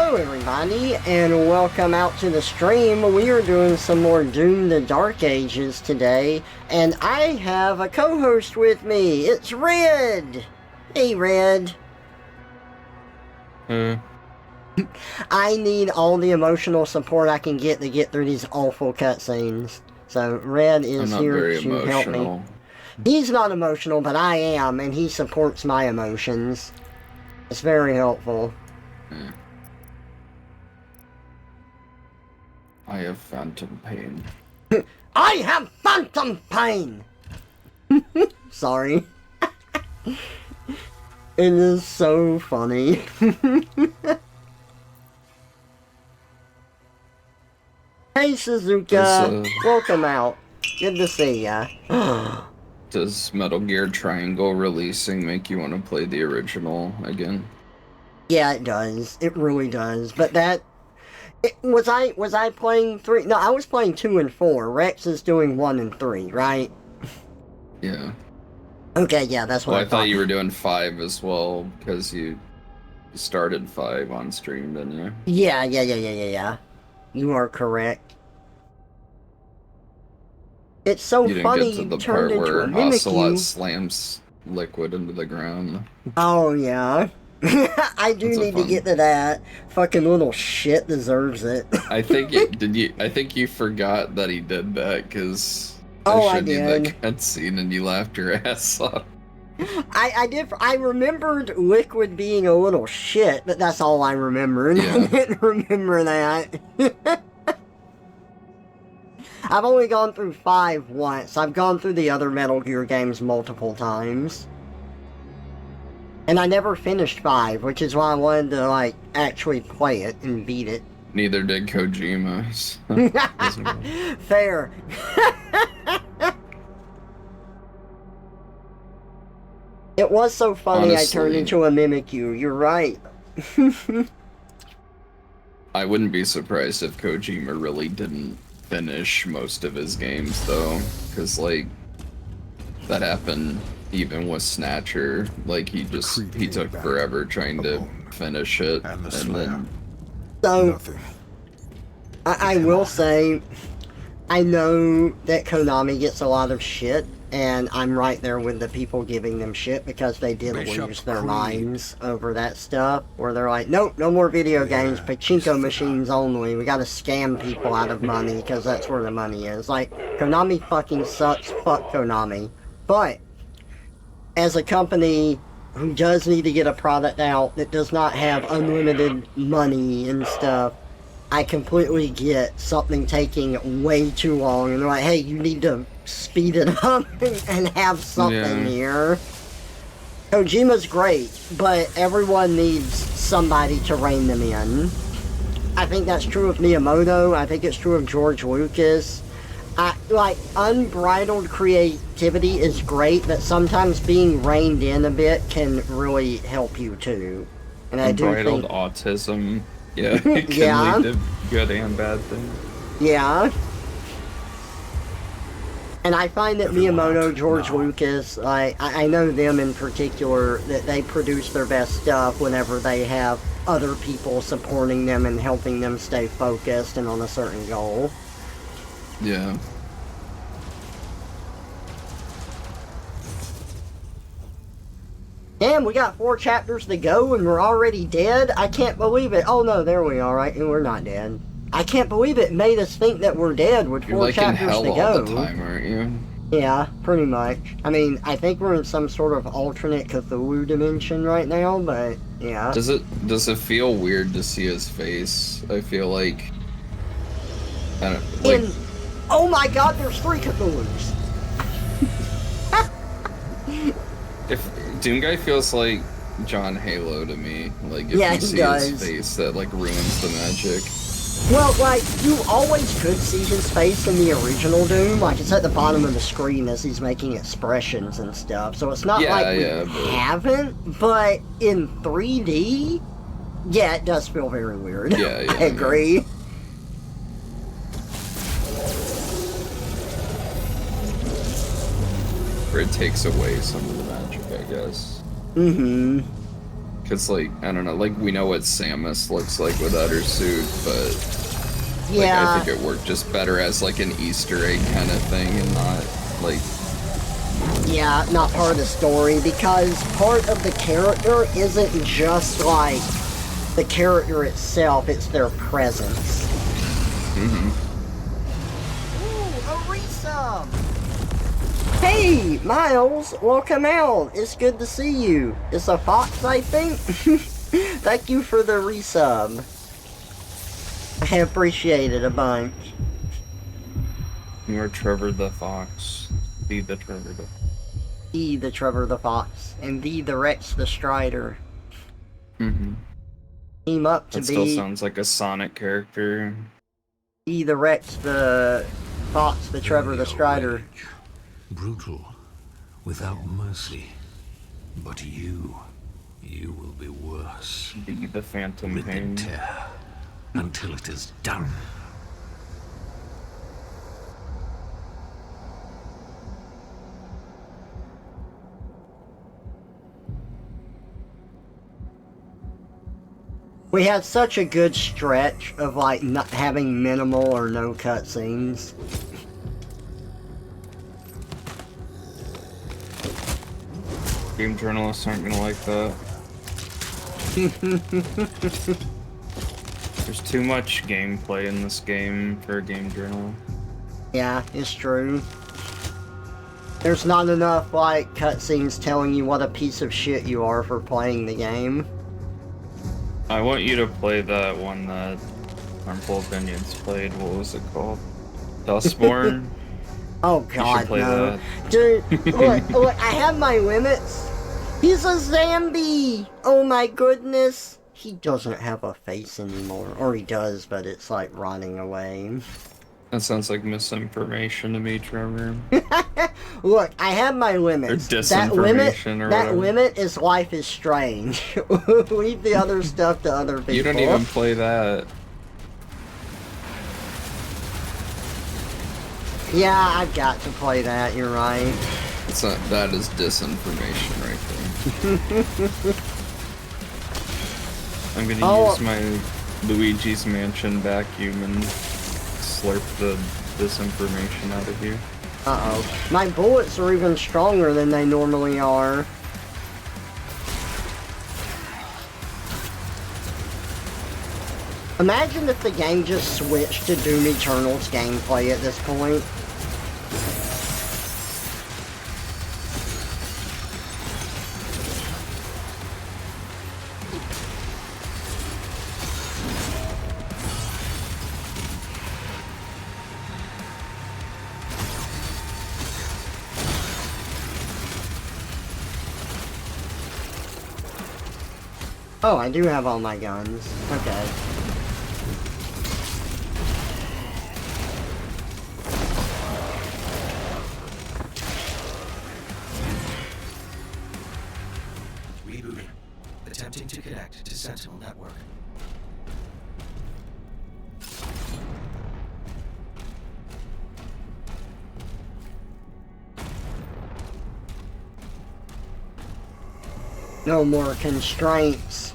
Hello everybody, and welcome out to the stream. We are doing some more Doom the Dark Ages today, and I have a co-host with me. It's Red! Hey Red. I need all the emotional support I can get to get through these awful cutscenes. So Red is here to help me. He's not emotional, but I am, and he supports my emotions. It's very helpful. I have phantom pain. I have phantom pain! Sorry. It is so funny. Hey Suzuka, welcome out. Good to see ya. Does Metal Gear Triangle releasing make you want to play the original again? Yeah, it does. It really does. But that... Was I playing 3? No, I was playing 2 and 4. Rex is doing 1 and 3, right? Yeah. Okay, yeah, that's what I thought you were doing 5 as well, because you started 5 on stream, didn't you? Yeah. You are correct. It's so funny you turned into a mimic. Onslaught slams liquid into the ground. Oh, yeah. I do need to get to that. Fucking little shit deserves it. I think I think you forgot that he did that because I did that cutscene and you laughed your ass off. I did. I remembered Liquid being a little shit, but that's all I remembered. Yeah. I didn't remember that. I've only gone through 5 once. I've gone through the other Metal Gear games multiple times. And I never finished 5, which is why I wanted to, like, actually play it and beat it. Neither did Kojima. Fair. It was so funny. Honestly, I turned into a Mimikyu. You're right. I wouldn't be surprised if Kojima really didn't finish most of his games, though. Because, like, that happened... Even with Snatcher, like he took forever trying to finish it, and then... So, I will say, I know that Konami gets a lot of shit, and I'm right there with the people giving them shit, because they did lose their minds over that stuff, where they're like, nope, no more video games, pachinko machines only, we gotta scam people out of money, because that's where the money is. Like, Konami fucking sucks, fuck Konami. But... as a company who does need to get a product out that does not have unlimited money and stuff, I completely get something taking way too long, and they're like, hey, you need to speed it up and have something here. Kojima's great, but everyone needs somebody to rein them in. I think that's true of Miyamoto, I think it's true of George Lucas. Like, unbridled creativity is great, but sometimes being reined in a bit can really help you, too. And I do think... Unbridled autism, it can lead to good and bad things. Yeah. And I find that Miyamoto, George Lucas, I know them in particular, that they produce their best stuff whenever they have other people supporting them and helping them stay focused and on a certain goal. Yeah. Damn, we got 4 chapters to go and we're already dead? I can't believe it. Oh no, there we are, right? And we're not dead. I can't believe it made us think that we're dead with 4 chapters to go. You're like in hell all the time, aren't you? Yeah, pretty much. I mean, I think we're in some sort of alternate Cthulhu dimension right now, but yeah. Does it feel weird to see his face? I feel like... I don't know, like... Oh my god, there's 3 Cthulhus! If Doom Guy feels like John Halo to me, like if you see his face, that like ruins the magic. Well, like, you always could see his face in the original Doom, like it's at the bottom of the screen as he's making expressions and stuff, so it's not like we haven't, but in 3D, yeah, it does feel very weird. Yeah, I agree. Or it takes away some of the magic, I guess. Mm-hmm. Because, like, I don't know, like, we know what Samus looks like without her suit, but, like, Yeah. I think it worked just better as, like, an Easter egg kind of thing and not, like... Yeah, not part of the story, because part of the character isn't just, like, the character itself, it's their presence. Mm-hmm. Ooh, a resub! Hey, Miles, welcome out. It's good to see you. It's a fox, I think? Thank you for the resub. I appreciate it a bunch. You're Trevor the Fox. Be the Trevor the The Trevor the Fox, and the Rex the Strider. Mm-hmm. Team up to That still be sounds like a Sonic character. the Rex the Fox, the Trevor the Strider. Rage. Brutal, without mercy. But you will be worse. Be the Phantom Rip Pain. and tear until it is done. We had such a good stretch of like not having minimal or no cutscenes. Game journalists aren't gonna like that. There's too much gameplay in this game for a game journal. Yeah, it's true. There's not enough like cutscenes telling you what a piece of shit you are for playing the game. I want you to play that one that Harmful Opinions played. What was it called? Dustborn? Oh god, play no. that. Dude, look, I have my limits. He's a zombie! Oh my goodness. He doesn't have a face anymore. Or he does, but it's like rotting away. That sounds like misinformation to me, Trevor. Look, I have my limits. Or disinformation or that whatever. limit is Life is Strange. Leave the other stuff to other people. You don't even play that. Yeah, I've got to play that, you're right. It's not, that is disinformation right there. I'm gonna use my Luigi's Mansion vacuum and slurp the disinformation out of you. Uh-oh. My bullets are even stronger than they normally are. Imagine if the game just switched to Doom Eternal's gameplay at this point. Oh, I do have all my guns. Okay. Rebooting. Attempting to connect to Sentinel Network. No more constraints.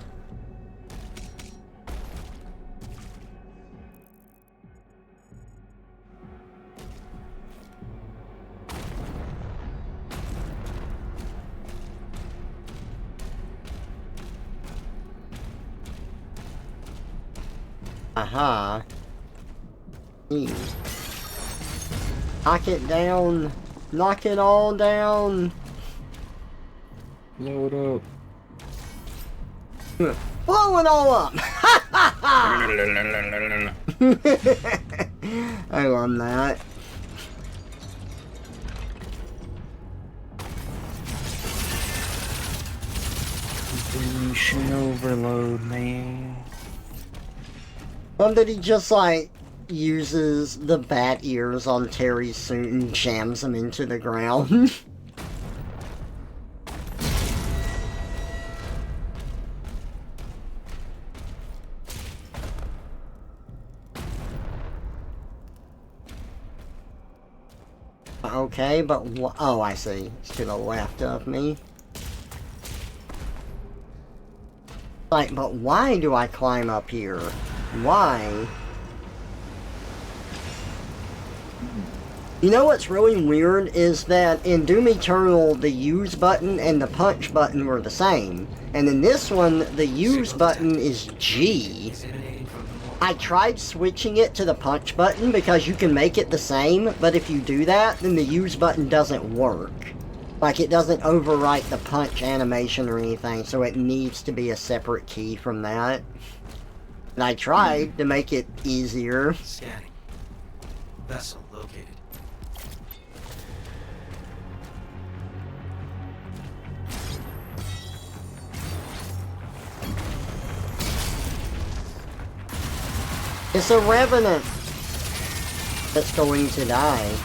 Aha. Knock it down. Knock it all down. Load up. Blow it all up. I love that. Information overload, man. Love that he just like uses the bat ears on Terry's suit and jams them into the ground. Okay, but oh, I see. It's to the left of me. Like, but why do I climb up here? Why? You know what's really weird is that in Doom Eternal, the use button and the punch button were the same. And in this one, the use button is G. I tried switching it to the punch button because you can make it the same, but if you do that, then the use button doesn't work. Like, it doesn't overwrite the punch animation or anything, so it needs to be a separate key from that. And I tried to make it easier. Scanning. Vessel located. It's a revenant that's going to die.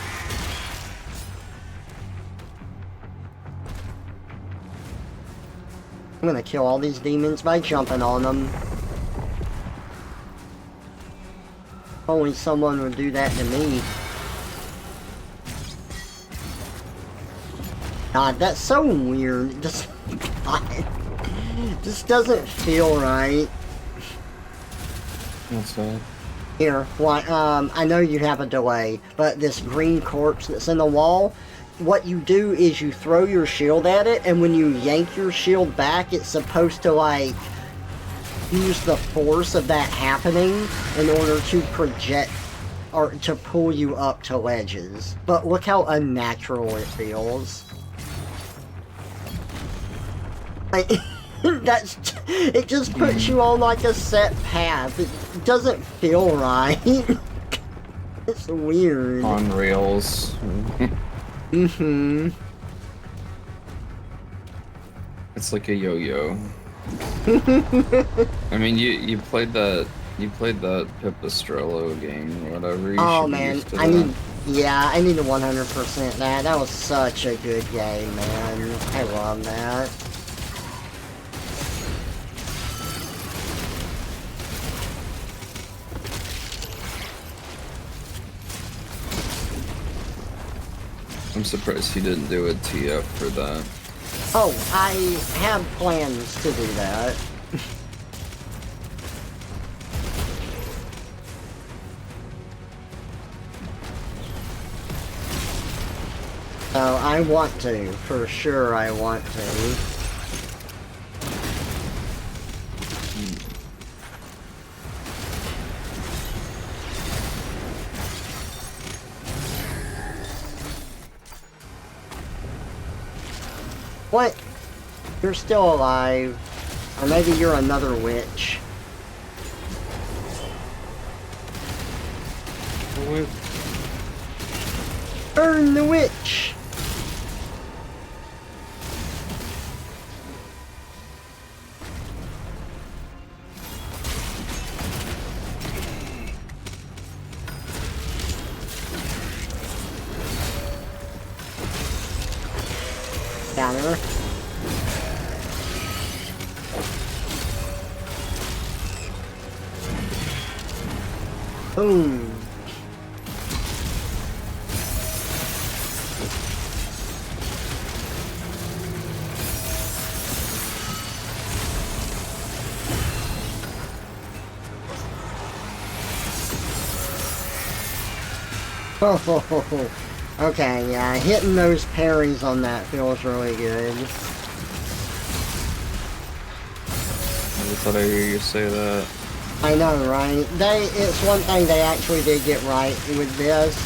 I'm gonna kill all these demons by jumping on them. Only someone would do that to me. God, that's so weird. Just, this doesn't feel right. What's that? Here, why, I know you have a delay, but this green corpse that's in the wall, what you do is you throw your shield at it, and when you yank your shield back, it's supposed to, like, use the force of that happening in order to project, or to pull you up to ledges. But look how unnatural it feels. Like, it just puts you on, like, a set path. It doesn't feel right. It's weird. On rails. Mm-hmm. It's like a yo-yo. I mean, you played that Pipistrello game or whatever. You Oh should be man, used to I that. need, yeah, I need to 100% that. That was such a good game, man. I love that. I'm surprised he didn't do a TF for that. Oh, I have plans to do that. So I want to, for sure I want to. What? You're still alive. Or maybe you're another witch. What? Burn the witch! Downer. Boom. Oh, okay, yeah, hitting those parries on that feels really good. I thought I hear you say that. I know, right? It's one thing they actually did get right with this,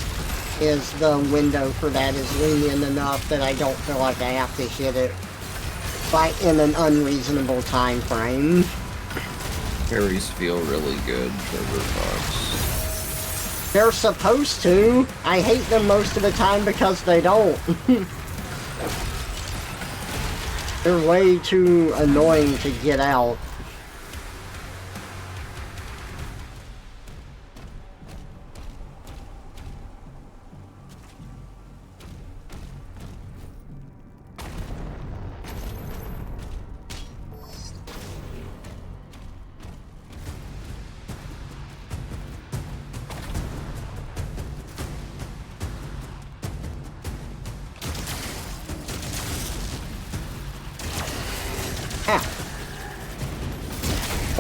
is the window for that is lenient enough that I don't feel like I have to hit it, like, in an unreasonable time frame. Parries feel really good, TrevorFox. They're supposed to. I hate them most of the time because they don't. They're way too annoying to get out.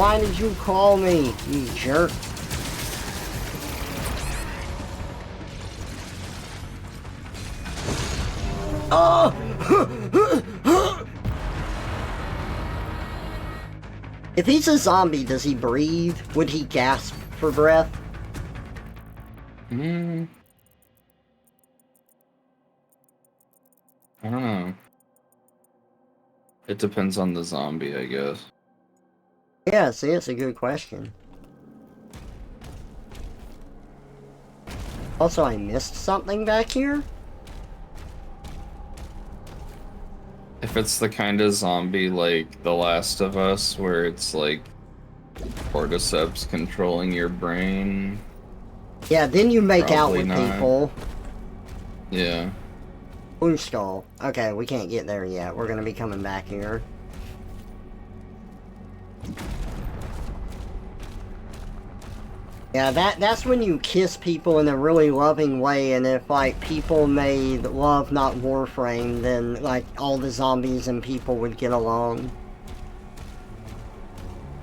Why did you call me, you jerk? Oh! If he's a zombie, does he breathe? Would he gasp for breath? I don't know. It depends on the zombie, I guess. Yeah, see, it's a good question. Also, I missed something back here? If it's the kind of zombie like The Last of Us, where it's like cordyceps controlling your brain. Yeah, then you make out Probably with not. people. Yeah. Blue skull. Okay, we can't get there yet. We're gonna be coming back here. Yeah, that's when you kiss people in a really loving way, and if, like, people made love, not Warframe, then, like, all the zombies and people would get along.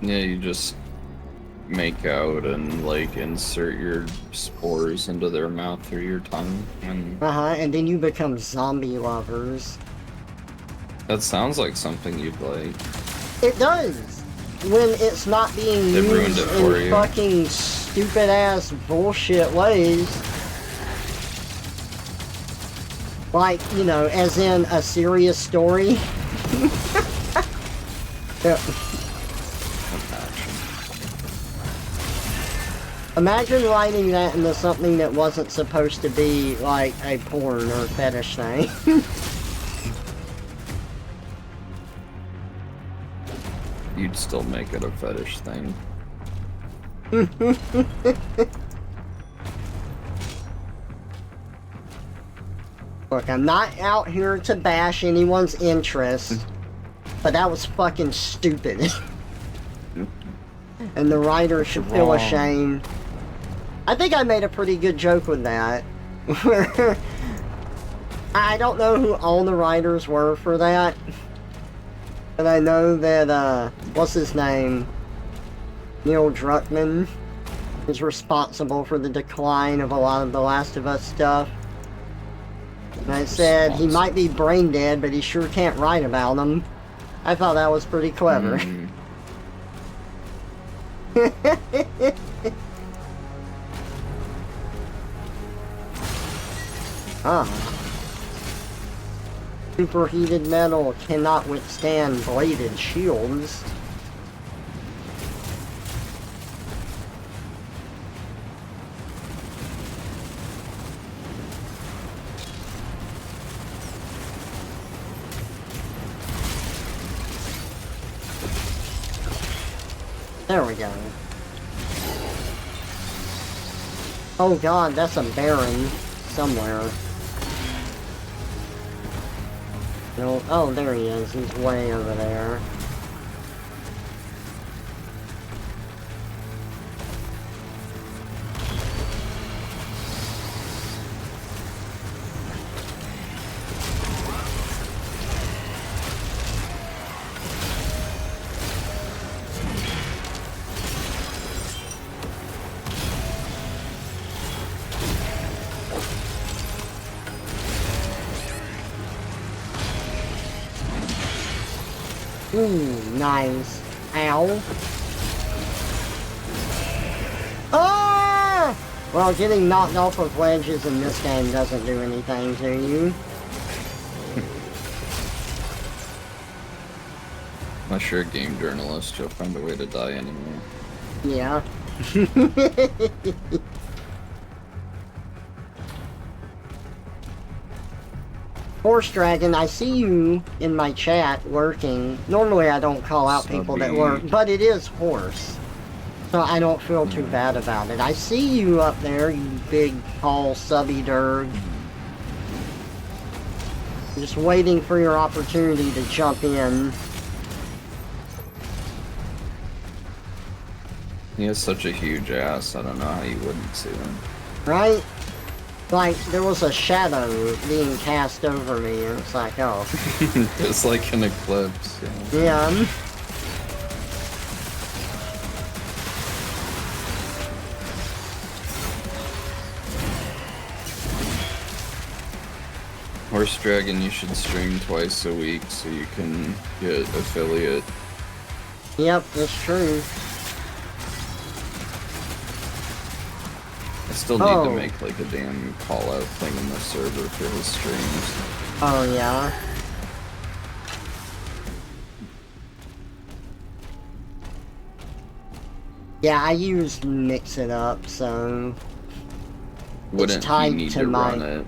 Yeah, you just make out and, like, insert your spores into their mouth through your tongue. And And then you become zombie lovers. that sounds like something you'd like. It does! When it's not being It ruined used it for in you. fucking stupid-ass bullshit ways. Like, you know, as in a serious story. Yeah. Imagine writing that into something that wasn't supposed to be, like, a porn or fetish thing. You'd still make it a fetish thing. Look, I'm not out here to bash anyone's interest, but that was fucking stupid. And the writer should feel Wrong. ashamed. I think I made a pretty good joke with that. I don't know who all the writers were for that. But I know that, what's his name? Neil Druckmann is responsible for the decline of a lot of The Last of Us stuff. And I said he might be brain dead, but he sure can't write about them. I thought that was pretty clever. Superheated metal cannot withstand bladed shields. There we go. Oh god, that's a Baron somewhere. No, oh, there he is. He's way over there. Ooh, nice. Ow. Ah! Well, getting knocked off of ledges in this game doesn't do anything to you. Unless you're a game journalist, you'll find a way to die anyway. Yeah. Horse Dragon, I see you in my chat lurking. Normally I don't call out people that lurk, but it is horse. So I don't feel too bad about it. I see you up there, you big, tall, subby derg. Just waiting for your opportunity to jump in. He has such a huge ass, I don't know how you wouldn't see him. Right? Like, there was a shadow being cast over me, and it's like, oh. It's like an eclipse. Yeah. Horse Dragon, you should stream twice a week so you can get affiliate. Yep, that's true. I still need to make like a damn call-out thing in the server for his streams. Oh, yeah. Yeah, I use Mix It Up, so... Wouldn't he need to run it?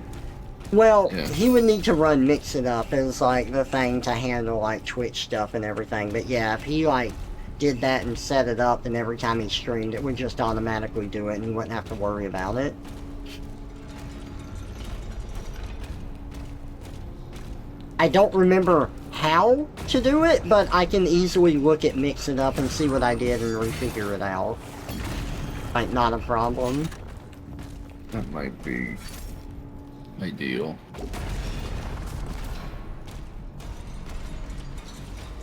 Well, Yeah. he would need to run Mix It Up as, like, the thing to handle, like, Twitch stuff and everything. But yeah, if he, like, did that and set it up, then every time he streamed, it would just automatically do it and he wouldn't have to worry about it. I don't remember how to do it, but I can easily look at Mix It Up and see what I did and refigure it out. Like, not a problem. That might be ideal.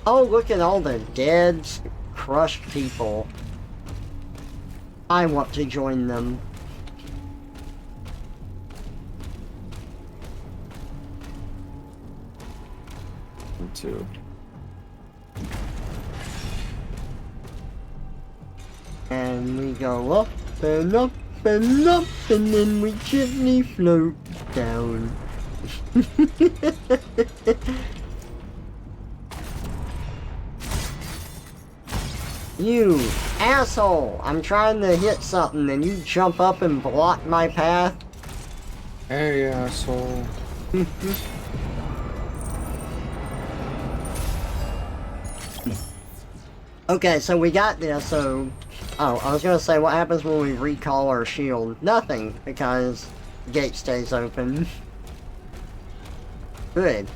Oh, look at all the dead, crushed people. I want to join them. Me too. And we go up and up and up, and then we gently float down. You asshole! I'm trying to hit something and you jump up and block my path. Hey, asshole. Okay, so we got this, so... Oh, I was gonna say, what happens when we recall our shield? Nothing, because the gate stays open. Good.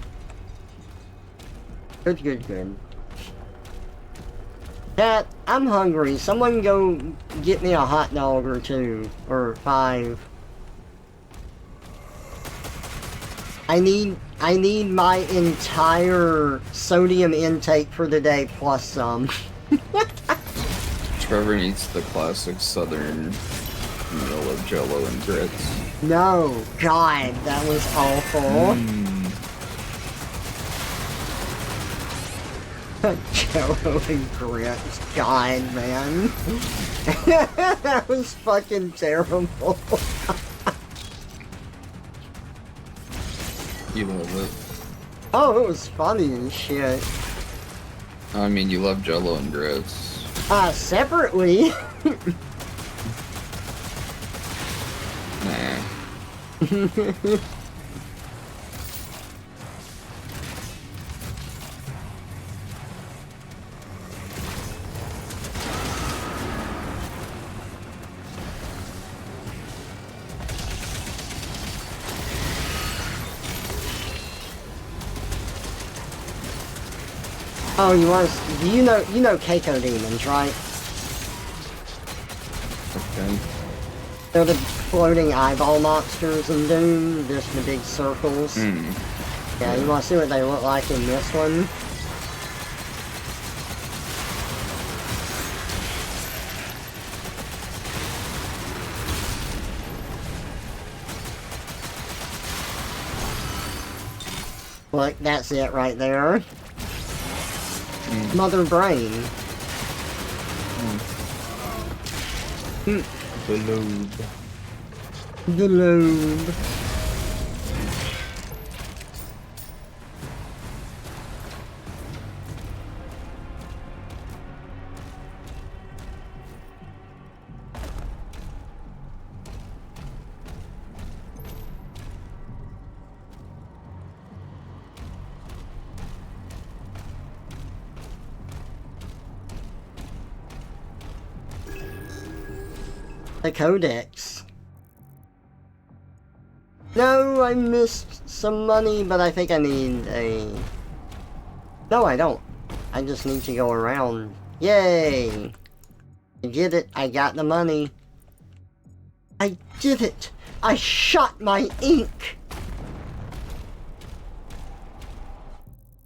Good, good, good. Cat, I'm hungry. Someone go get me a hot dog or 2. Or 5. I need my entire sodium intake for the day plus some. Trevor needs the classic southern meal of Jello and grits. No, God, that was awful. Jello and grits, God, man. That was fucking terrible. You love it. Oh, it was funny as shit. I mean, you love Jello and grits. Separately. Nah. Oh, you know Keiko demons, right? Okay. They're the floating eyeball monsters in Doom, just the big circles. Yeah, you wanna see what they look like in this one? Look, that's it right there. Mother brain. The lobe. The lobe. The Codex. No, I missed some money, but I think I need a... No, I don't. I just need to go around. Yay! I did it. I got the money. I did it! I shot my ink!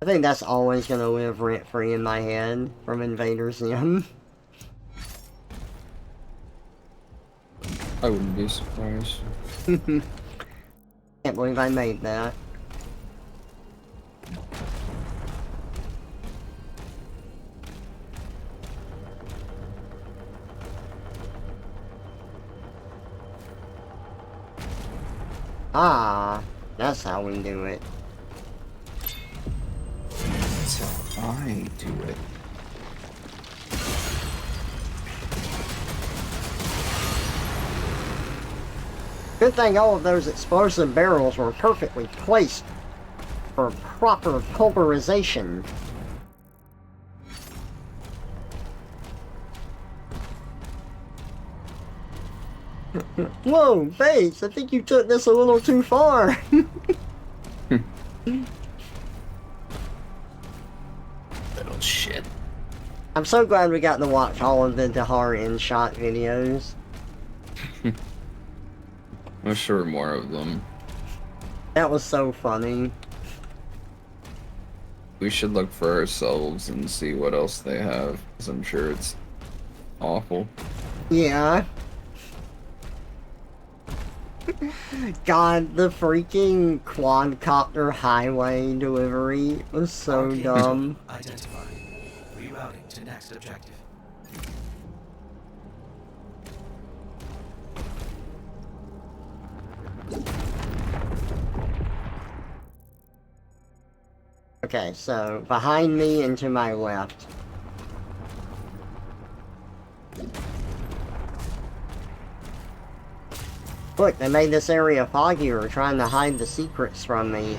I think that's always gonna live rent-free in my head from Invader Zim. I wouldn't be surprised. Can't believe I made that. Ah, that's how we do it. That's how I do it. Good thing all of those explosive barrels were perfectly placed for proper pulverization. Whoa, Bates, I think you took this a little too far. Little shit. I'm so glad we got to watch all of the Dahar in-shot videos. I'm sure more of them. That was so funny. We should look for ourselves and see what else they have, because I'm sure it's awful. Yeah. God, the freaking quadcopter highway delivery was so Arcane dumb. total identified. Rerouting to next objective. Okay, so behind me and to my left. Look, they made this area foggier, trying to hide the secrets from me.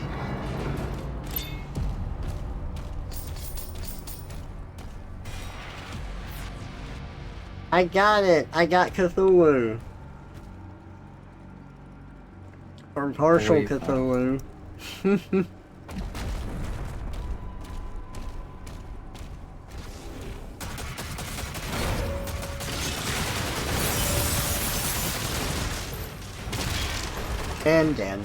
I got it! I got Cthulhu! Or partial Wait, Cthulhu. And dead.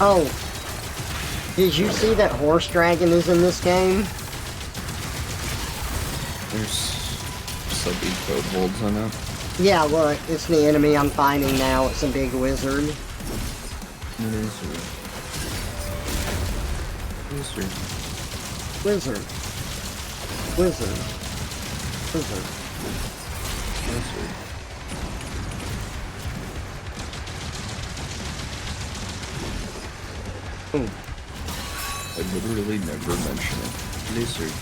Oh, did you see that Horse Dragon is in this game? There's sub-E code holds on it. Yeah, look, it's the enemy I'm fighting now. It's a big wizard. Wizard. Wizard. Wizard. Wizard. Wizard. Wizard. Ooh. I literally never mention it. Lizard.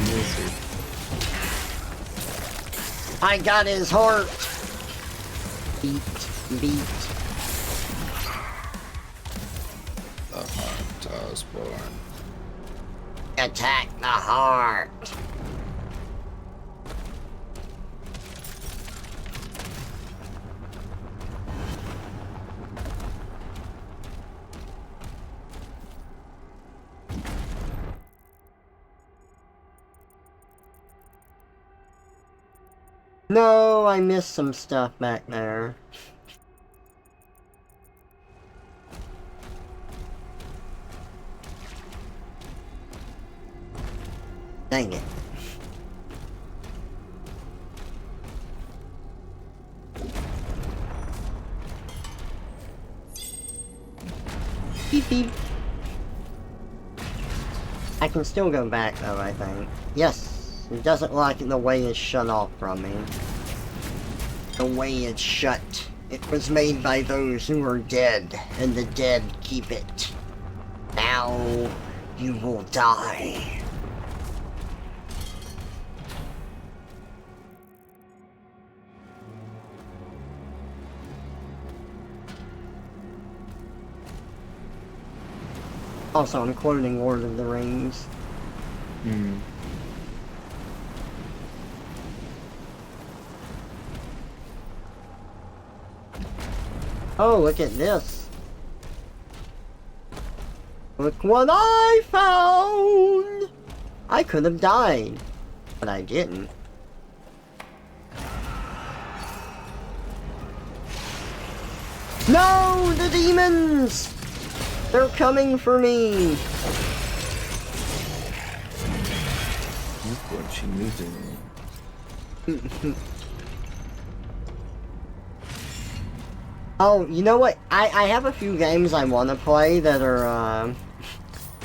Lizard. I got his heart. Beat. Beat. The heart was born. Attack the heart. No, I missed some stuff back there. Dang it. Beep beep. I can still go back though, I think. Yes. It doesn't like the way it's shut off from me. The way it's shut. It was made by those who are dead, and the dead keep it. Now you will die. Also, I'm quoting Lord of the Rings. Hmm. Oh, look at this. Look what I found! I could have died, but I didn't. No, the demons! They're coming for me! Look what you do. Oh, you know what? I have a few games I want to play that are,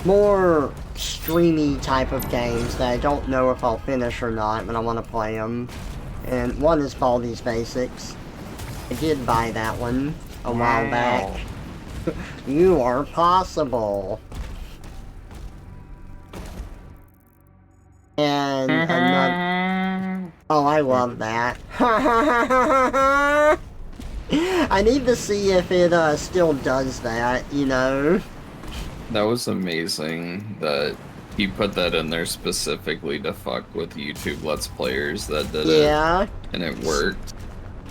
more streamy type of games that I don't know if I'll finish or not, but I want to play them. And one is Baldi's Basics. I did buy that one a while back. You are possible. And another... Oh, I love that. I need to see if it still does that, you know? That was amazing that you put that in there specifically to fuck with YouTube Let's Players that did it. Yeah. And it worked.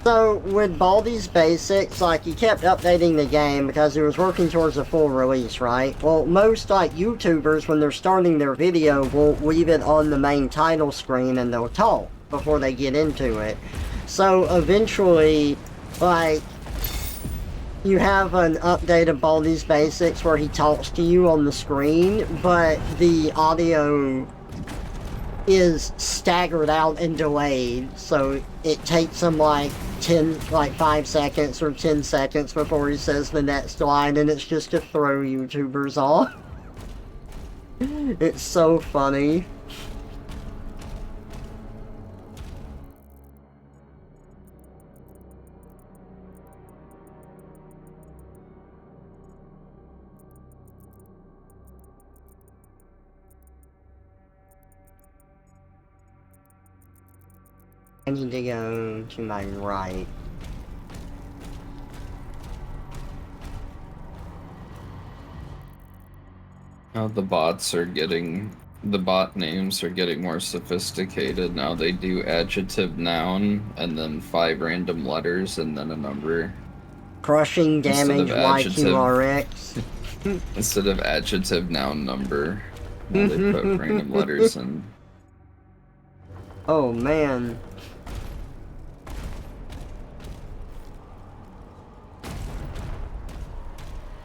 So, with Baldi's Basics, like, he kept updating the game because he was working towards a full release, right? Well, most, like, YouTubers, when they're starting their video, will leave it on the main title screen and they'll talk before they get into it. So, eventually, like, you have an update of Baldi's Basics where he talks to you on the screen, but the audio is staggered out and delayed, so it takes him like 5 seconds or 10 seconds before he says the next line, and it's just to throw YouTubers off. It's so funny. I need to go to my right. Now the bot names are getting more sophisticated. Now they do adjective, noun, and then 5 random letters and then a number. Crushing damage YQRX. Instead of adjective, noun, number. Now they put random letters in. Oh man.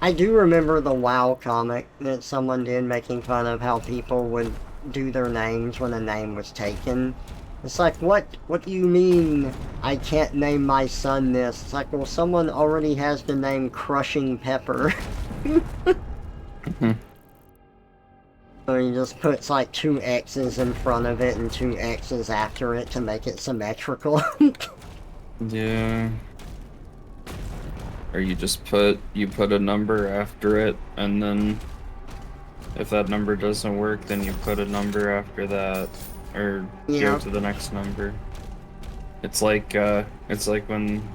I do remember the WoW comic that someone did making fun of how people would do their names when a name was taken. It's like, what do you mean I can't name my son this? It's like, well, someone already has the name Crushing Pepper. So he just puts like 2 X's in front of it and 2 X's after it to make it symmetrical. Yeah. Or you just put a number after it, and then if that number doesn't work, then you put a number after that, or go to the next number. It's like when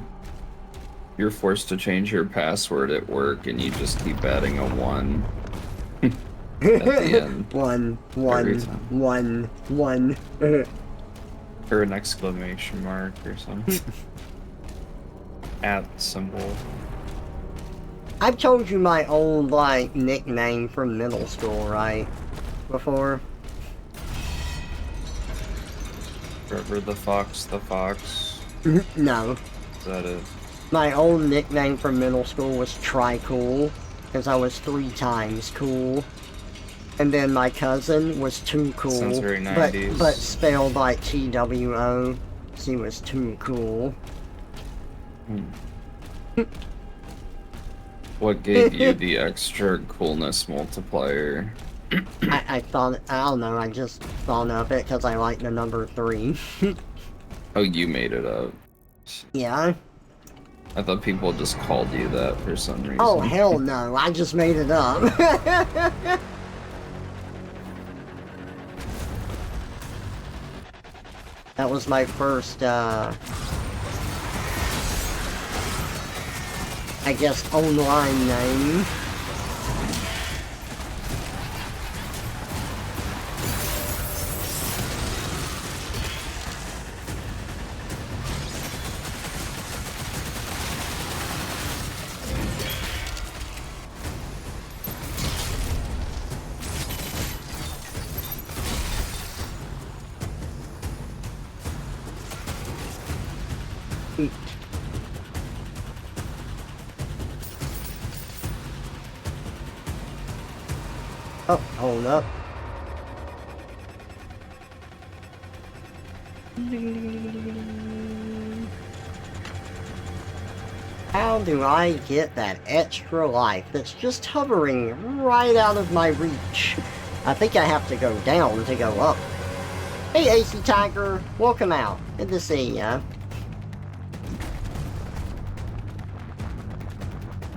you're forced to change your password at work, and you just keep adding a 1 at the end. 1, 1, 1. Or an exclamation mark or something. At symbol. I've told you my old, like, nickname from middle school, right? Before? Trevor the Fox. No. Is that it? My old nickname from middle school was Tri-Cool, because I was 3 times cool. And then my cousin was Too Cool. Sounds very 90s. But spelled like TWO. She was Too Cool. What gave you the extra coolness multiplier? I thought, I don't know, I just thought of it because I like the number 3. Oh, you made it up. Yeah? I thought people just called you that for some reason. Oh, hell no, I just made it up. That was my first, I guess, online name. Oh, hold up. How do I get that extra life that's just hovering right out of my reach? I think I have to go down to go up. Hey, AC Tiger, welcome out. Good to see ya.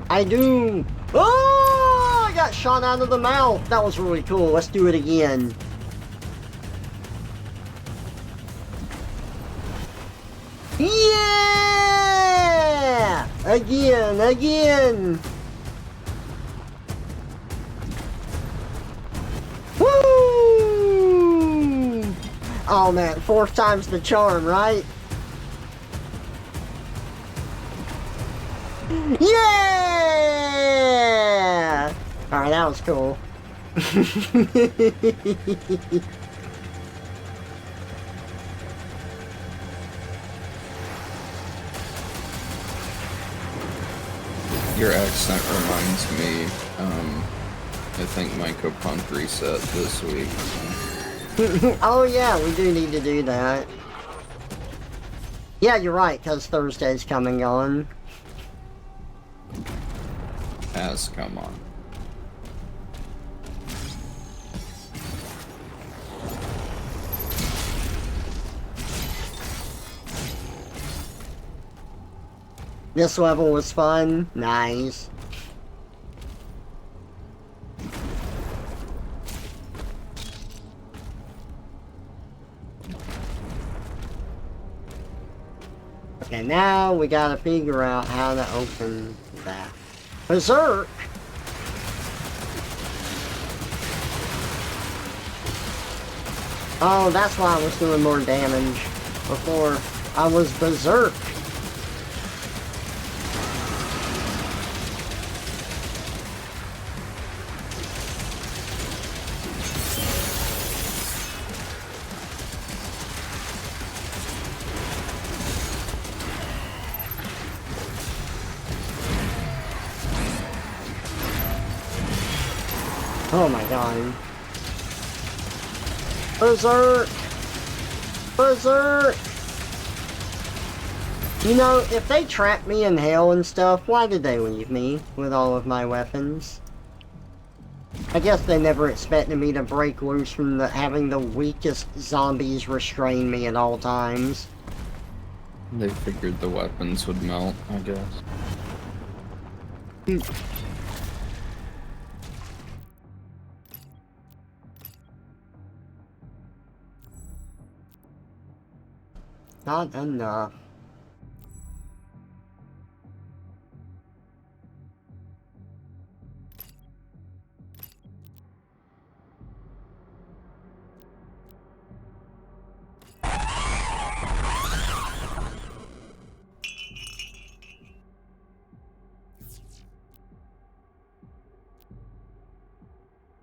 I do. Oh, I got shot out of the mouth. That was really cool. Let's do it again. Yeah! Again. Woo! Oh man, 4th time's the charm, right? Yeah! Alright, that was cool. Your accent reminds me, I think Myco Punk reset this week. Oh yeah, we do need to do that. Yeah, you're right, because Thursday's coming on. Has come on. This level was fun. Nice. Okay, now we gotta figure out how to open that. Berserk! Oh, that's why I was doing more damage before. I was berserk. Oh my god. Berserk! Berserk! You know, if they trap me in hell and stuff, why did they leave me with all of my weapons? I guess they never expected me to break loose from having the weakest zombies restrain me at all times. They figured the weapons would melt, I guess. Not enough.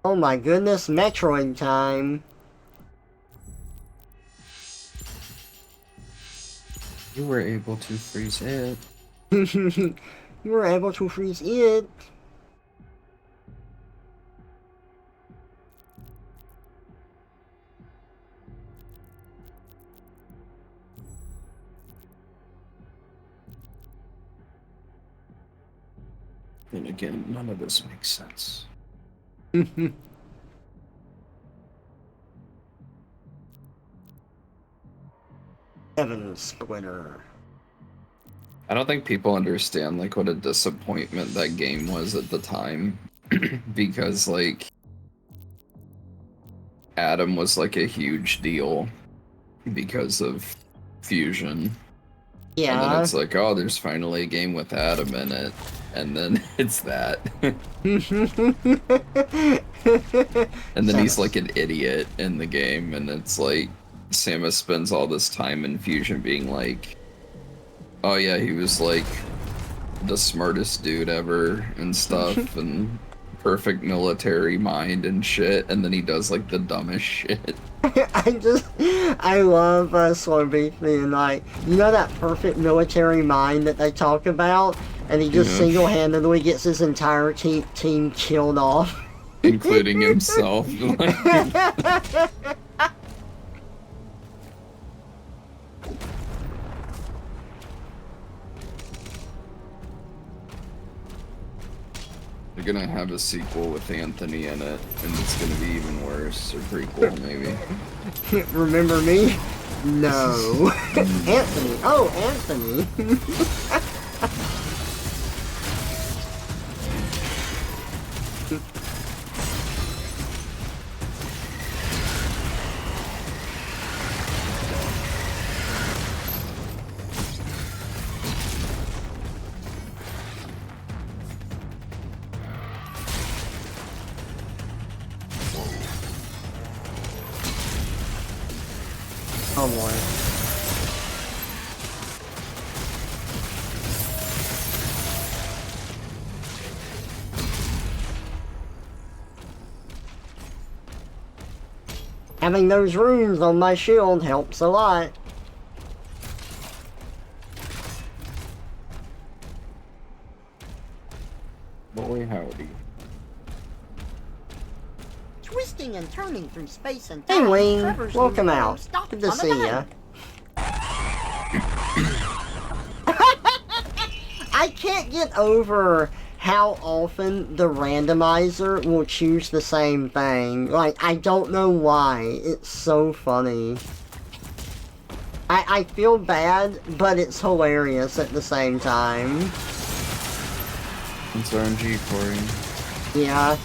Oh my goodness, Metroid time. You were able to freeze it. You were able to freeze it. And again, none of this makes sense. Heaven Splinter. I don't think people understand like what a disappointment that game was at the time. Because like Adam was like a huge deal because of Fusion. And then Yeah. it's like, oh, there's finally a game with Adam in it. And then it's that. And then he's like an idiot in the game, and it's like Samus spends all this time in Fusion being like, oh yeah, he was like the smartest dude ever and stuff, and perfect military mind and shit, and then he does like the dumbest shit. I love Slowbeat being like, you know that perfect military mind that they talk about? And he just Yeah. single-handedly gets his entire team killed off. including himself. They're gonna have a sequel with Anthony in it, and it's gonna be even worse, or prequel maybe. Remember me? No. Anthony. Oh, Anthony. Oh boy. Having those runes on my shield helps a lot. Boy howdy. Twisting and turning through space and Hey time. Wayne, Trevor's welcome new out. stop Good to on a see ya. dime. I can't get over how often the randomizer will choose the same thing. Like, I don't know why. It's so funny. I feel bad, but it's hilarious at the same time. It's RNG for you. Yeah.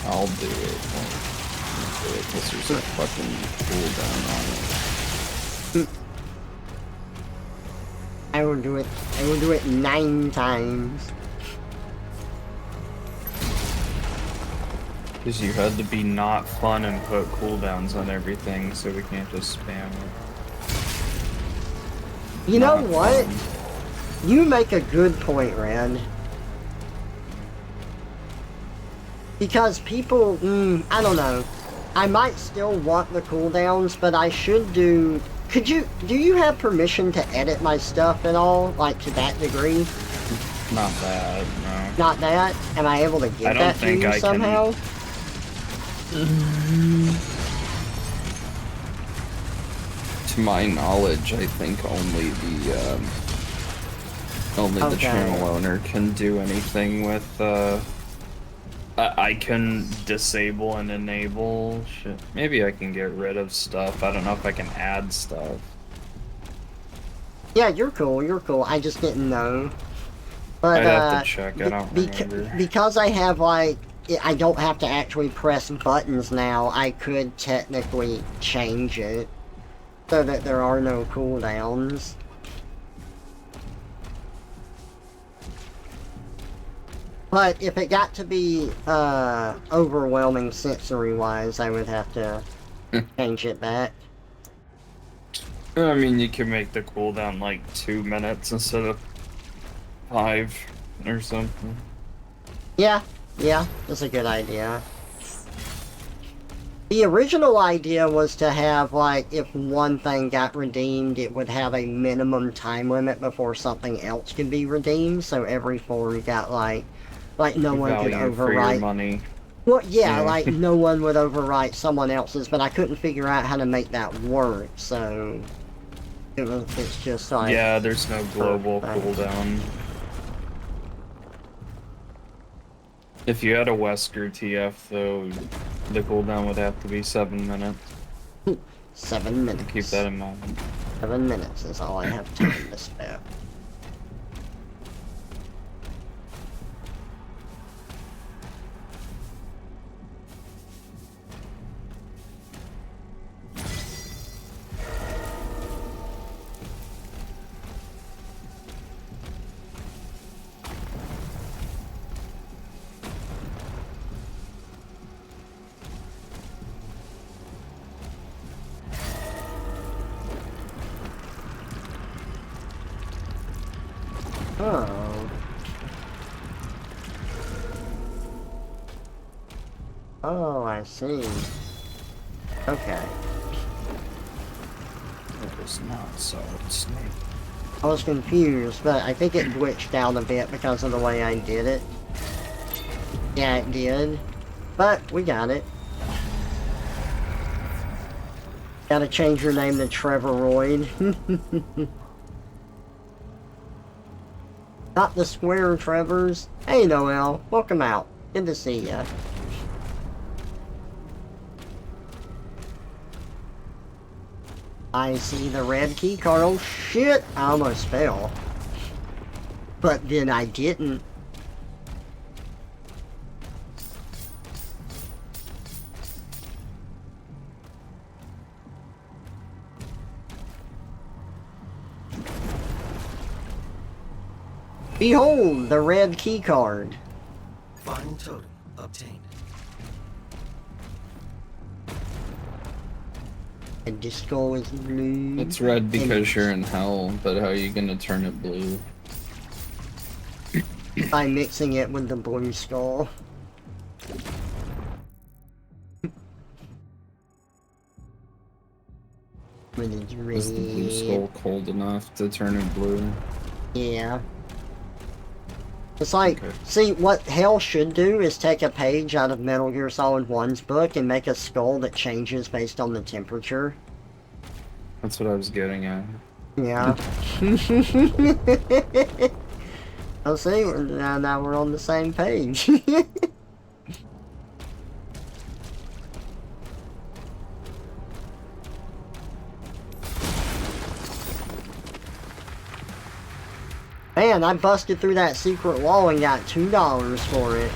I'll do it. I'll do it because there's a fucking cooldown on it. I will do it. I will do it 9 times. Because you had to be not fun and put cooldowns on everything, so we can't just spam it. You know Not what? fun. You make a good point, Rand. Because people, I don't know. I might still want the cooldowns, but I should do... do you have permission to edit my stuff at all? Like, to that degree? Not that, no. Not that? Am I able to get I don't that to think you I can- somehow? To my knowledge, I think only the Okay. channel owner can do anything with I can disable and enable shit. Maybe I can get rid of stuff. I don't know if I can add stuff. Yeah, you're cool, you're cool. I just didn't know. But, I'd have to check, I don't beca- remember. because I have, like, I don't have to actually press buttons now, I could technically change it so that there are no cooldowns. But if it got to be overwhelming sensory-wise, I would have to change it back. I mean, you can make the cooldown like 2 minutes instead of 5 or something. Yeah, that's a good idea. The original idea was to have, like, if one thing got redeemed, it would have a minimum time limit before something else could be redeemed, so every form got, like no one could Value for your overwrite. money. Well, yeah, Yeah. like, no one would overwrite someone else's, but I couldn't figure out how to make that work, so... It's just like... Yeah, there's no global Perfect. cooldown. If you had a Wesker TF, though, the cooldown would have to be 7 minutes. 7 minutes. Keep that in mind. 7 minutes is all I have time to spare. Oh. Oh, I see. Okay. was not Solid Snake. I was confused, but I think it glitched out a bit because of the way I did it. Yeah, it did. But we got it. Gotta change your name to Trevoroid. Not the square Trevors. Hey Noel, welcome out. Good to see ya. I see the red key card. Oh shit! I almost fell. But then I didn't. Behold, the red key card. Final totem obtained. And this skull is blue. It's red because And you're in hell, but how are you gonna turn it blue? by mixing it with the blue skull. When it's red. Is the blue skull cold enough to turn it blue? Yeah. It's like, Okay. see, what hell should do is take a page out of Metal Gear Solid 1's book and make a skull that changes based on the temperature. That's what I was getting at. Yeah. I'll see, now we're on the same page. Man, I busted through that secret wall and got $2 for it.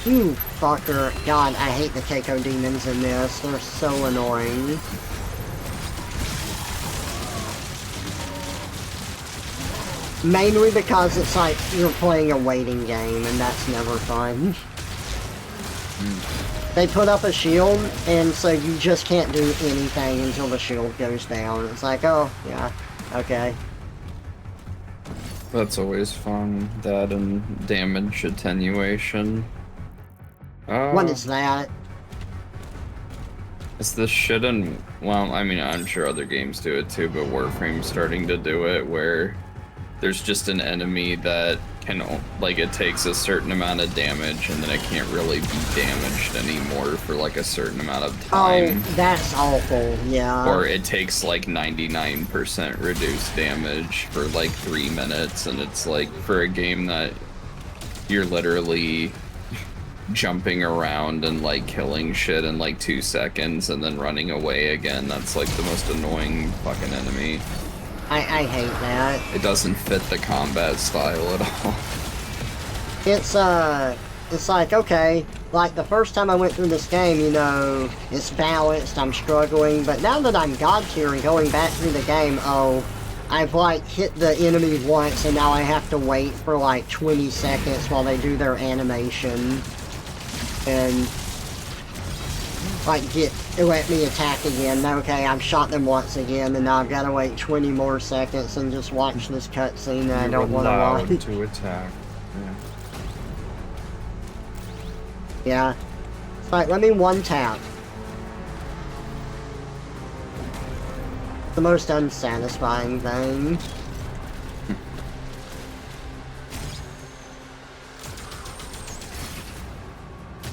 You fucker. God, I hate the Keiko demons in this. They're so annoying. Mainly because it's like you're playing a waiting game and that's never fun. They put up a shield and so you just can't do anything until the shield goes down. It's like, oh, yeah, okay. That's always fun. That and damage attenuation. What is that? It's this shit in, well, I mean, I'm sure other games do it too, but Warframe's starting to do it where there's just an enemy that can, like, it takes a certain amount of damage and then it can't really be damaged anymore for like a certain amount of time. Oh, that's awful, yeah. Or it takes like 99% reduced damage for like 3 minutes, and it's like, for a game that you're literally jumping around and like killing shit in like 2 seconds and then running away again, that's like the most annoying fucking enemy. I hate that. It doesn't fit the combat style at all. It's like, okay, like the first time I went through this game, you know, it's balanced, I'm struggling, but now that I'm God tier and going back through the game, oh, I've like hit the enemy once and now I have to wait for like 20 seconds while they do their animation and like let me attack again. Okay, I've shot them once again and now I've got to wait 20 more seconds and just watch this cutscene that I don't want to watch. to attack. Yeah. Yeah. It's like, let me one tap. The most unsatisfying thing.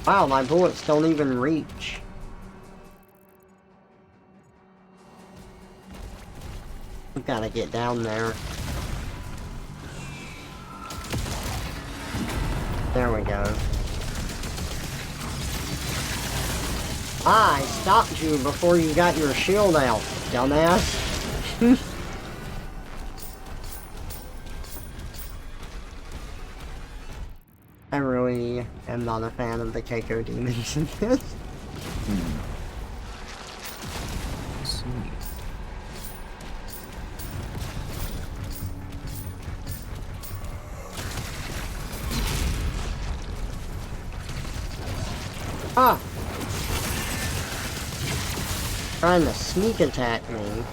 Wow, my bullets don't even reach. We gotta get down there. There we go. I stopped you before you got your shield out, dumbass. I really am not a fan of the Keiko demons in this. Ah! Trying to sneak attack me.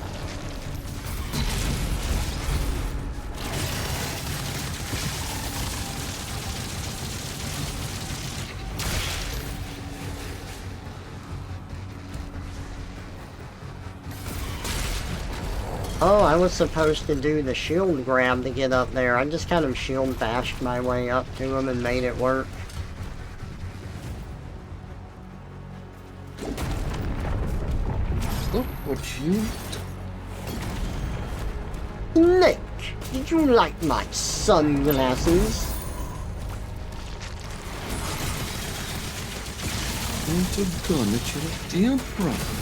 Oh, I was supposed to do the shield grab to get up there. I just kind of shield bashed my way up to him and made it work. Look what you... Nick, did you like my sunglasses? Point a gun at your dear brother.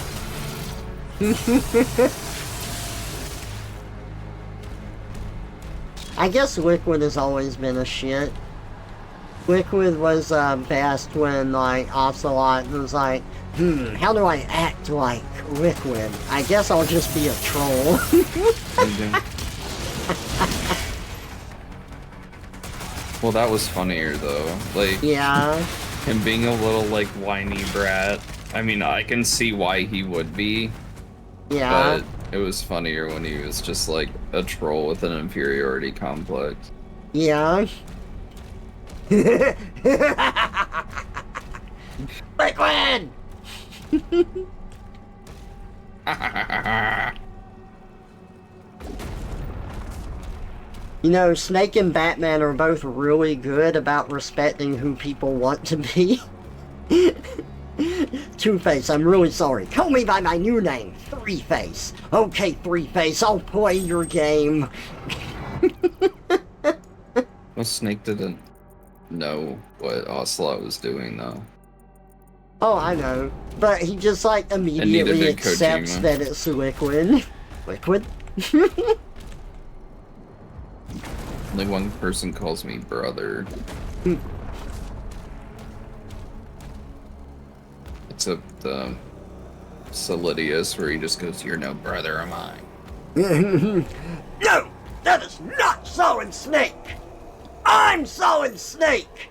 I guess Liquid has always been a shit. Liquid was best when, like, Onslaught was like, how do I act like Liquid? I guess I'll just be a troll. Well, that was funnier though. Like, Yeah. Him being a little, like, whiny brat. I mean, I can see why he would be, Yeah. but it was funnier when he was just like a troll with an inferiority complex. Yeah. Liquid! You know, Snake and Batman are both really good about respecting who people want to be. Two-Face, I'm really sorry. Call me by my new name, Three-Face. Okay, Three-Face, I'll play your game. Well, Snake didn't know what Onslaught was doing though. Oh, I know. But he just, like, neither immediately did accepts Kojima. that it's Liquid. Liquid? Only one person calls me brother. Except Solidius, where he just goes, "You're no brother of mine." No! That is not Solid Snake! I'm Solid Snake!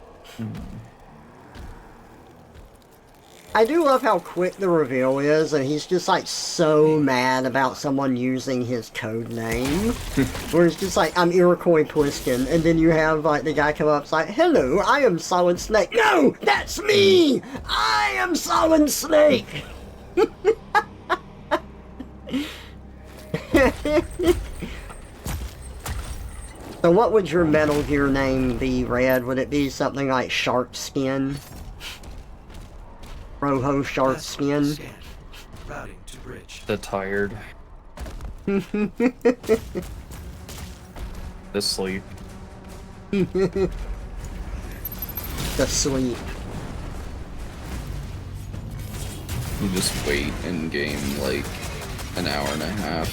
I do love how quick the reveal is, and he's just like so mad about someone using his code name. Where it's just like, I'm Iroquois Pliskin, and then you have like the guy come up, it's like, hello, I am Solid Snake. No! That's me! I am Solid Snake! So what would your Metal Gear name be, Red? Would it be something like Shark Skin? Roho Shark Skin? Scan. Routing to bridge. The tired. The sleep. The sleep. You just wait in game like an hour and a half.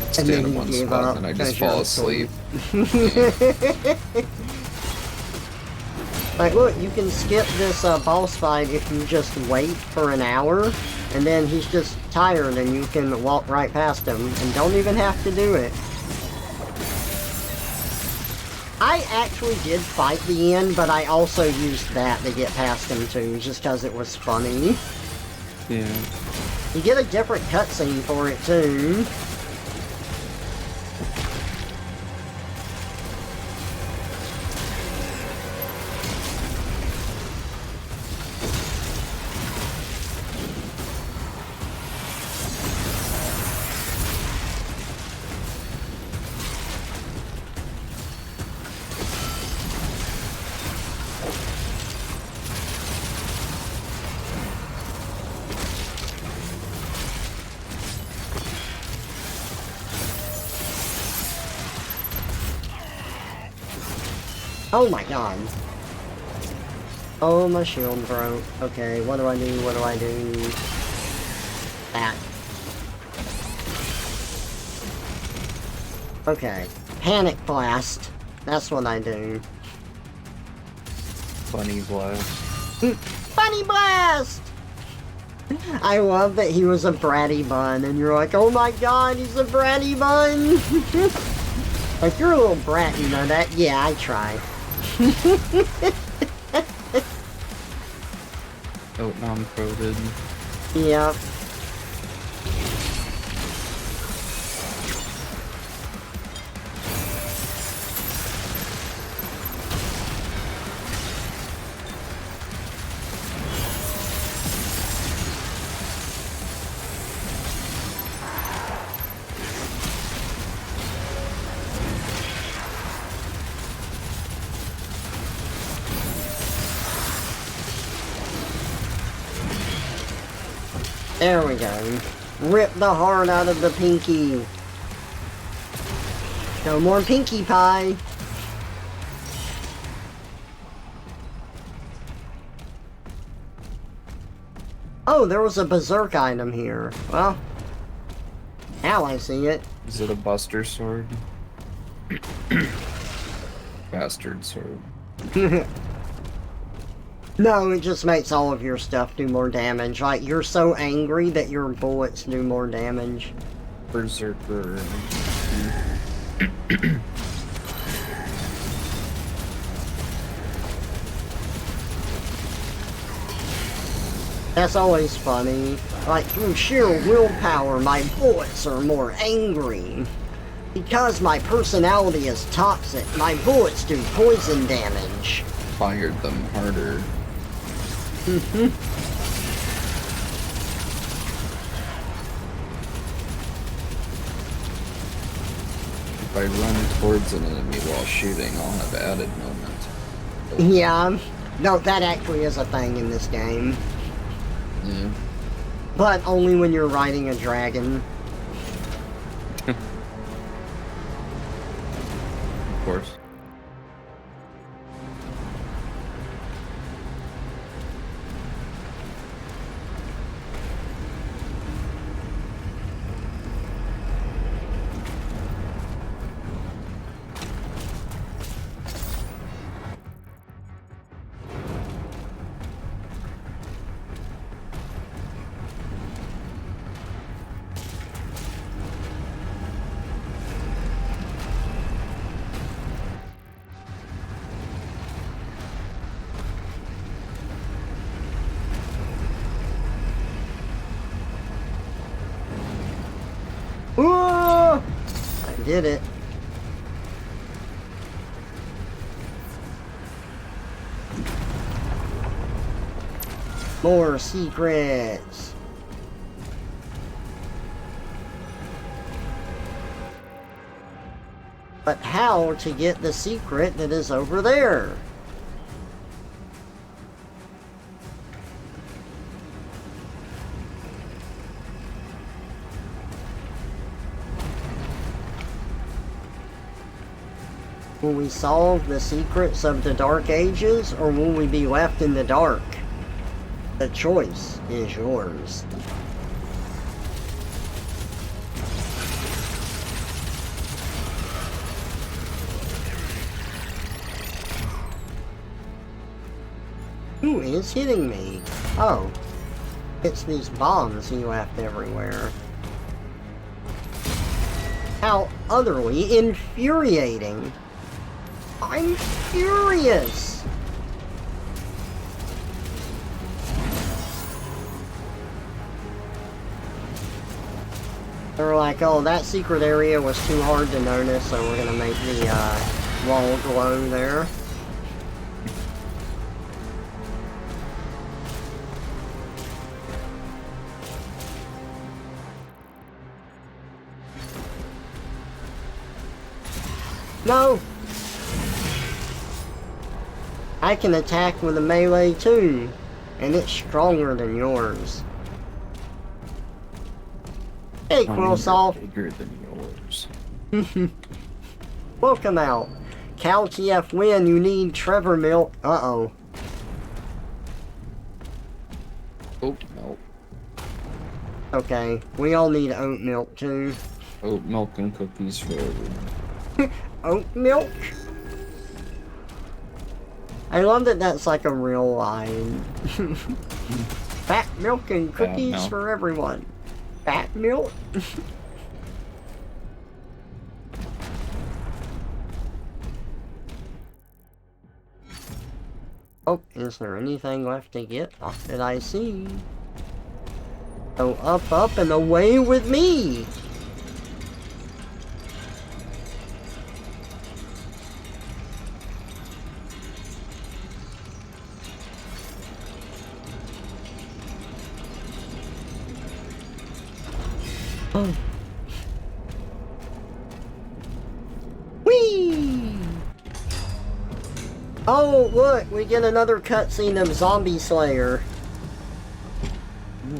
And Stand then in you one give spot up and I because just you're fall asleep. asleep. Like, look, you can skip this boss fight if you just wait for an hour, and then he's just tired and you can walk right past him and don't even have to do it. I actually did fight the end, but I also used that to get past him too, just because it was funny. Yeah. You get a different cutscene for it too. Oh my god. Oh, my shield broke. Okay, what do I do? What do I do? That. Okay. Panic Blast. That's what I do. Bunny blast. Bunny Blast! I love that he was a bratty bun, and you're like, oh my god, he's a bratty bun! Like, you're a little brat, you know that? Yeah, I try. Oh, non-coded. Yep. There we go. Rip the heart out of the pinky. No more pinkie pie. Oh, there was a berserk item here. Well, now I see it. Is it a buster sword? Bastard sword. No, it just makes all of your stuff do more damage. Like, you're so angry that your bullets do more damage. Berserker. That's always funny. Like, through sheer willpower, my bullets are more angry. Because my personality is toxic, my bullets do poison damage. Fired them harder. If I run towards an enemy while shooting, I'll have added moment. Yeah, no, that actually is a thing in this game. Yeah. But only when you're riding a dragon. Of course. Ooh! I did it. More secrets. But how to get the secret that is over there? Will we solve the secrets of the Dark Ages, or will we be left in the dark? The choice is yours. Who is hitting me? Oh, it's these bombs he left everywhere. How utterly infuriating! I'm furious! They were like, oh, that secret area was too hard to notice, so we're gonna make the wall glow there. No! I can attack with a melee too, and it's stronger than yours. Hey, Quillsoft. Bigger than yours. Welcome out. Cal TF win, you need Trevor milk. Uh-oh. Oat milk. Okay, we all need oat milk too. Oat milk and cookies for everyone. Oat milk? I love that that's like a real line. Fat milk and cookies milk. for everyone. Fat milk? Oh, is there anything left to get? Not that I see. So up, up, and away with me! Oh. Whee! Oh, look, we get another cutscene of Zombie Slayer.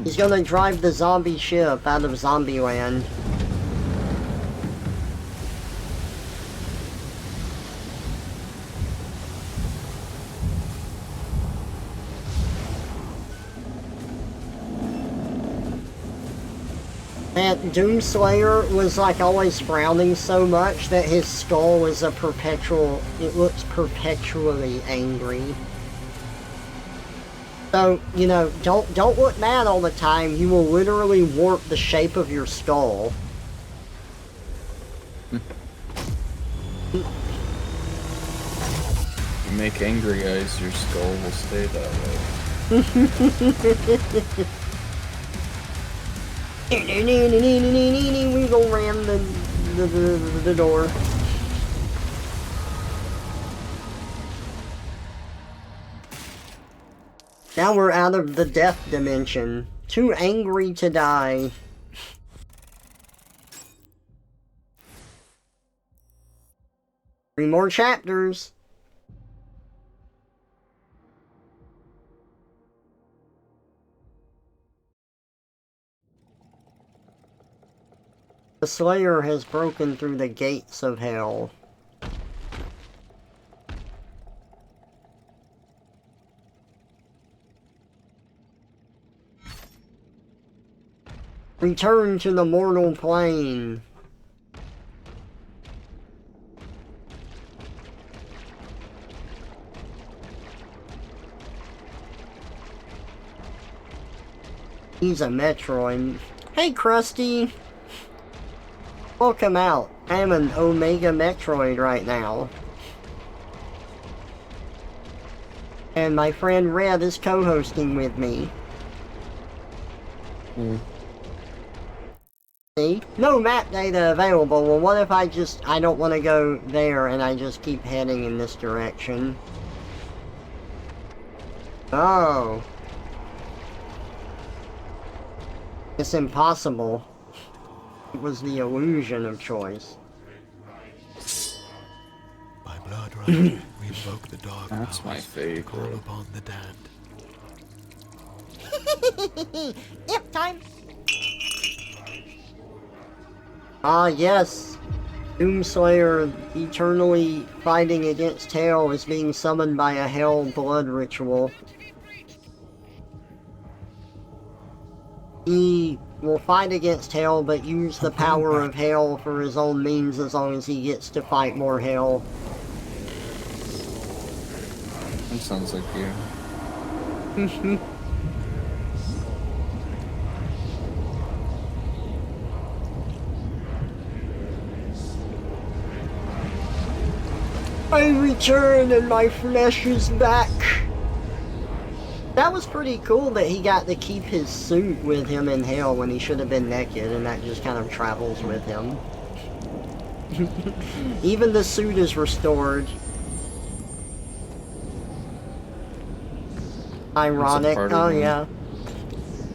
He's He's gonna drive the zombie ship out of Zombieland. And Doomslayer was like always frowning so much that his skull was a perpetual, it looks perpetually angry. So, you know, don't look mad all the time. You will literally warp the shape of your skull. You make angry eyes, your skull will stay that way. We go ram the door. Now we're out of the death dimension. Too angry to die. Three more chapters. The Slayer has broken through the gates of hell. Return to the mortal plane. He's a Metroid. Hey, Krusty. Welcome out. I'm an Omega Metroid right now. And my friend Red is co-hosting with me. See? No map data available. Well, what if I don't want to go there and I just keep heading in this direction? Oh. It's impossible. It was the illusion of choice. By blood right, we invoke the dark That's powers my favorite. to call upon the damned. Imp time! Ah, yes. Doomslayer, eternally fighting against hell, is being summoned by a hell blood ritual. He will fight against hell, but use the power of hell for his own means as long as he gets to fight more hell. That sounds like you. I return and my flesh is back. That was pretty cool that he got to keep his suit with him in hell when he should have been naked, and that just kind of travels with him. Even the suit is restored. Ironic. Oh yeah.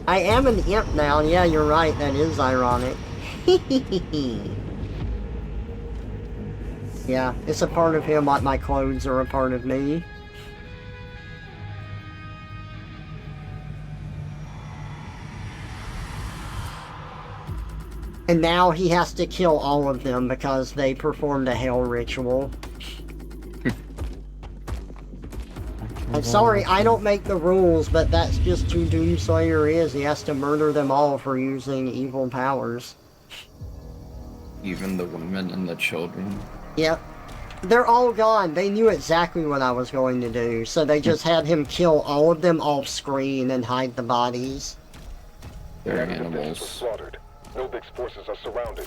I am an imp now. Yeah, you're right. That is ironic. Yeah, it's a part of him like my clothes are a part of me. And now he has to kill all of them because they performed a hell ritual. I'm sorry, I don't make the rules, but that's just who Doomslayer is. He has to murder them all for using evil powers. Even the women and the children. Yep. They're all gone. They knew exactly what I was going to do, so they just had him kill all of them off screen and hide the bodies. They're The base was animals. slaughtered. Nobig's forces are surrounded.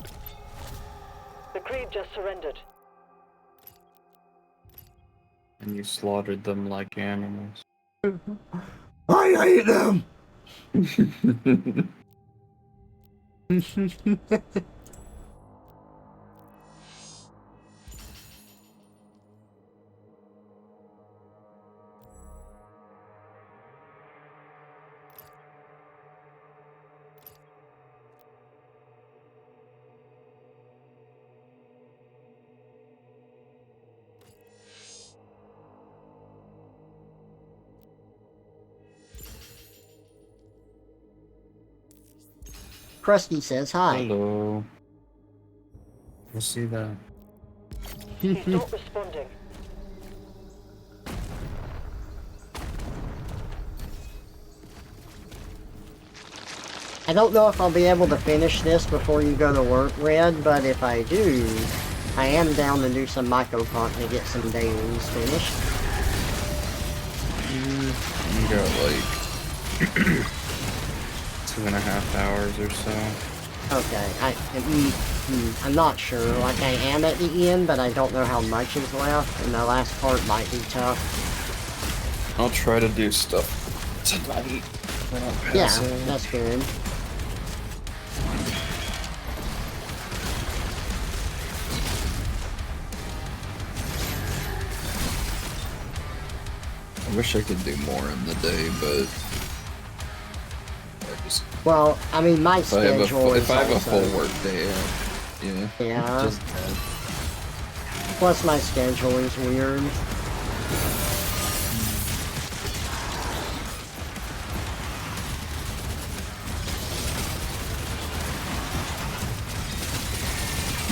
The Creed just surrendered. And you slaughtered them like animals. I hate them! Krusty says hi. Hello. We'll see that. He's not responding. I don't know if I'll be able to finish this before you go to work, Red, but if I do, I am down to do some Mycopunk to get some dailies finished. You got like 2.5 hours or so. Okay, I'm not sure. Like, I am at the end, but I don't know how much is left, and the last part might be tough. I'll try to do stuff tonight. Yeah, that's good. I wish I could do more in the day, but I just Well, I mean, my schedule is if I have a also... full work day, yeah. Yeah. Just Plus, my schedule is weird.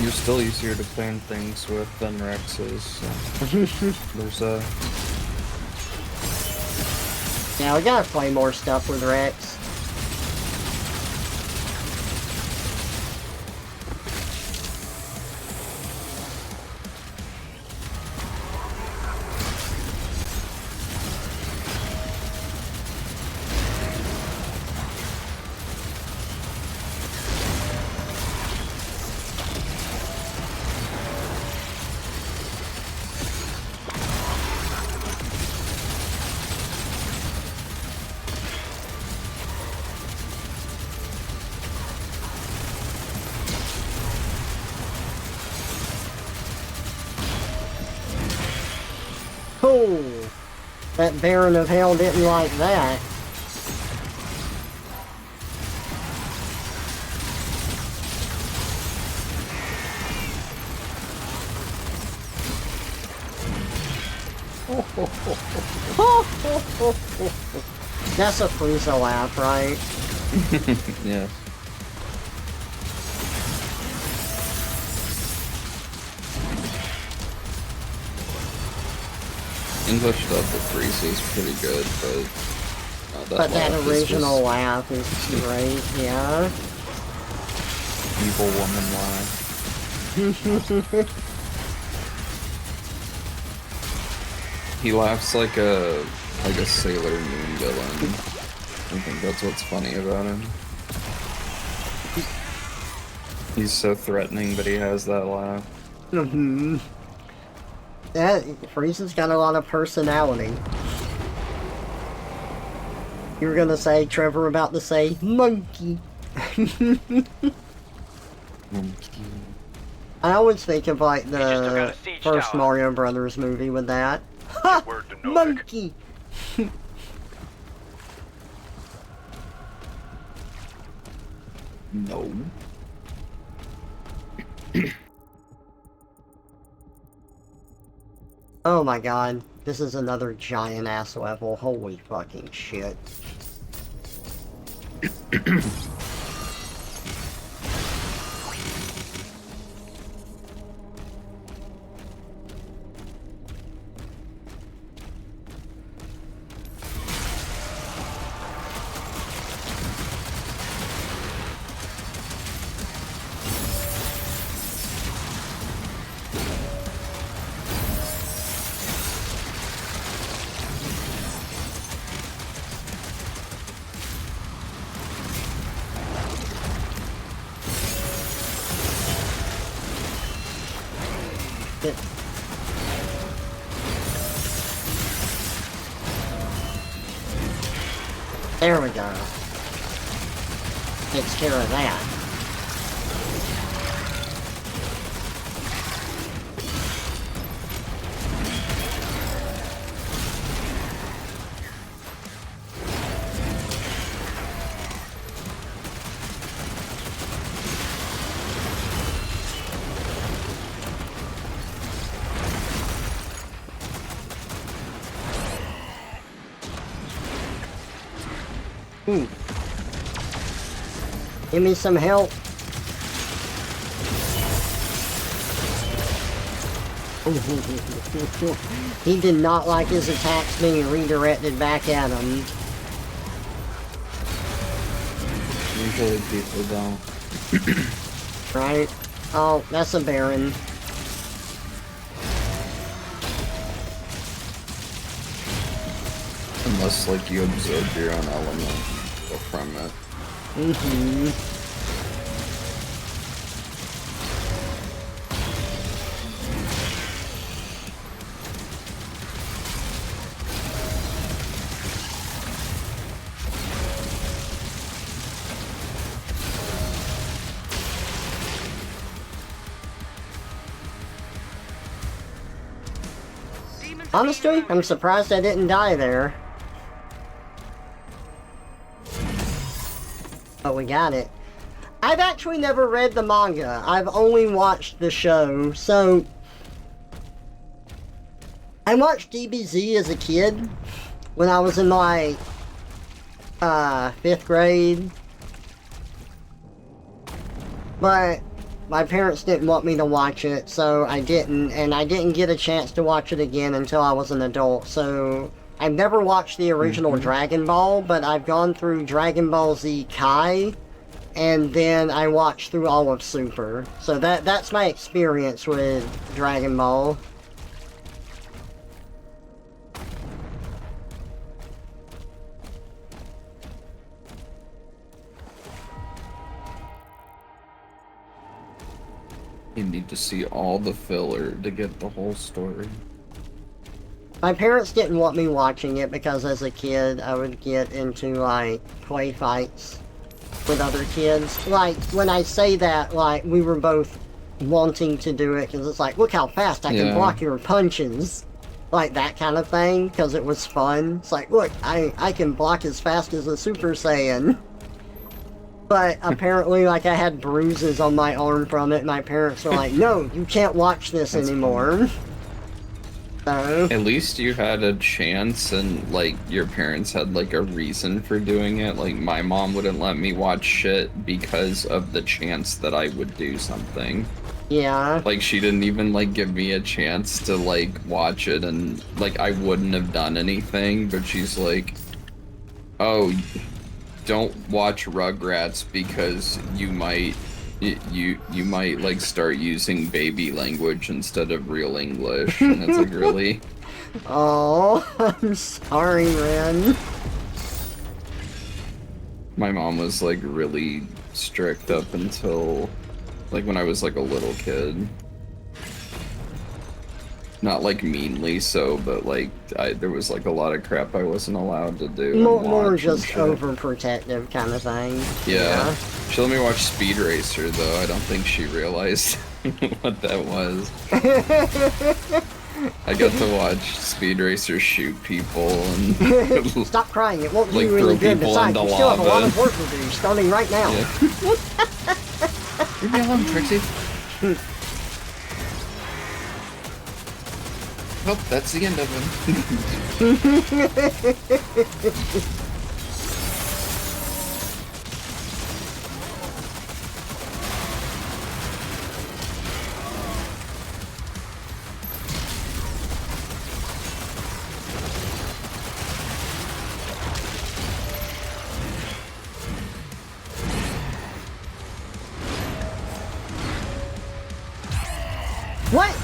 You're still easier to plan things with than Rex's. So. There's a. Yeah, we gotta play more stuff with Rex. Oh, that Baron of Hell didn't like that. That's a Frieza laugh, right? Yeah. English dub with Frieza is pretty good, but But that laugh is original just- laugh is great, yeah. Evil woman lie. He laughs like a Sailor Moon villain. I think that's what's funny about him. He's so threatening, but he has that laugh. Mm-hmm. That Frieza's got a lot of personality. You were gonna say, Trevor, about to say, monkey. I always think of like the first Mario Brothers movie with that. Ha! Monkey! No. Oh my god, this is another giant ass level. Holy fucking shit. There we go. Takes care of that. Give me some help. He did not like his attacks being redirected back at him. Usually people don't. Right? Oh, that's a Baron. Unless, like, you absorb your own element from it. Honestly, I'm surprised I didn't die there. But we got it. I've actually never read the manga. I've only watched the show, so... I watched DBZ as a kid, when I was in like, 5th grade. But my parents didn't want me to watch it, so I didn't, and I didn't get a chance to watch it again until I was an adult, so... I've never watched the original Dragon Ball, but I've gone through Dragon Ball Z Kai, and then I watched through all of Super. So that's my experience with Dragon Ball. You need to see all the filler to get the whole story. My parents didn't want me watching it because as a kid I would get into like play fights with other kids. Like when I say that, like we were both wanting to do it because it's like, look how fast I can block your punches. Like that kind of thing, because it was fun. It's like, look, I can block as fast as a Super Saiyan. But apparently, like, I had bruises on my arm from it, and my parents were like, no, you can't watch this anymore. So... At least you had a chance and, like, your parents had, like, a reason for doing it. Like, my mom wouldn't let me watch shit because of the chance that I would do something. Yeah. Like, she didn't even, like, give me a chance to, like, watch it, and, like, I wouldn't have done anything, but she's like, oh, don't watch Rugrats because you might like start using baby language instead of real English. And it's like, really? Oh, I'm sorry, man. My mom was like really strict up until like when I was like a little kid. Not like meanly so, but like there was like a lot of crap I wasn't allowed to do. More just overprotective kind of thing. Yeah. She let me watch Speed Racer though. I don't think she realized what that was. I got to watch Speed Racer shoot people and stop crying. It won't do like, you any good. Besides, you still have a lot of work to do, starting right now. Yeah. Leave me alone, Trixie. Nope, that's the end of him. What?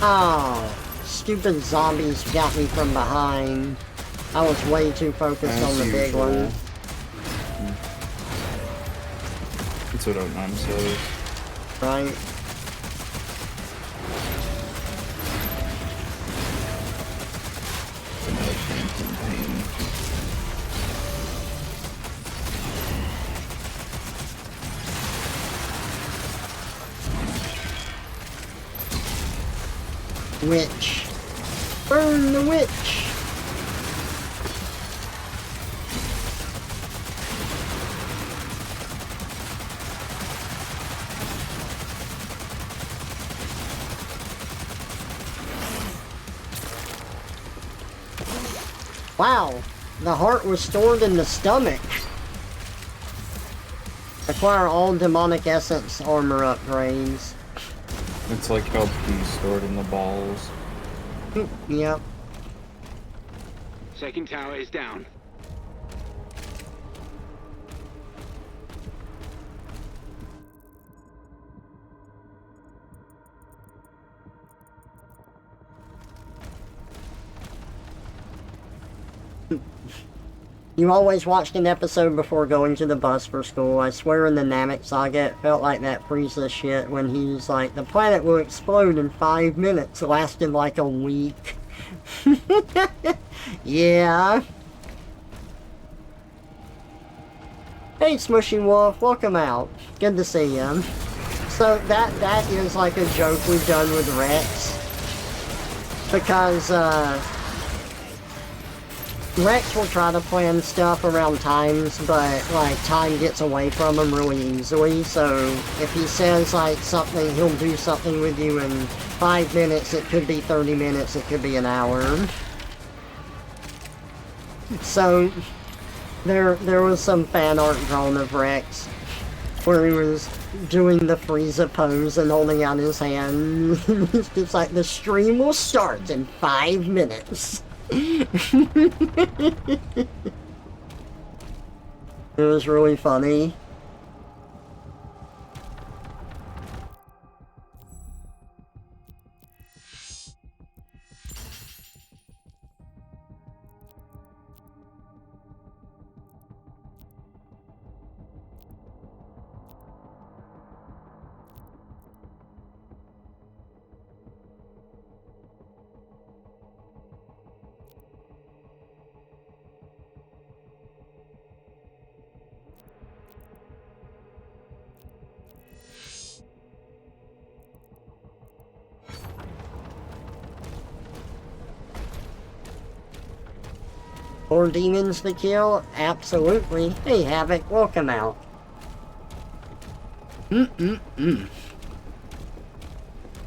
Oh, stupid zombies got me from behind. I was way too focused on the big one. That's what Onan says. Right. Witch. Burn the witch! Wow, the heart was stored in the stomach. Acquire all demonic essence armor upgrades. It's like LP stored in the balls. Yep. Second tower is down. You always watched an episode before going to the bus for school. I swear in the Namek saga it felt like that Frieza shit when he was like, the planet will explode in 5 minutes. It lasted like a week. Yeah. Hey Smushy Wolf, welcome out. Good to see you. So that is like a joke we've done with Rex. Because, Rex will try to plan stuff around times, but, like, time gets away from him really easily, so if he says, like, something, he'll do something with you in 5 minutes, it could be 30 minutes, it could be an hour. So, there was some fan art drawn of Rex, where he was doing the Frieza pose and holding out his hand. It's just like, the stream will start in 5 minutes. It was really funny. More demons to kill? Absolutely. Hey Havoc, welcome out.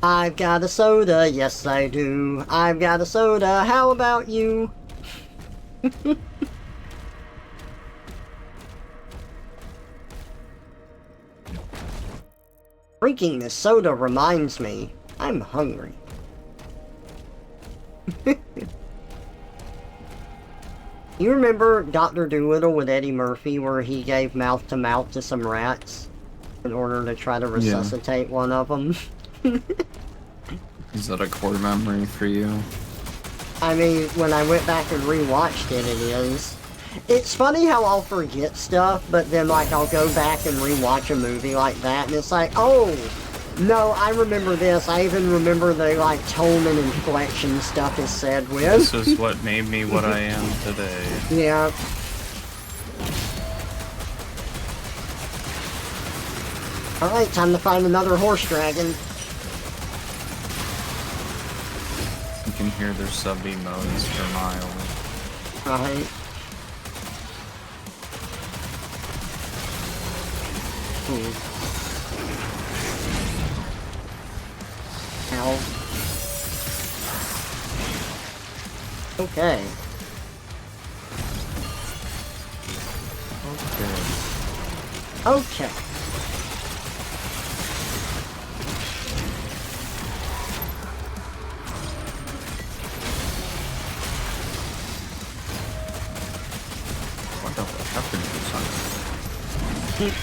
I've got a soda, yes I do. I've got a soda, how about you? Drinking this soda reminds me, I'm hungry. You remember Dr. Dolittle with Eddie Murphy where he gave mouth to mouth to some rats in order to try to resuscitate one of them? Is that a core memory for you? I mean, when I went back and rewatched it, it is. It's funny how I'll forget stuff, but then like I'll go back and rewatch a movie like that and it's like, oh, no, I remember this. I even remember the like tone and inflection stuff is said with. This is what made me what I am today. Yeah. Alright, time to find another horse dragon. You can hear their subby moans for miles. Right. Ow. Okay. Okay. What the happened to Sonic?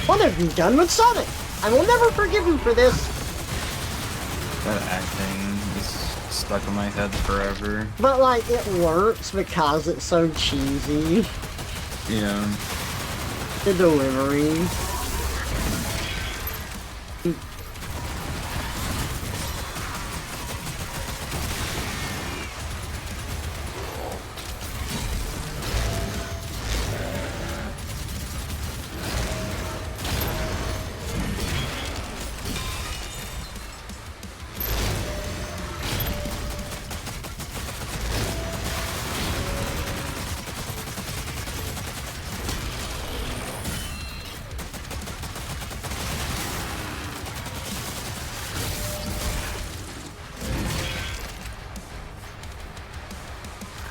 What have you done with Sonic? I will never forgive you for this. That acting is stuck in my head forever. But like, it works because it's so cheesy. Yeah. The delivery.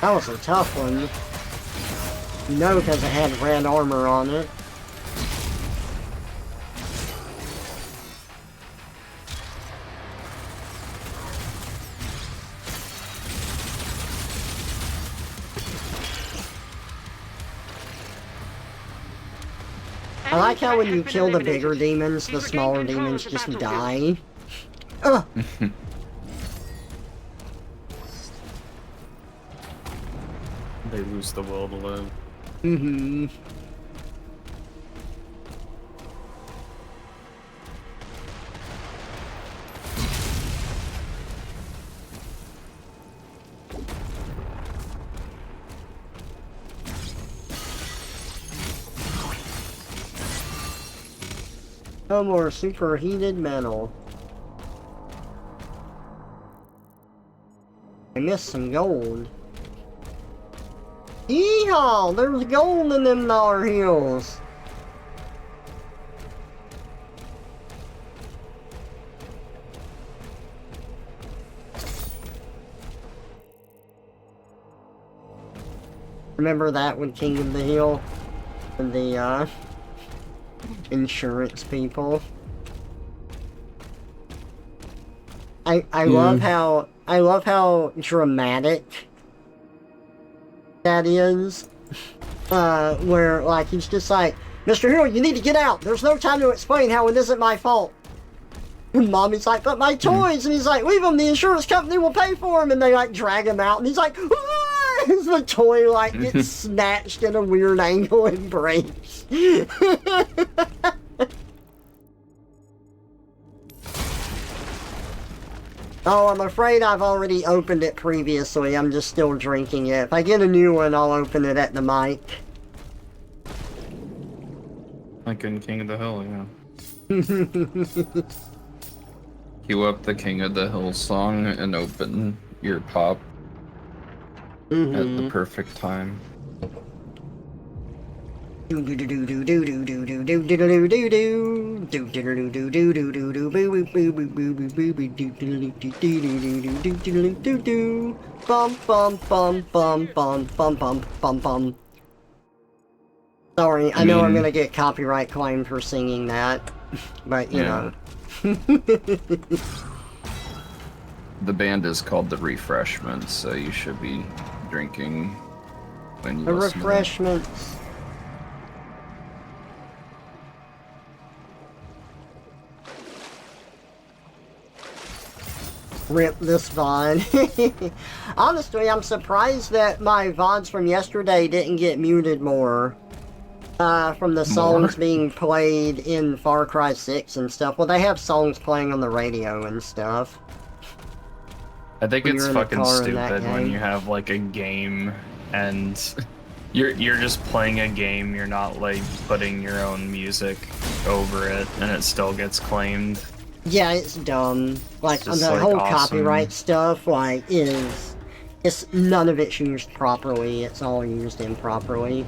That was a tough one. You know, because it had red armor on it. like how when you kill the bigger demons, the smaller demons just die. Ugh. They lose the will to live. Mm-hmm. No more superheated metal. I missed some gold. Yeehaw! There's gold in them dollar hills. Remember that with King of the Hill? And the, insurance people. I love how dramatic that is. Where like he's just like, Mr. Hill, you need to get out. There's no time to explain how it isn't my fault. And Mommy's like, but my toys, and he's like, leave them. The insurance company will pay for them. And they like drag him out, and he's like, ah! As the toy like gets snatched in a weird angle and breaks. Oh, I'm afraid I've already opened it previously. I'm just still drinking it. If I get a new one, I'll open it at the mic. Like in King of the Hill, yeah. Cue up the King of the Hill song and open your pop at the perfect time. Sorry, I know I'm gonna get copyright claim for singing that, but you know. The band is called The Refreshments, so you should be drinking when you The listen Refreshments. Rip this VOD. Honestly, I'm surprised that my VODs from yesterday didn't get muted more. From the songs being played in Far Cry 6 and stuff. Well, they have songs playing on the radio and stuff. I think When it's you're in a fucking car in that stupid when game. you have like a game and you're just playing a game, you're not like putting your own music over it and it still gets claimed. Yeah, it's dumb. Like, just, the like, whole awesome. copyright stuff, like, it's none of it's used properly. It's all used improperly.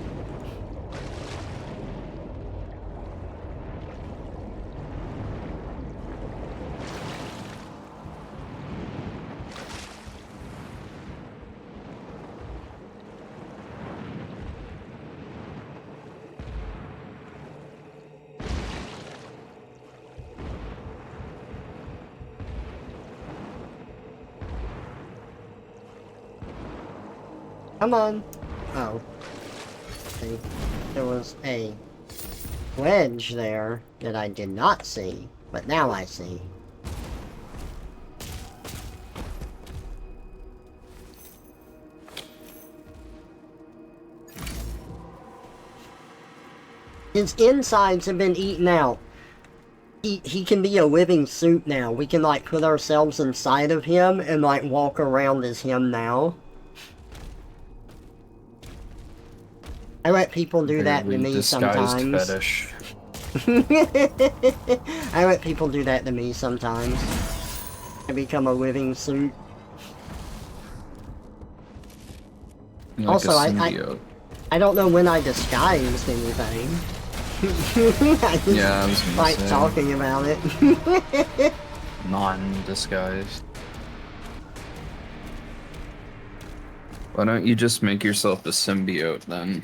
Come on. Oh. See, there was a wedge there that I did not see, but now I see. His insides have been eaten out. He can be a living suit now. We can, like, put ourselves inside of him and, like, walk around as him now. I let people do that to me sometimes. Fetish. I let people do that to me sometimes. I become a living suit. Like Also, a I symbiote. I don't know when I disguised anything. I just Yeah, I was gonna like say. talking about it. Non-disguised. Why don't you just make yourself a symbiote then?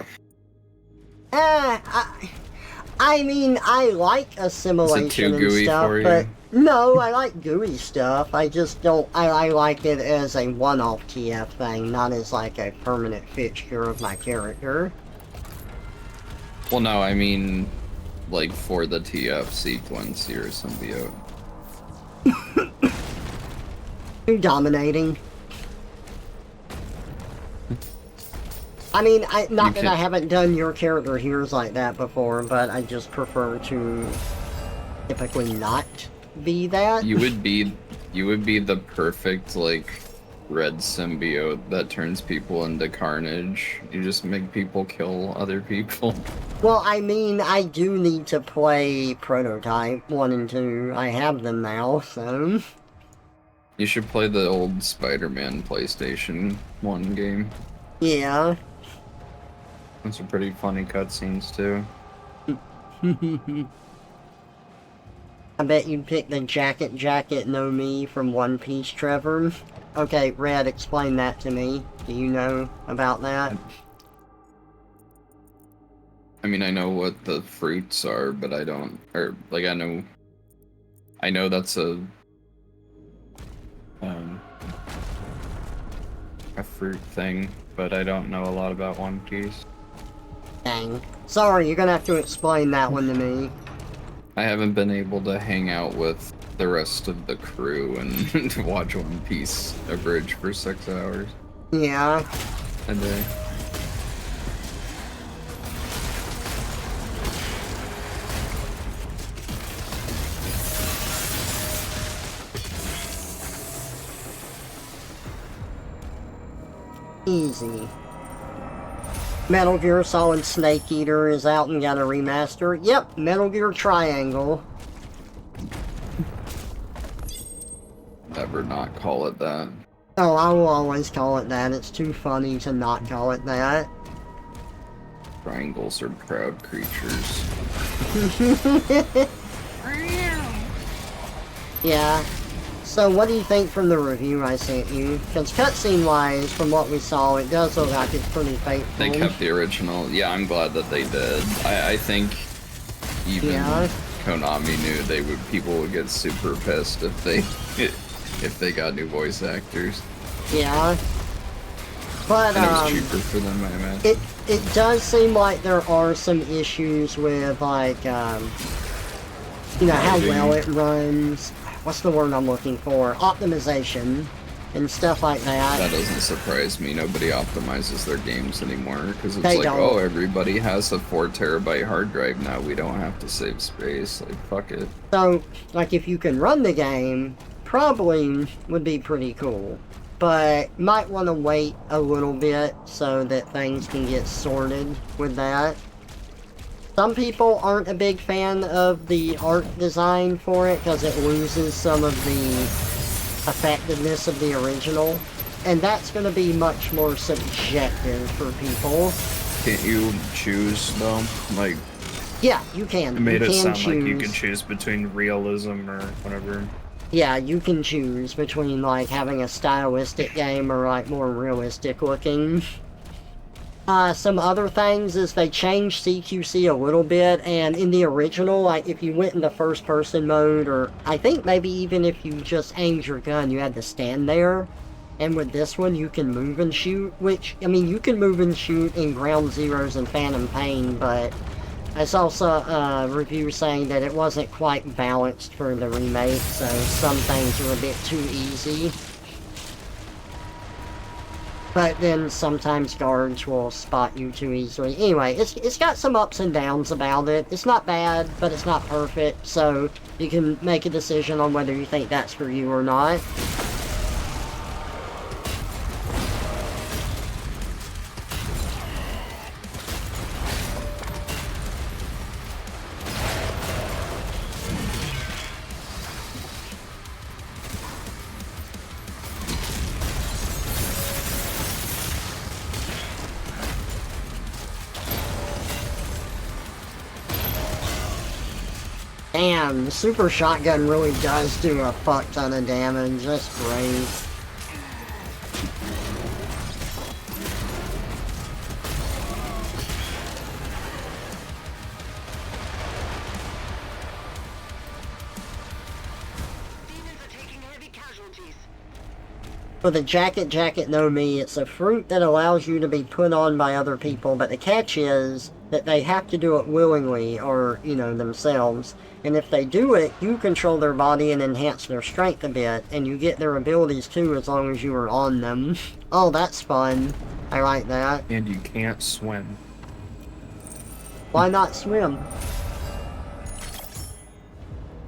I mean, I like assimilation and gooey stuff, for you? but no, I like gooey stuff. I just don't. I like it as a one-off TF thing, not as like a permanent fixture of my character. Well, no, I mean, like for the TF sequence, you're a symbiote. Too dominating. I mean, not that I haven't done your character here's like that before, but I just prefer to typically not be that. You would be the perfect, like, red symbiote that turns people into carnage. You just make people kill other people. Well, I mean, I do need to play Prototype 1 and 2. I have them now, so... You should play the old Spider-Man PlayStation 1 game. Yeah. Those are pretty funny cutscenes, too. I bet you'd pick the Jacket No Me from One Piece, Trevor. Okay, Red, explain that to me. Do you know about that? I mean, I know what the fruits are, but I don't... Or, like, I know that's a fruit thing, but I don't know a lot about One Piece. Dang. Sorry, you're gonna have to explain that one to me. I haven't been able to hang out with the rest of the crew and watch One Piece abridged for 6 hours Yeah. a day. Easy. Metal Gear Solid Snake Eater is out and got a remaster. Yep, Metal Gear Triangle. Never not call it that. Oh, I will always call it that. It's too funny to not call it that. Triangles are proud creatures. Yeah. So what do you think from the review I sent you? Because cutscene-wise, from what we saw, it does look like it's pretty faithful. They kept the original. Yeah, I'm glad that they did. I think even Konami knew people would get super pissed if they got new voice actors. Yeah. But and it was cheaper for them, I imagine. It does seem like there are some issues with, like, you know, how well it runs. What's the word I'm looking for? Optimization and stuff like that. That doesn't surprise me. Nobody optimizes their games anymore because it's They like, don't. oh, everybody has a 4 terabyte hard drive now. We don't have to save space. Like, fuck it. So, like, if you can run the game, probably would be pretty cool. But might want to wait a little bit so that things can get sorted with that. Some people aren't a big fan of the art design for it because it loses some of the effectiveness of the original. And that's going to be much more subjective for people. Can't you choose, though? Like, yeah, you can. It made you it can sound choose. like you could choose between realism or whatever. Yeah, you can choose between, like, having a stylistic game or, like, more realistic looking. Some other things is they changed CQC a little bit, and in the original, like, if you went into first-person mode, or I think maybe even if you just aimed your gun, you had to stand there. And with this one, you can move and shoot, which, I mean, you can move and shoot in Ground Zeroes and Phantom Pain, but I saw a review saying that it wasn't quite balanced for the remake, so some things were a bit too easy. But then sometimes guards will spot you too easily. Anyway, it's got some ups and downs about it. It's not bad, but it's not perfect, so you can make a decision on whether you think that's for you or not. Damn, the super shotgun really does do a fuck ton of damage. That's great. For the Jacket No Me, it's a fruit that allows you to be put on by other people, but the catch is, that they have to do it willingly or, you know, themselves. And if they do it, you control their body and enhance their strength a bit, and you get their abilities too as long as you are on them. Oh, that's fun. I like that. And you can't swim. Why not swim?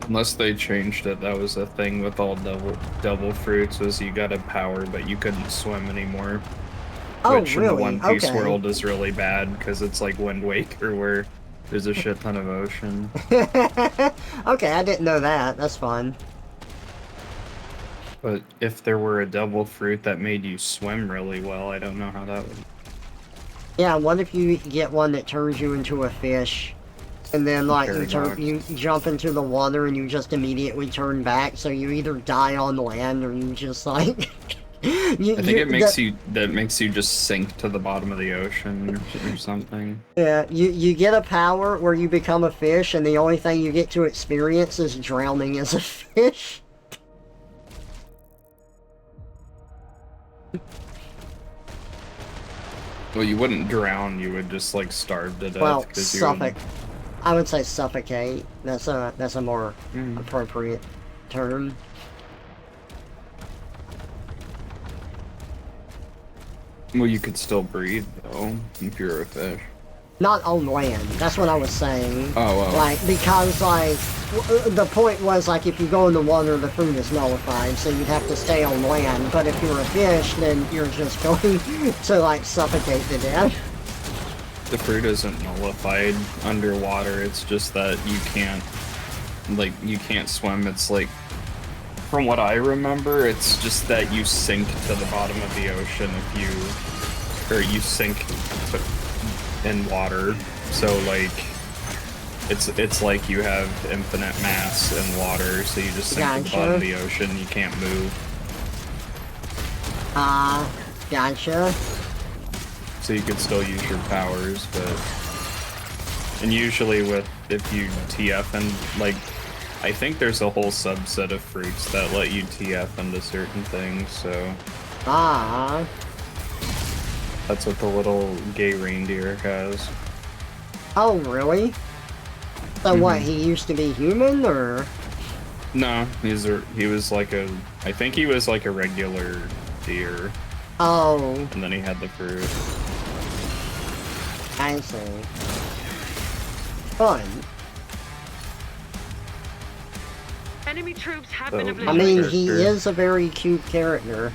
Unless they changed it, that was a thing with all devil fruits, was you got a power, but you couldn't swim anymore. Oh, Which really? in the One Piece Okay. world is really bad, because it's like Wind Waker, where there's a shit ton of ocean. Okay, I didn't know that. That's fun. But if there were a devil fruit that made you swim really well, I don't know how that would... Yeah, what if you get one that turns you into a fish, and then like Paradox. you jump into the water and you just immediately turn back, so you either die on land or you just like I think it makes you just sink to the bottom of the ocean or something. Yeah, you get a power where you become a fish, and the only thing you get to experience is drowning as a fish. Well, you wouldn't drown, you would just like starve to death. Well, 'cause you suffocate. I would say suffocate. That's a more Mm. appropriate term. Well, you could still breathe though, if you're a fish. Not on land. That's what I was saying. Oh, well. Like, because, like, the point was, like, if you go in the water, the fruit is nullified, so you'd have to stay on land. But if you're a fish, then you're just going to, like, suffocate to death. The fruit isn't nullified underwater, it's just that you can't swim. It's like, from what I remember, it's just that you sink to the bottom of the ocean you sink in water. So like, it's like you have infinite mass in water, so you just sink to the bottom of the ocean, you can't move. Gotcha. So you could still use your powers, and usually if you TF and like, I think there's a whole subset of fruits that let you TF into certain things, so that's what the little gay reindeer has. Oh, really? So what, he used to be human, or? No, he was like I think he was like a regular deer. Oh. And then he had the fruit. I see. Fun. Enemy troops have So, been I obliterated. mean, he Character. is a very cute character.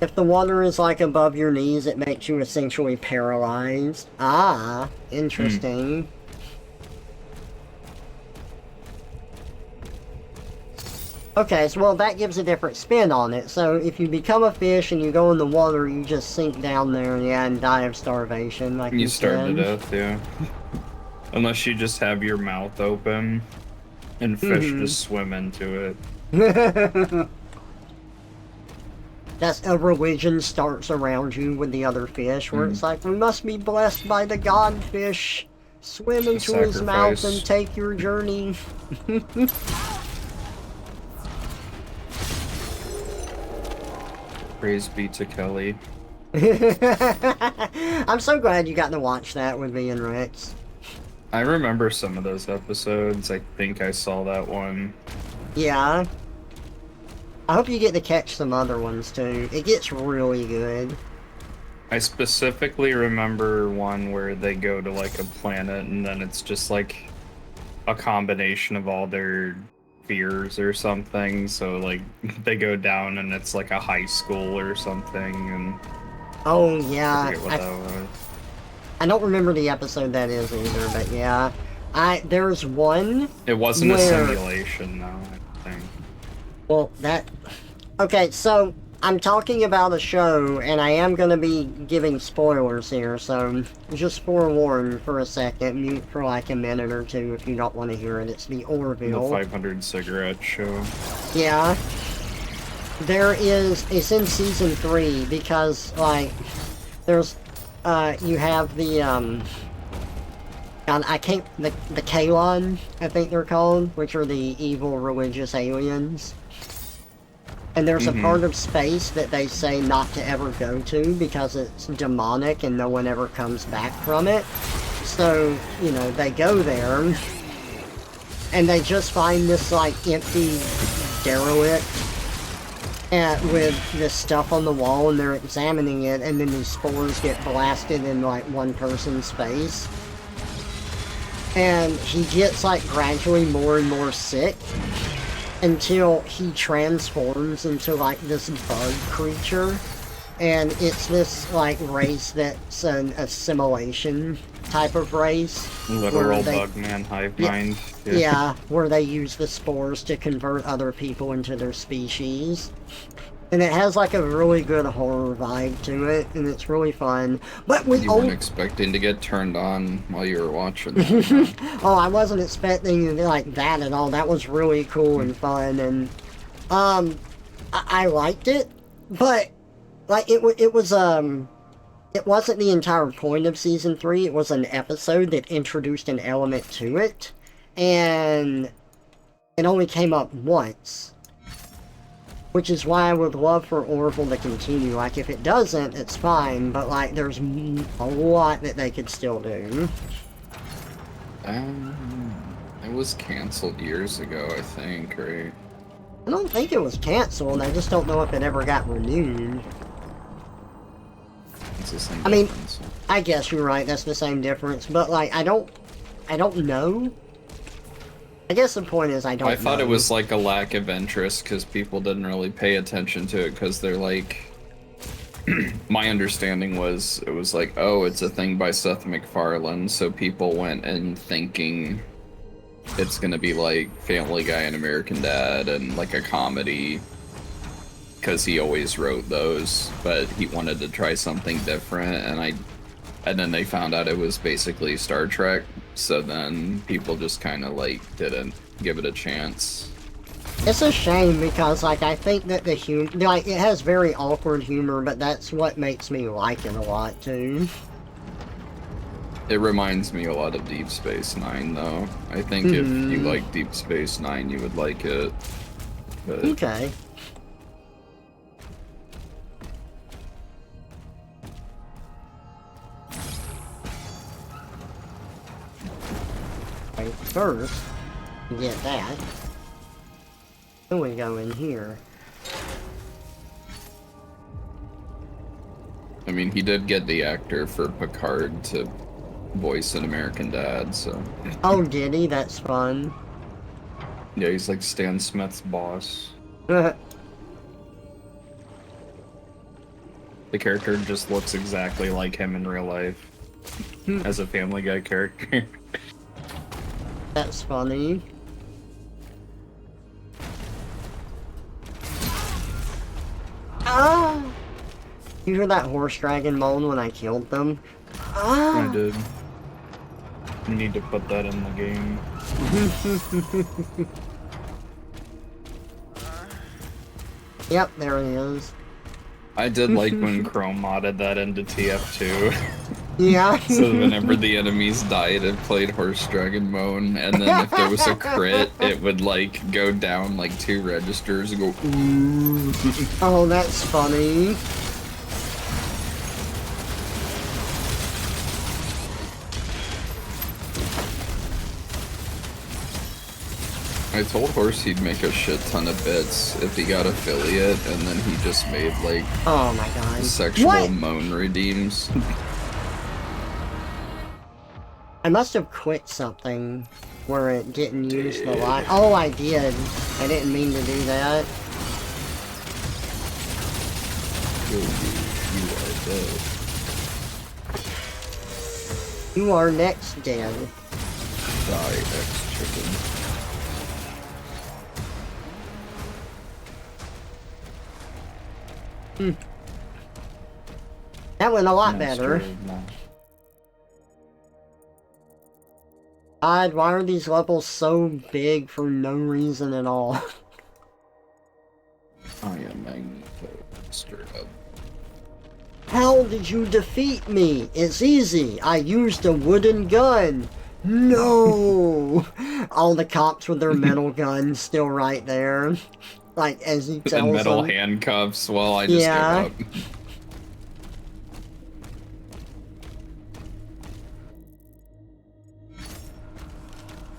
If the water is like above your knees, it makes you essentially paralyzed. Ah, interesting. Okay, so well, that gives a different spin on it. So if you become a fish and you go in the water, you just sink down there, yeah, and die of starvation, like you starve to said. death, yeah. Unless you just have your mouth open and fish just swim into it. That's a religion starts around you with the other fish, where it's like, we must be blessed by the god fish. Swim into his mouth and take your journey. Praise be to Kelly. I'm so glad you got to watch that with me and Rex. I remember some of those episodes. I think I saw that one. Yeah. I hope you get to catch some other ones too. It gets really good. I specifically remember one where they go to like a planet and then it's just like a combination of all their fears or something. So like they go down and it's like a high school or something, and Oh I yeah. forget what that was. I don't remember the episode that is either, but yeah. There's one. It wasn't a where- simulation though, I think. Well, okay, so I'm talking about a show, and I am going to be giving spoilers here, so just forewarn for a second, mute for like a minute or two if you don't want to hear it. It's the The Orville. 500 cigarette show. Yeah. It's in season 3, because, like, there's, you have the, the Kalon, I think they're called, which are the evil religious aliens. And there's a part of space that they say not to ever go to because it's demonic and no one ever comes back from it. So, you know, they go there and they just find this, like, empty derelict with this stuff on the wall, and they're examining it, and then these spores get blasted in, like, one person's face. And he gets, like, gradually more and more sick until he transforms into, like, this bug creature. And it's this, like, race that's an assimilation type of race. Literal bug man hive mind. Yeah, where they use the spores to convert other people into their species. And it has, like, a really good horror vibe to it, and it's really fun. But with You weren't expecting to get turned on while you were watching that, huh? Oh, I wasn't expecting, like, that at all. That was really cool and fun, and, I liked it, but, like, it wasn't the entire point of Season 3, it was an episode that introduced an element to it, and it only came up once. Which is why I would love for Orville to continue. Like, if it doesn't, it's fine, but, like, there's a lot that they could still do. It was canceled years ago, I think, right? I don't think it was canceled, I just don't know if it ever got renewed. It's the same I mean, difference. I guess you're right, that's the same difference, but, like, I don't know. I guess the point is I don't know. I thought it was like a lack of interest because people didn't really pay attention to it because they're like... My understanding was, it was like, oh, it's a thing by Seth MacFarlane, so people went in thinking it's gonna be like Family Guy and American Dad and like a comedy because he always wrote those, but he wanted to try something different, and then they found out it was basically Star Trek, so then people just kind of, like, didn't give it a chance. It's a shame because, like, I think that the humor, like, it has very awkward humor, but that's what makes me like it a lot, too. It reminds me a lot of Deep Space Nine, though. I think if you like Deep Space Nine, you would like it. But... Okay. Right, first, get that. Then we go in here. I mean, he did get the actor for Picard to voice an American Dad, so... Oh, did he? That's fun. Yeah, he's like Stan Smith's boss. The character just looks exactly like him in real life. As a Family Guy character. That's funny. Ah! You hear that horse dragon moan when I killed them? Ah! I did. You need to put that in the game. Yep, there it is. I did like when Chrome modded that into TF2. Yeah. So whenever the enemies died, it played Horse Dragon Moan, and then if there was a crit, it would like go down like 2 registers and go ooh. Oh, that's funny. I told Horse he'd make a shit ton of bits if he got affiliate, and then he just made like oh my god, sexual moan redeems. I must have quit something where it didn't use the line. Oh, I did. I didn't mean to do that. You are dead. You are next dead. Die, ex-chicken. That went a lot better. God, why are these levels so big for no reason at all? I am Magneto. Stir up. How did you defeat me? It's easy. I used a wooden gun. No! All the cops with their metal guns still right there. Like, as he And tells metal them. handcuffs. Well, I just Yeah. gave up.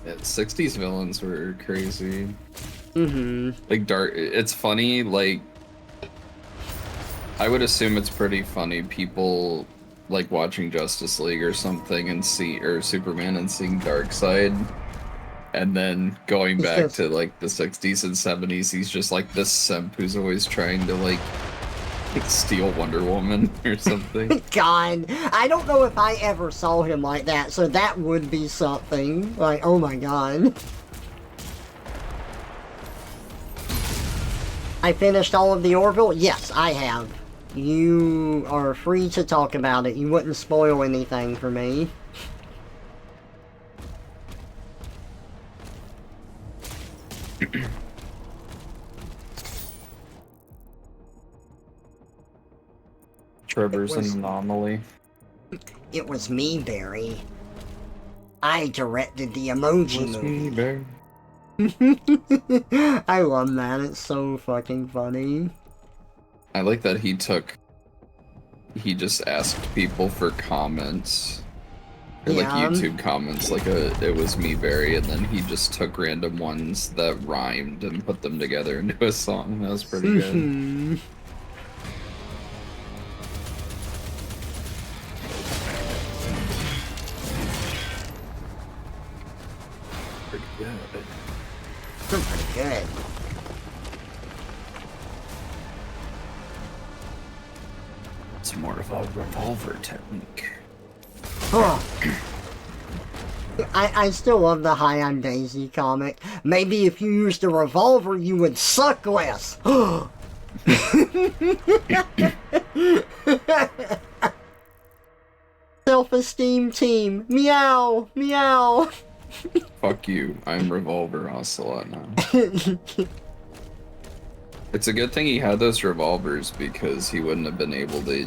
Yeah, 60s villains were crazy. Mm-hmm. Like dark. It's funny. Like, I would assume it's pretty funny. People like watching Justice League or something and or Superman and seeing Darkseid, and then going He's back just- to like the 60s and 70s. He's just like this simp who's always trying to like steal Wonder Woman or something. God, I don't know if I ever saw him like that, so that would be something. Like, oh my god. I finished all of the Orville? Yes, I have. You are free to talk about it. You wouldn't spoil anything for me. Trevor's It was- an anomaly. It was me, Barry. I directed the emoji movie. Bear. I love that. It's so fucking funny. I like that he just asked people for comments. Or like Yeah. YouTube comments, like it was me, Barry, and then he just took random ones that rhymed and put them together into a song. That was pretty good. Mhm. Pretty good. They're pretty good. It's more of a revolver technique. Huh. I still love the Hi, I'm Daisy comic. Maybe if you used a revolver, you would suck less. Self-esteem team. Meow. Meow. Fuck you. I'm Revolver Ocelot now. It's a good thing he had those revolvers because he wouldn't have been able to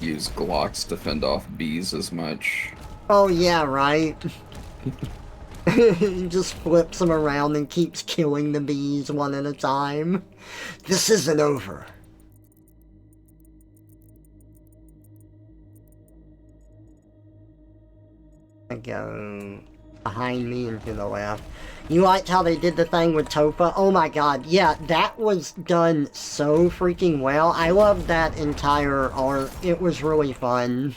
use Glocks to fend off bees as much. Oh yeah, right. He just flips them around and keeps killing the bees one at a time. This isn't over. I go behind me and to the left. You liked how they did the thing with Topa? Oh my god, yeah, that was done so freaking well. I loved that entire art. It was really fun.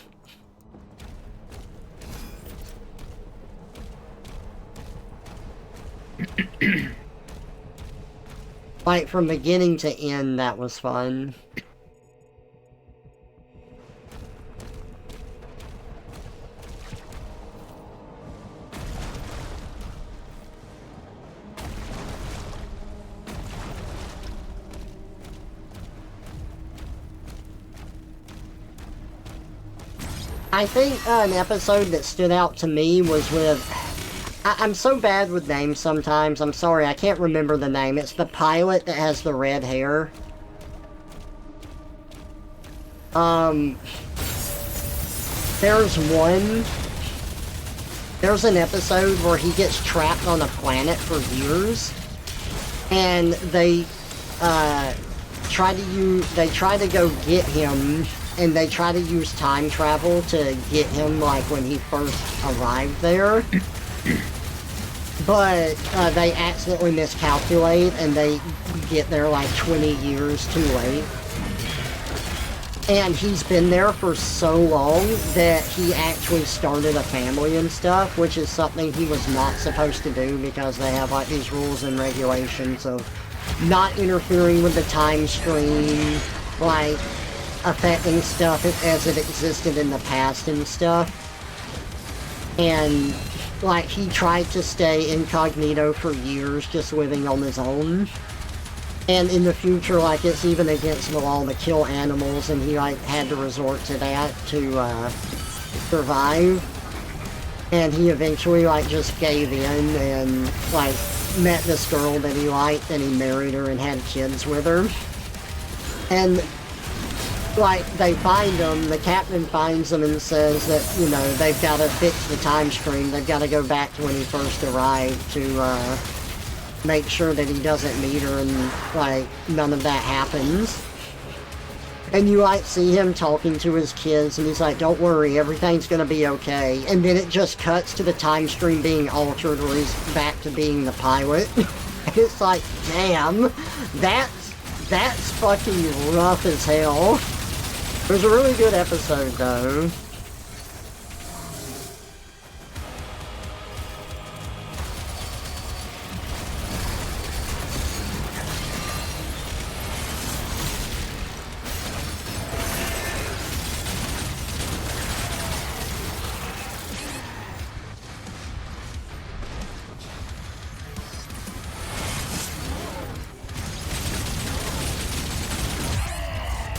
Like, from beginning to end, that was fun. I think an episode that stood out to me was with... I'm so bad with names sometimes. I'm sorry, I can't remember the name. It's the pilot that has the red hair. There's an episode where he gets trapped on a planet for years. And they, try to go get him, and they try to use time travel to get him, like, when he first arrived there. But they accidentally miscalculate, and they get there like 20 years too late. And he's been there for so long that he actually started a family and stuff, which is something he was not supposed to do because they have like these rules and regulations of not interfering with the time stream, like affecting stuff as it existed in the past and stuff. And like, he tried to stay incognito for years, just living on his own. And in the future, like, it's even against the law to kill animals, and he, like, had to resort to that to, survive. And he eventually, like, just gave in and, like, met this girl that he liked, and he married her and had kids with her. And, like, they find him, the captain finds them and says that, you know, they've got to fix the time stream. They've got to go back to when he first arrived to, make sure that he doesn't meet her and, like, none of that happens. And you, like, see him talking to his kids, and he's like, don't worry, everything's gonna be okay. And then it just cuts to the time stream being altered where he's back to being the pilot. And it's like, damn, that's fucking rough as hell. It was a really good episode, though.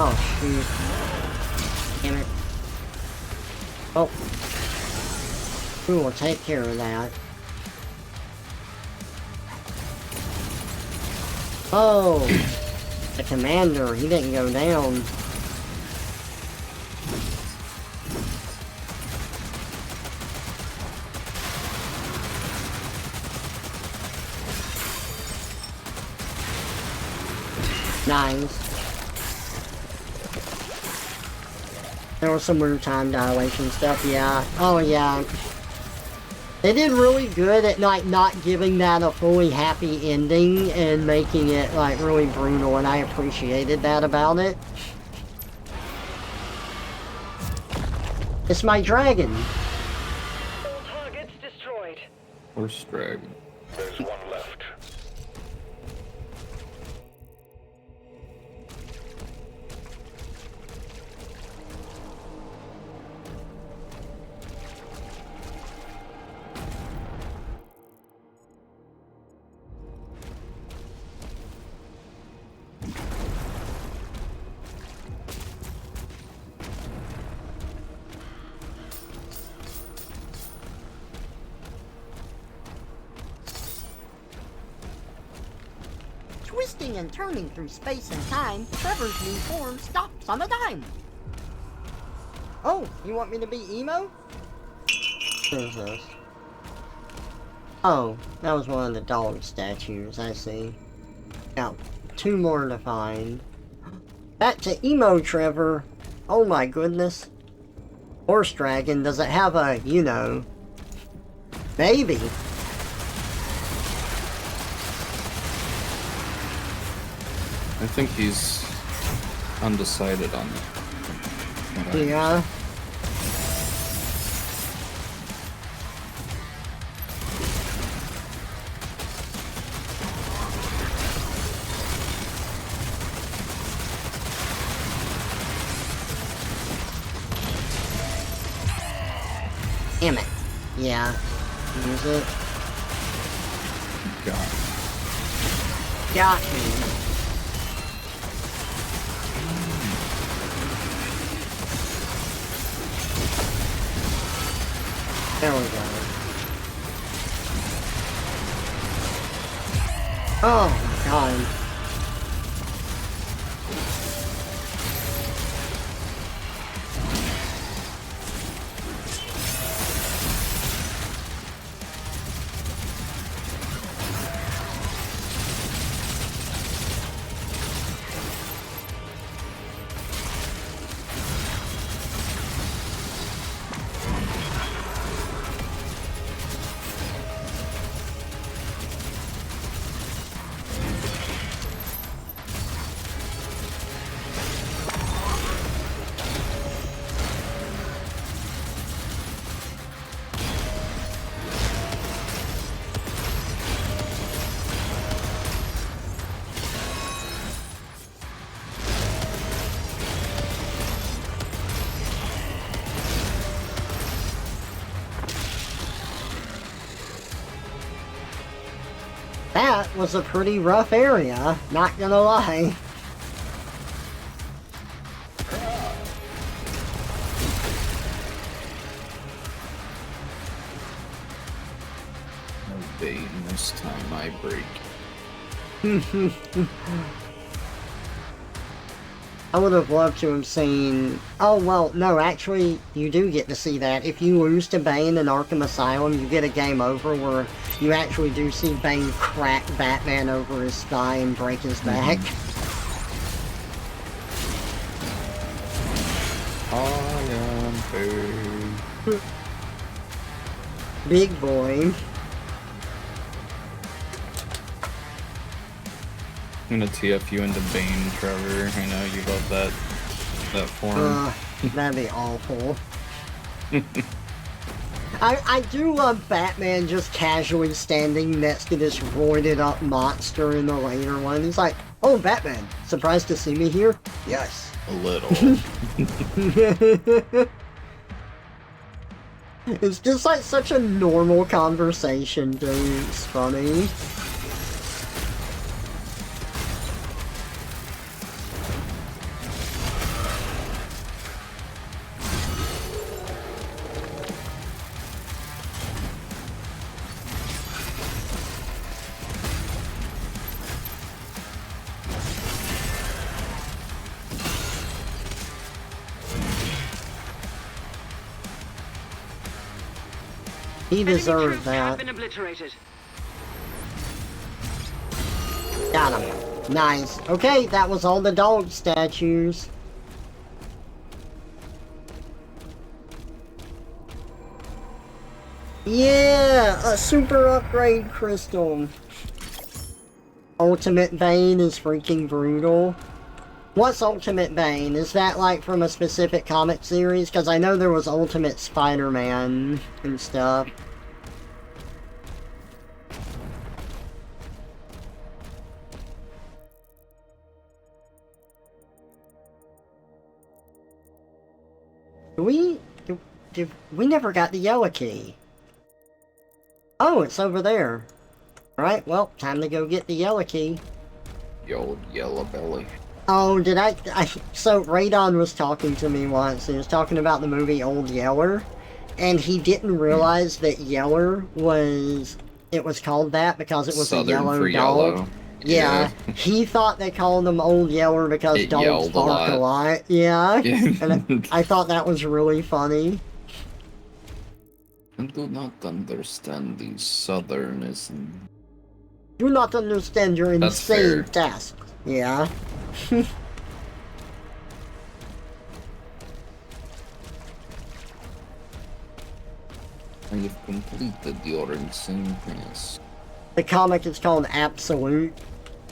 Oh, shoot. Damn it. Oh. We will take care of that. Oh! The commander, he didn't go down. Nice. There was some weird time dilation stuff, yeah. Oh, yeah. They did really good at, like, not giving that a fully happy ending and making it, like, really brutal, and I appreciated that about it. It's my dragon. All targets destroyed. Horse dragon. There's one left. Twisting and turning through space and time, Trevor's new form stops on a dime. Oh, you want me to be emo? What is this? Oh, that was one of the dog statues, I see. Now, 2 more to find. Back to emo Trevor. Oh my goodness. Horse dragon, does it have a, you know, baby? I think he's undecided on it. Yeah. Damn it. Yeah. Use it. Got me. There we go. Oh my god. That was a pretty rough area, not gonna lie. No bait, and this time I break. I would have loved to have seen... Oh, well, no, actually, you do get to see that. If you lose to Bane in Arkham Asylum, you get a game over where you actually do see Bane crack Batman over his thigh and break his back. I am Bane. Big boy. I'm gonna TF you into Bane, Trevor. I know you love that form. That'd be awful. I do love Batman just casually standing next to this roided up monster in the later one. He's like, oh, Batman, surprised to see me here? Yes. A little. It's just like such a normal conversation, dude. It's funny. He deserved that. Been obliterated. Got him. Nice. Okay, that was all the dog statues. Yeah, a super upgrade crystal. Ultimate Bane is freaking brutal. What's Ultimate Bane? Is that like from a specific comic series? Because I know there was Ultimate Spider-Man and stuff. We never got the yellow key. Oh, it's over there. Alright, well, time to go get the yellow key. The old yellow belly. Oh, did so Radon was talking to me once, he was talking about the movie Old Yeller, and he didn't realize that Yeller was called that because it was Southern a yellow for dog. yellow. Yeah, he thought they called them Old Yeller because It dogs yelled a bark a lot. lot. Yeah, Yeah. and I thought that was really funny. I do not understand the Southernism. Do not understand your That's insane fair. task. Yeah. I have completed your insane task. The comic is called Absolute.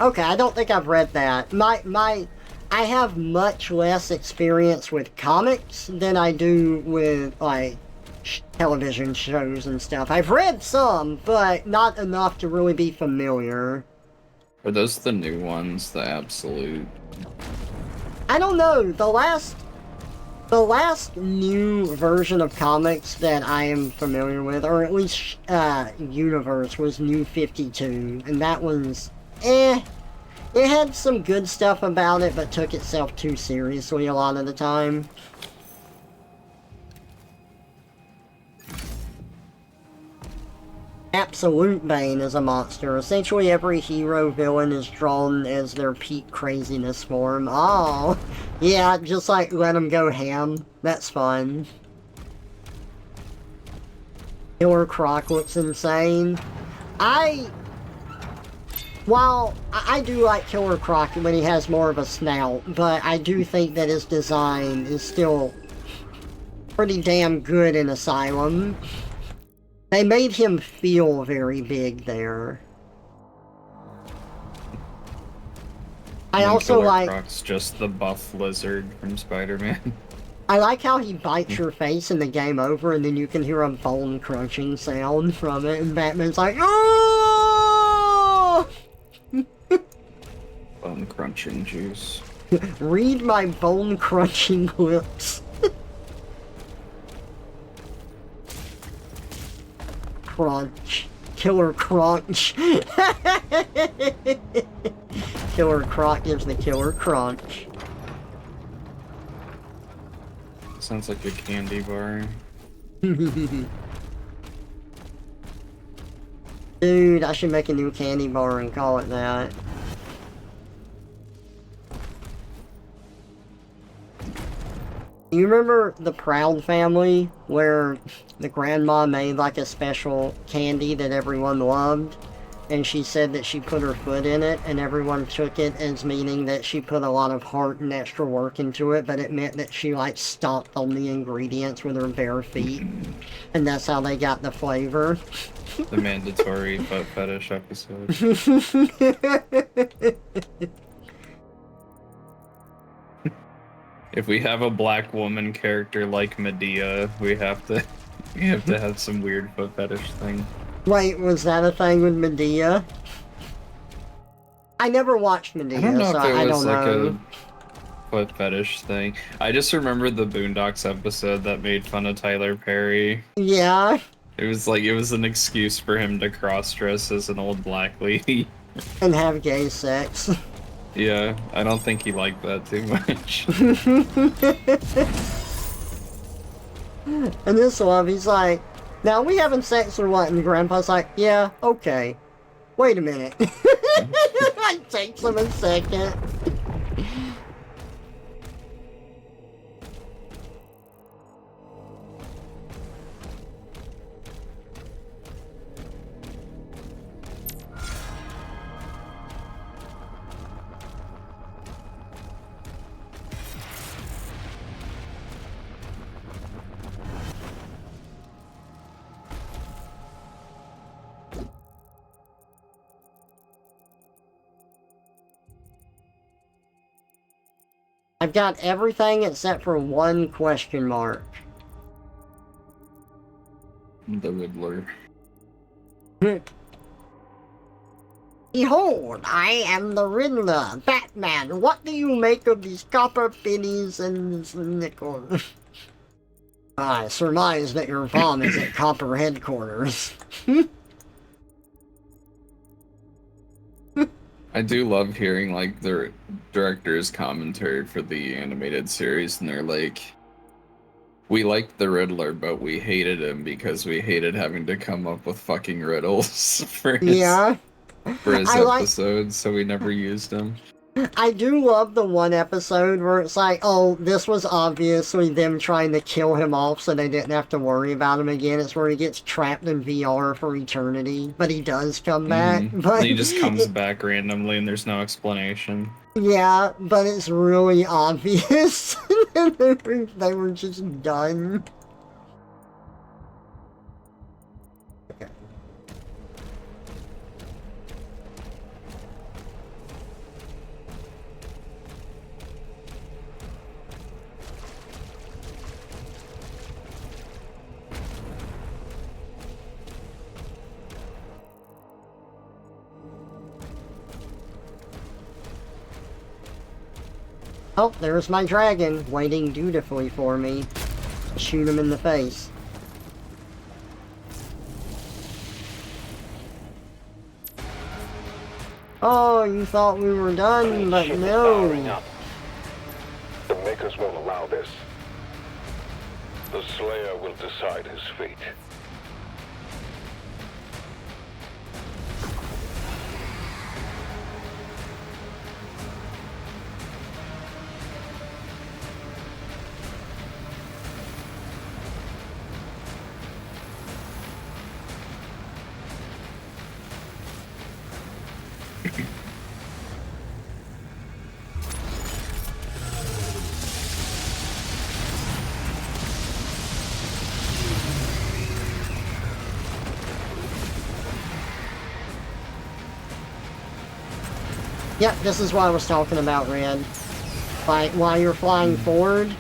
Okay, I don't think I've read that. I have much less experience with comics than I do with, like, television shows and stuff. I've read some, but not enough to really be familiar. Are those the new ones, the Absolute? I don't know. The last new version of comics that I am familiar with, or at least universe, was New 52, and that was It had some good stuff about it, but took itself too seriously a lot of the time. Absolute Bane is a monster. Essentially every hero villain is drawn as their peak craziness form. Oh, yeah, just like let them go ham. That's fun. Killer Croc looks insane. While I do like Killer Croc when he has more of a snout, but I do think that his design is still pretty damn good in Asylum. They made him feel very big there. I also Killer like... Croc's just the buff lizard from Spider-Man. I like how he bites your face in the game over, and then you can hear a bone-crunching sound from it, and Batman's like, oh! Bone-crunching juice. Read my bone-crunching lips. Crunch. Killer Crunch. Killer Croc gives the Killer Crunch. Sounds like a candy bar. Dude, I should make a new candy bar and call it that. You remember the Proud Family, where the grandma made like a special candy that everyone loved? And she said that she put her foot in it, and everyone took it as meaning that she put a lot of heart and extra work into it, but it meant that she like stomped on the ingredients with her bare feet. And that's how they got the flavor. The mandatory foot fetish episode. If we have a black woman character like Medea, we have to have some weird foot fetish thing. Wait, was that a thing with Medea? I never watched Medea, I don't know so if it I was don't like know. a foot fetish thing. I just remember the Boondocks episode that made fun of Tyler Perry. Yeah. It was an excuse for him to cross-dress as an old black lady. And have gay sex. Yeah, I don't think he liked that too much. And this one, he's like, now we having sex or what? And Grandpa's like, yeah, okay. Wait a minute. It takes him a second. I've got everything except for one question mark. The Riddler. Behold, I am the Riddler. Batman, what do you make of these copper pennies and this nickel? I surmise that your bomb is at Copper headquarters. I do love hearing like the director's commentary for the animated series, and they're like, we liked the Riddler, but we hated him because we hated having to come up with fucking riddles for his, episodes, so we never used him. I do love the one episode where it's like, oh, this was obviously them trying to kill him off so they didn't have to worry about him again. It's where he gets trapped in VR for eternity, but he does come back. But he just comes back randomly and there's no explanation. Yeah, but it's really obvious. They were just done. Oh, there's my dragon, waiting dutifully for me. Shoot him in the face. Oh, you thought we were done, but no. The Makers won't allow this. The Slayer will decide his fate. Yep, this is what I was talking about, Red. Like, while you're flying forward,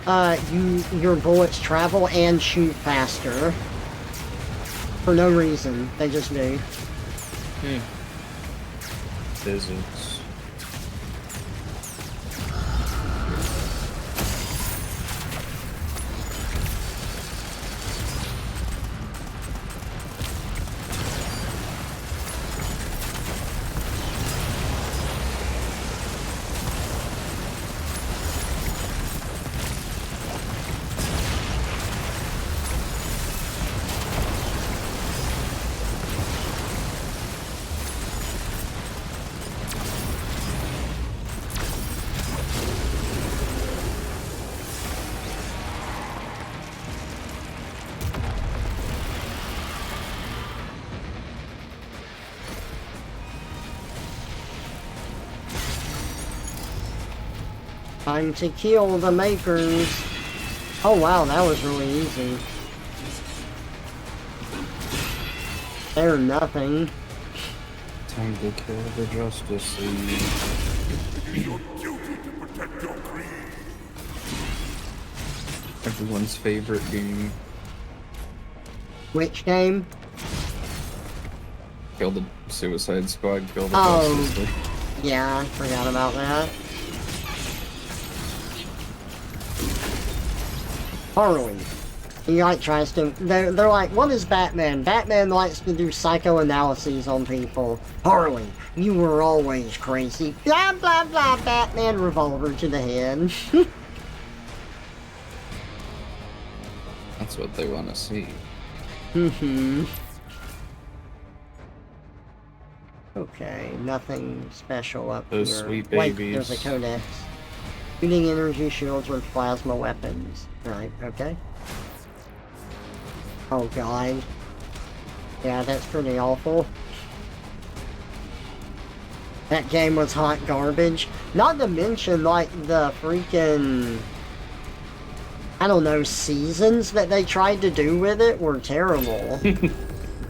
your bullets travel and shoot faster. For no reason. They just do. Physics. Time to kill the makers. Oh wow, that was really easy. They're nothing. Time to kill the Justice League. Everyone's favorite game. Which game? Kill the Suicide Squad, kill the Oh. Justice League. Yeah, I forgot about that. Harley. He like tries to. They're like, what is Batman? Batman likes to do psychoanalyses on people. Harley, you were always crazy. Blah blah blah. Batman revolver to the head. That's what they want to see. Okay, nothing special up Those here. sweet Wait, babies. there's a codex. Shooting energy shields with plasma weapons. Right, okay. Oh god. Yeah, that's pretty awful. That game was hot garbage. Not to mention, like, the freaking... I don't know, seasons that they tried to do with it were terrible. The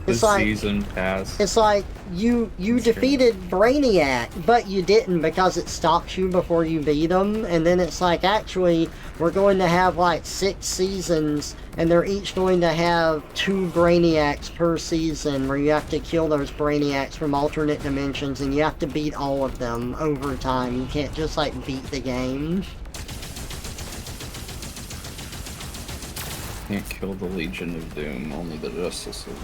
It's like... season pass. It's like, you defeated Brainiac, but you didn't because it stops you before you beat him, and then it's like, actually, we're going to have like 6 seasons, and they're each going to have 2 Brainiacs per season, where you have to kill those Brainiacs from alternate dimensions, and you have to beat all of them over time. You can't just like beat the game. Can't kill the Legion of Doom, only the Justice League.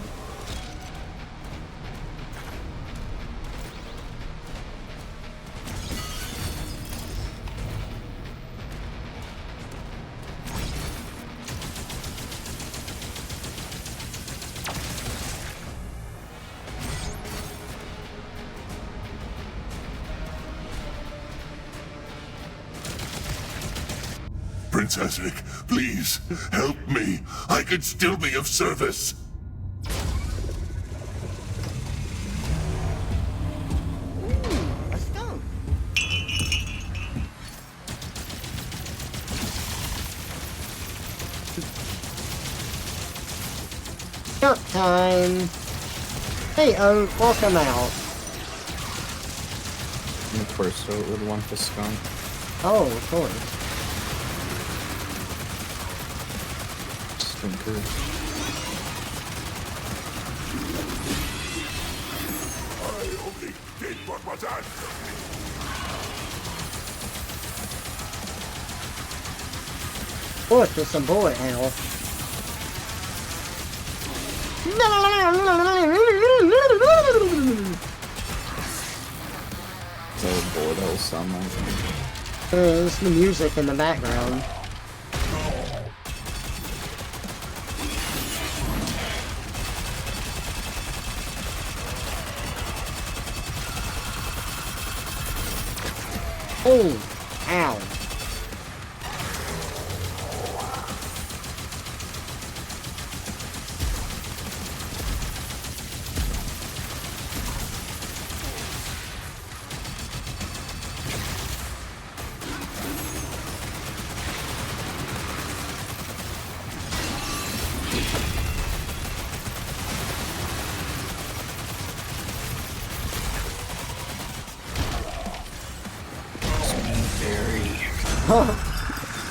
Princess Rick, please, help me. I could still be of service. A stone. Jump time! Hey Oak, welcome out. And of course, so it would want the skunk. Oh, of course. Stinker. I only did what was asked of me. Look, there's some bullet hell. So bullet hell sound like. There's the music in the background. Oh, ow.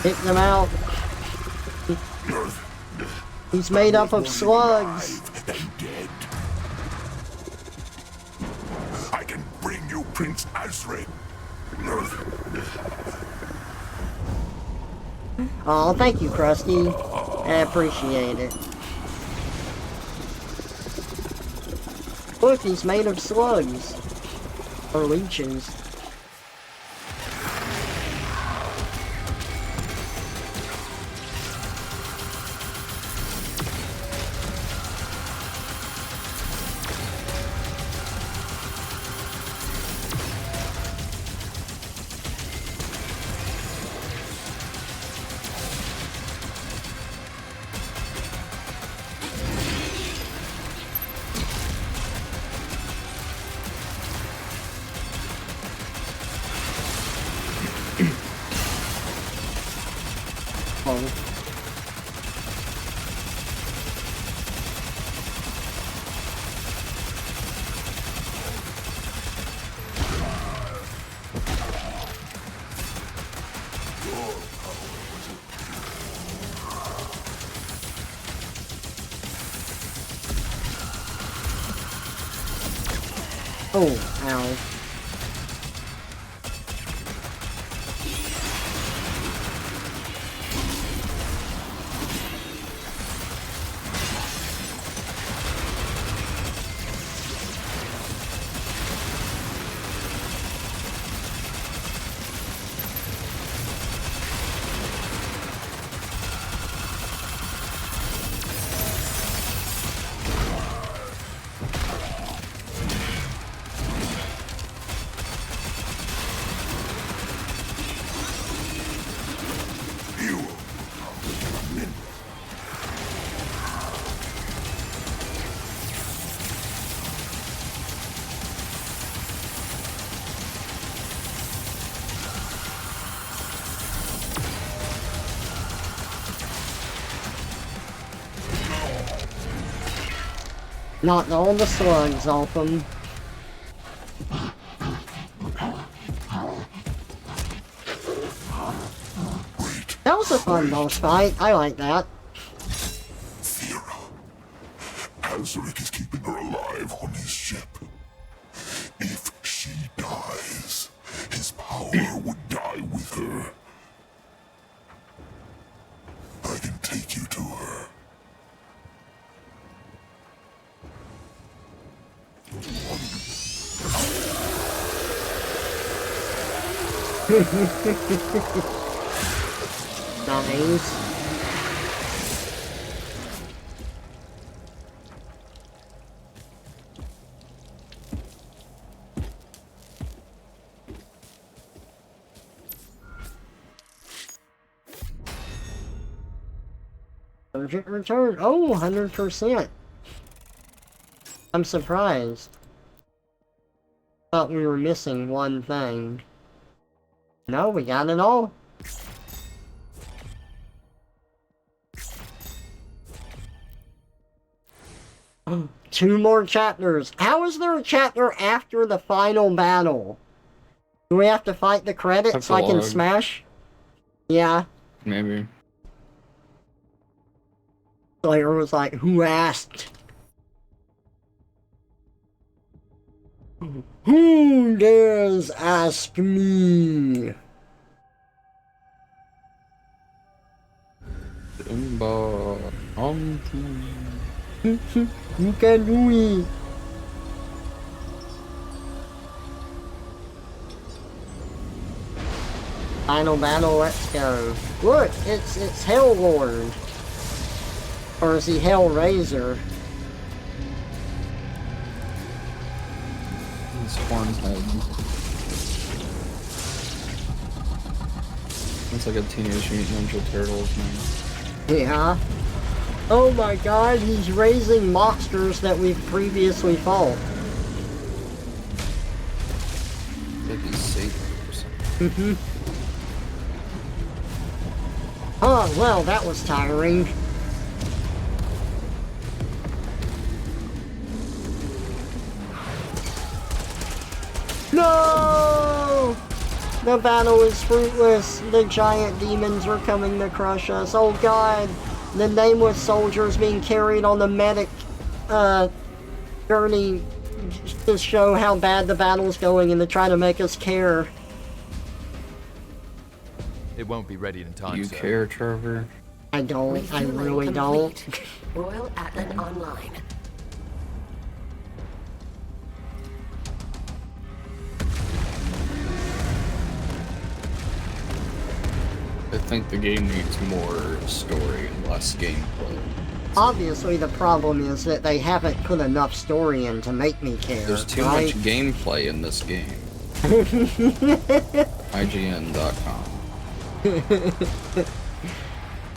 Pick them out. He's made up of slugs. Alive and dead. I can bring you Prince Azrin. Oh, thank you, Krusty. I appreciate it. Look, he's made of slugs. Or leeches. Oh, ow. Knocked all the slugs off them. That was a fun boss fight. I like that. Thera. Azaric is keeping her alive on his ship. If she dies, his power would die with her. I can take you to her. Nice. Urgent return. Oh, 100%. I'm surprised. Thought we were missing one thing. No, we got it all. Two more chapters. How is there a chapter after the final battle? Do we have to fight the credits so I can smash? Yeah. Maybe. Slayer was like, who asked? Who dares ask me? You can do it. Final battle, let's go. Look, it's Hell Lord. Or is he Hellraiser? His horned head. It's like a Teenage Mutant Ninja Turtles, man. Yeah. Oh my god, he's raising monsters that we've previously fought. Like he's safe or something. Oh, well, that was tiring. No! The battle is fruitless. The giant demons are coming to crush us. Oh god. The nameless soldiers being carried on the medic journey to show how bad the battle's going and to try to make us care. It won't be ready in time. You care, Trevor? I don't. I really don't. Royal Atlan online. I think the game needs more story and less gameplay. Obviously, the problem is that they haven't put enough story in to make me care. There's too right? much gameplay in this game. IGN.com.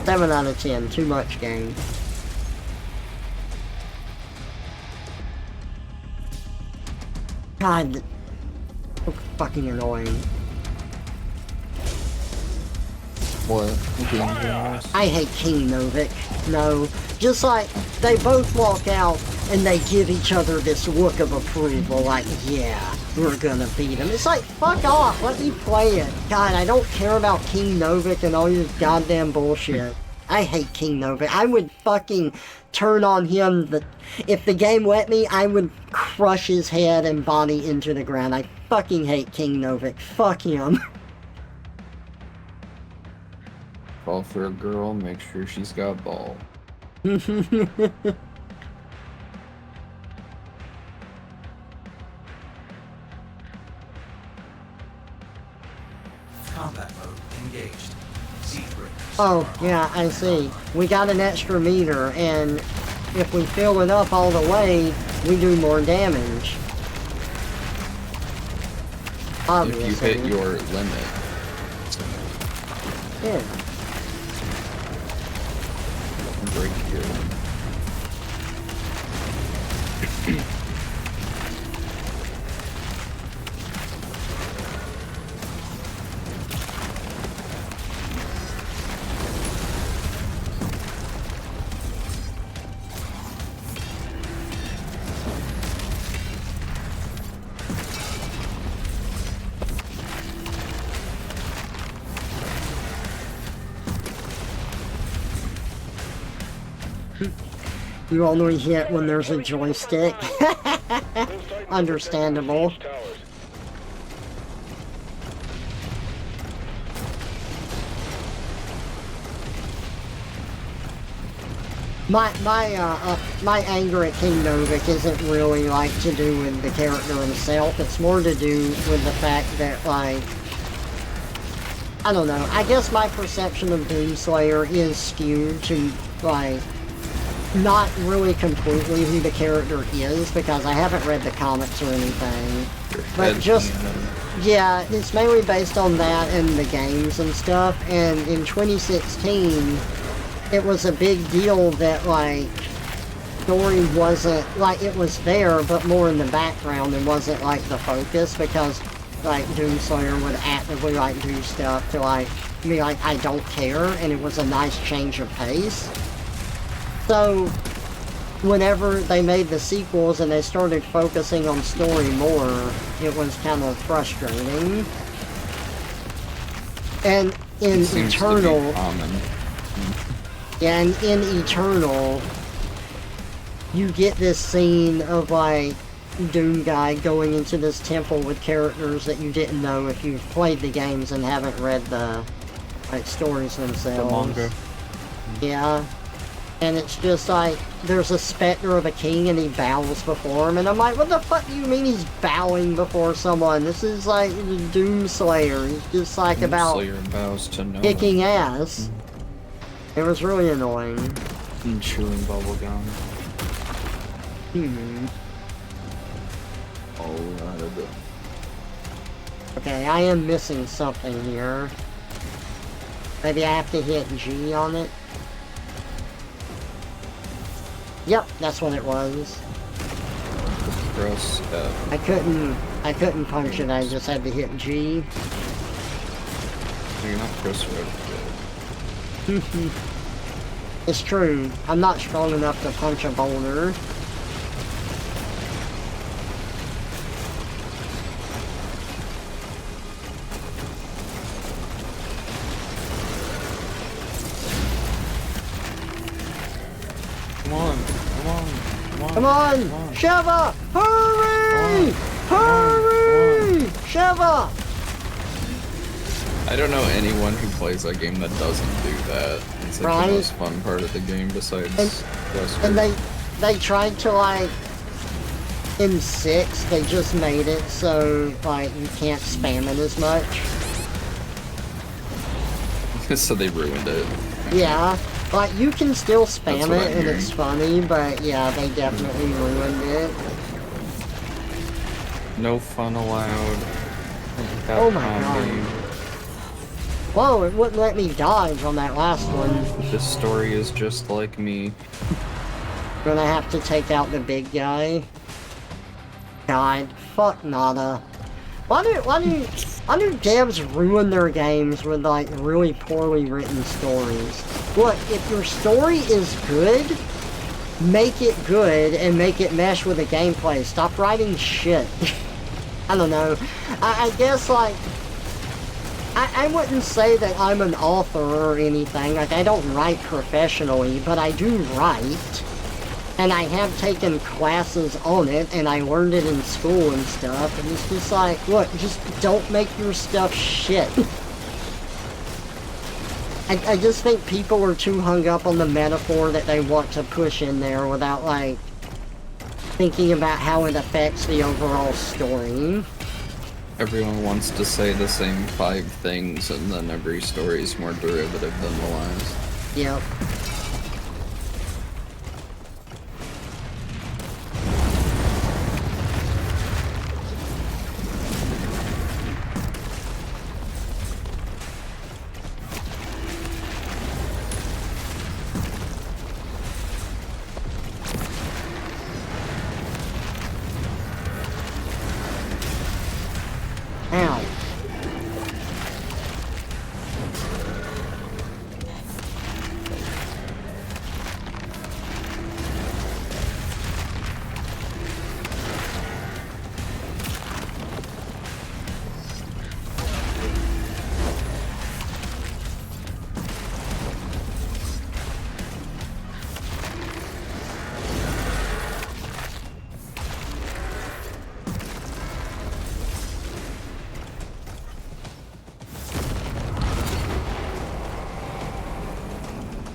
7 out of 10. Too much game. God. So fucking annoying. What? I hate King Novik. No. Just like, they both walk out and they give each other this look of approval, like, yeah, we're gonna beat him. It's like, fuck off, let me play it. God, I don't care about King Novik and all your goddamn bullshit. I hate King Novik. I would fucking turn on him. If the game let me, I would crush his head and body into the ground. I fucking hate King Novik. Fuck him. Fall for a girl, make sure she's got balls. Combat mode engaged. Oh, yeah, I see. We got an extra meter, and if we fill it up all the way, we do more damage. Obviously. If you hit your limit. Yeah. Break your limit. You only hit when there's a joystick. Understandable. My anger at King Novik isn't really like to do with the character himself. It's more to do with the fact that, like, I don't know. I guess my perception of Doomslayer is skewed to, like, not really completely who the character is, because I haven't read the comics or anything. But just, yeah, it's mainly based on that and the games and stuff. And in 2016, it was a big deal that, like, story wasn't, like, it was there, but more in the background and wasn't, like, the focus, because, like, Doomslayer would actively, like, do stuff to, like, be like, I don't care, and it was a nice change of pace. So, whenever they made the sequels and they started focusing on story more, it was kind of frustrating. And in Eternal... Yeah, and in Eternal, you get this scene of, like, Doom Guy going into this temple with characters that you didn't know if you've played the games and haven't read the, like, stories themselves. The manga. Yeah. And it's just like, there's a specter of a king and he bows before him, and I'm like, what the fuck do you mean he's bowing before someone? This is like Doomslayer. He's just like about bows to no kicking ass. It was really annoying. And chewing bubblegum. Alright. Okay, I am missing something here. Maybe I have to hit G on it. Yep, that's what it was. Press F. I couldn't punch it, I just had to hit G. You're not press red. It's true. I'm not strong enough to punch a boulder. Come on! Shiva! Hurry! Hurry! Shiva! I don't know anyone who plays that game that doesn't do that. It's like the most fun part of the game besides And they tried to, like, in 6, they just made it so, like, you can't spam it as much. So they ruined it. Yeah. Like, you can still spam it and it's funny, but yeah, they definitely ruined it. No fun allowed. Oh my god. Whoa, it wouldn't let me dodge on that last one. This story is just like me. Gonna have to take out the big guy. God, fuck Nada. Why do devs ruin their games with, like, really poorly written stories? Look, if your story is good, make it good and make it mesh with the gameplay. Stop writing shit. I don't know. I guess, like, I wouldn't say that I'm an author or anything. Like, I don't write professionally, but I do write. And I have taken classes on it, and I learned it in school and stuff. And it's just like, look, just don't make your stuff shit. I just think people are too hung up on the metaphor that they want to push in there without, like, thinking about how it affects the overall story. Everyone wants to say the same 5 things, and then every story is more derivative than the last. Yep. Ow.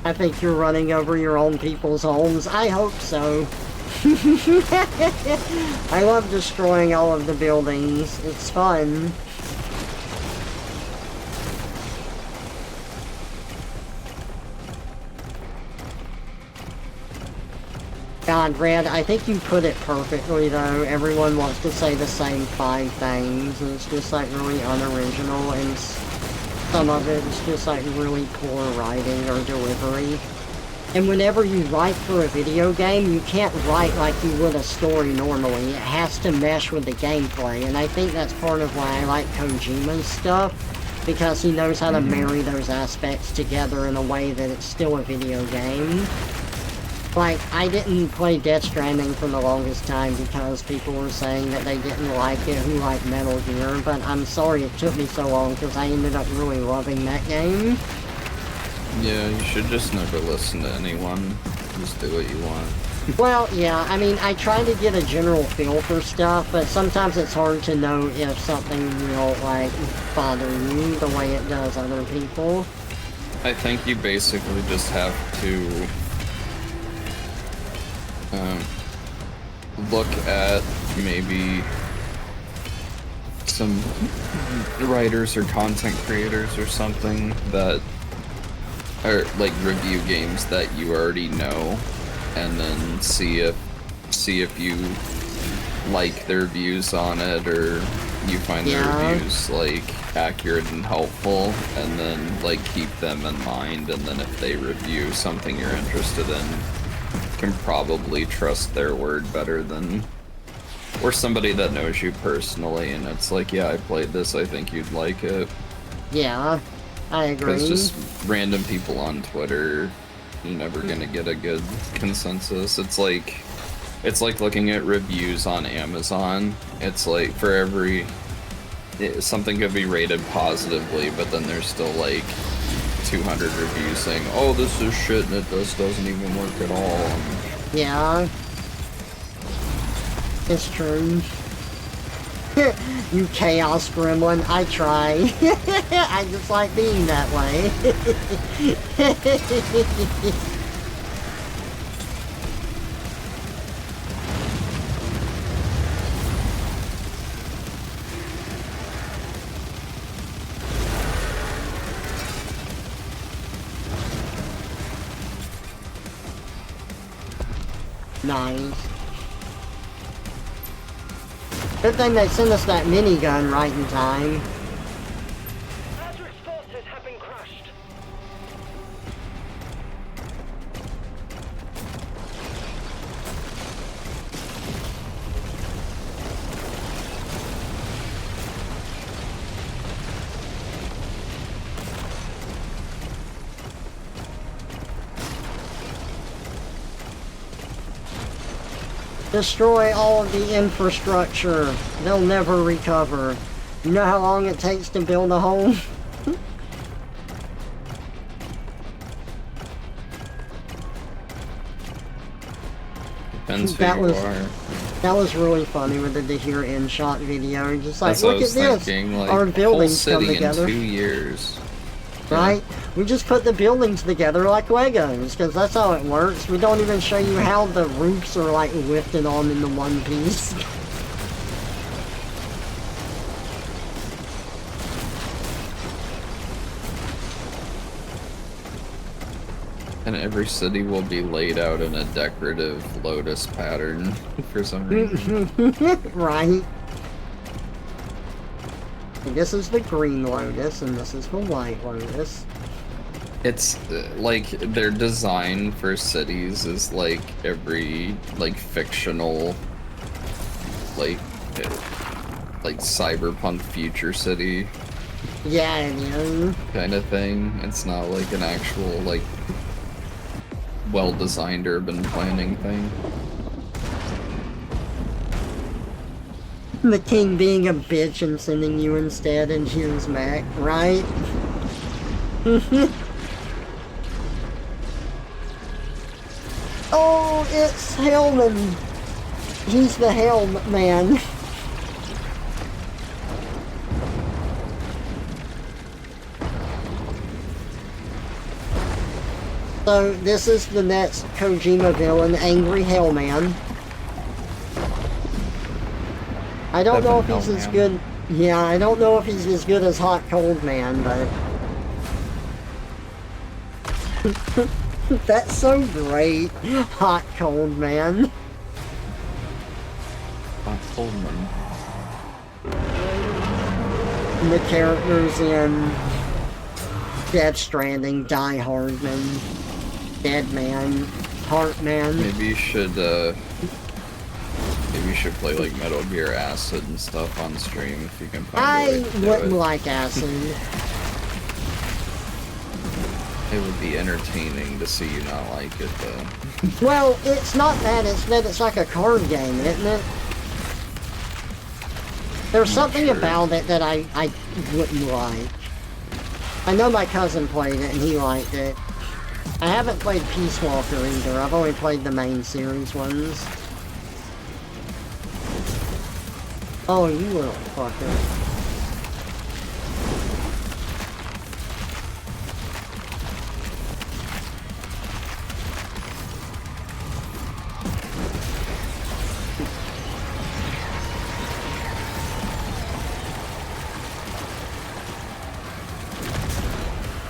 I think you're running over your own people's homes. I hope so. I love destroying all of the buildings. It's fun. God, Red, I think you put it perfectly, though. Everyone wants to say the same 5 things, and it's just, like, really unoriginal, and some of it is just, like, really poor writing or delivery. And whenever you write for a video game, you can't write like you would a story normally. It has to mesh with the gameplay, and I think that's part of why I like Kojima's stuff, because he knows how to marry those aspects together in a way that it's still a video game. Like, I didn't play Death Stranding for the longest time because people were saying that they didn't like it who liked Metal Gear, but I'm sorry it took me so long because I ended up really loving that game. Yeah, you should just never listen to anyone. Just do what you want. Well, yeah, I mean, I try to get a general feel for stuff, but sometimes it's hard to know if something will, like, bother you the way it does other people. I think you basically just have to look at maybe some writers or content creators or something that are like review games that you already know, and then see if you like their views on it, or you find their reviews like accurate and helpful, and then like keep them in mind, and then if they review something you're interested in, can probably trust their word better than, or somebody that knows you personally and it's like, yeah, I played this, I think you'd like it. Yeah, I agree. Because just random people on Twitter, you're never gonna get a good consensus. It's like looking at reviews on Amazon. It's like for every something could be rated positively, but then there's still like 200 reviews saying, oh, this is shit and it doesn't even work at all. Yeah, it's true. You chaos gremlin, I try. I just like being that way. Nice. Good thing they sent us that minigun right in time. Patrick's forces have been crushed. Destroy all of the infrastructure. They'll never recover. You know how long it takes to build a home? Depends who that you was are. that was really funny with the Here in shot video. Just like, That's what I look at was this, thinking, like, our whole buildings come city together. in 2 years. Right? We just put the buildings together like Legos, because that's how it works. We don't even show you how the roofs are like lifted on into one piece. And every city will be laid out in a decorative lotus pattern for some reason. Right? And this is the green lotus, and this is the white lotus. It's like their design for cities is like every like fictional like cyberpunk future city Yeah, it is. kind of thing. It's not like an actual like well-designed urban planning thing. The king being a bitch and sending you instead, and here's Mac, right? Oh, it's Hellman. He's the Helm man. So this is the next Kojima villain, Angry Hellman. I don't know if he's as good. Yeah, I don't know if he's as good as Hot Cold Man, but that's so great. Hot Cold Man. Hot Cold Man. The characters in Death Stranding, Die Hard Man, Dead Man, Heart Man. Maybe you should play like Metal Gear Acid and stuff on stream if you can find a way to do wouldn't it. like Acid. It would be entertaining to see you not like it though. Well, it's not that, it's that it's like a card game, isn't it? There's something about it that I wouldn't like. I know my cousin played it and he liked it. I haven't played Peace Walker either, I've only played the main series ones. Oh, you little fucker.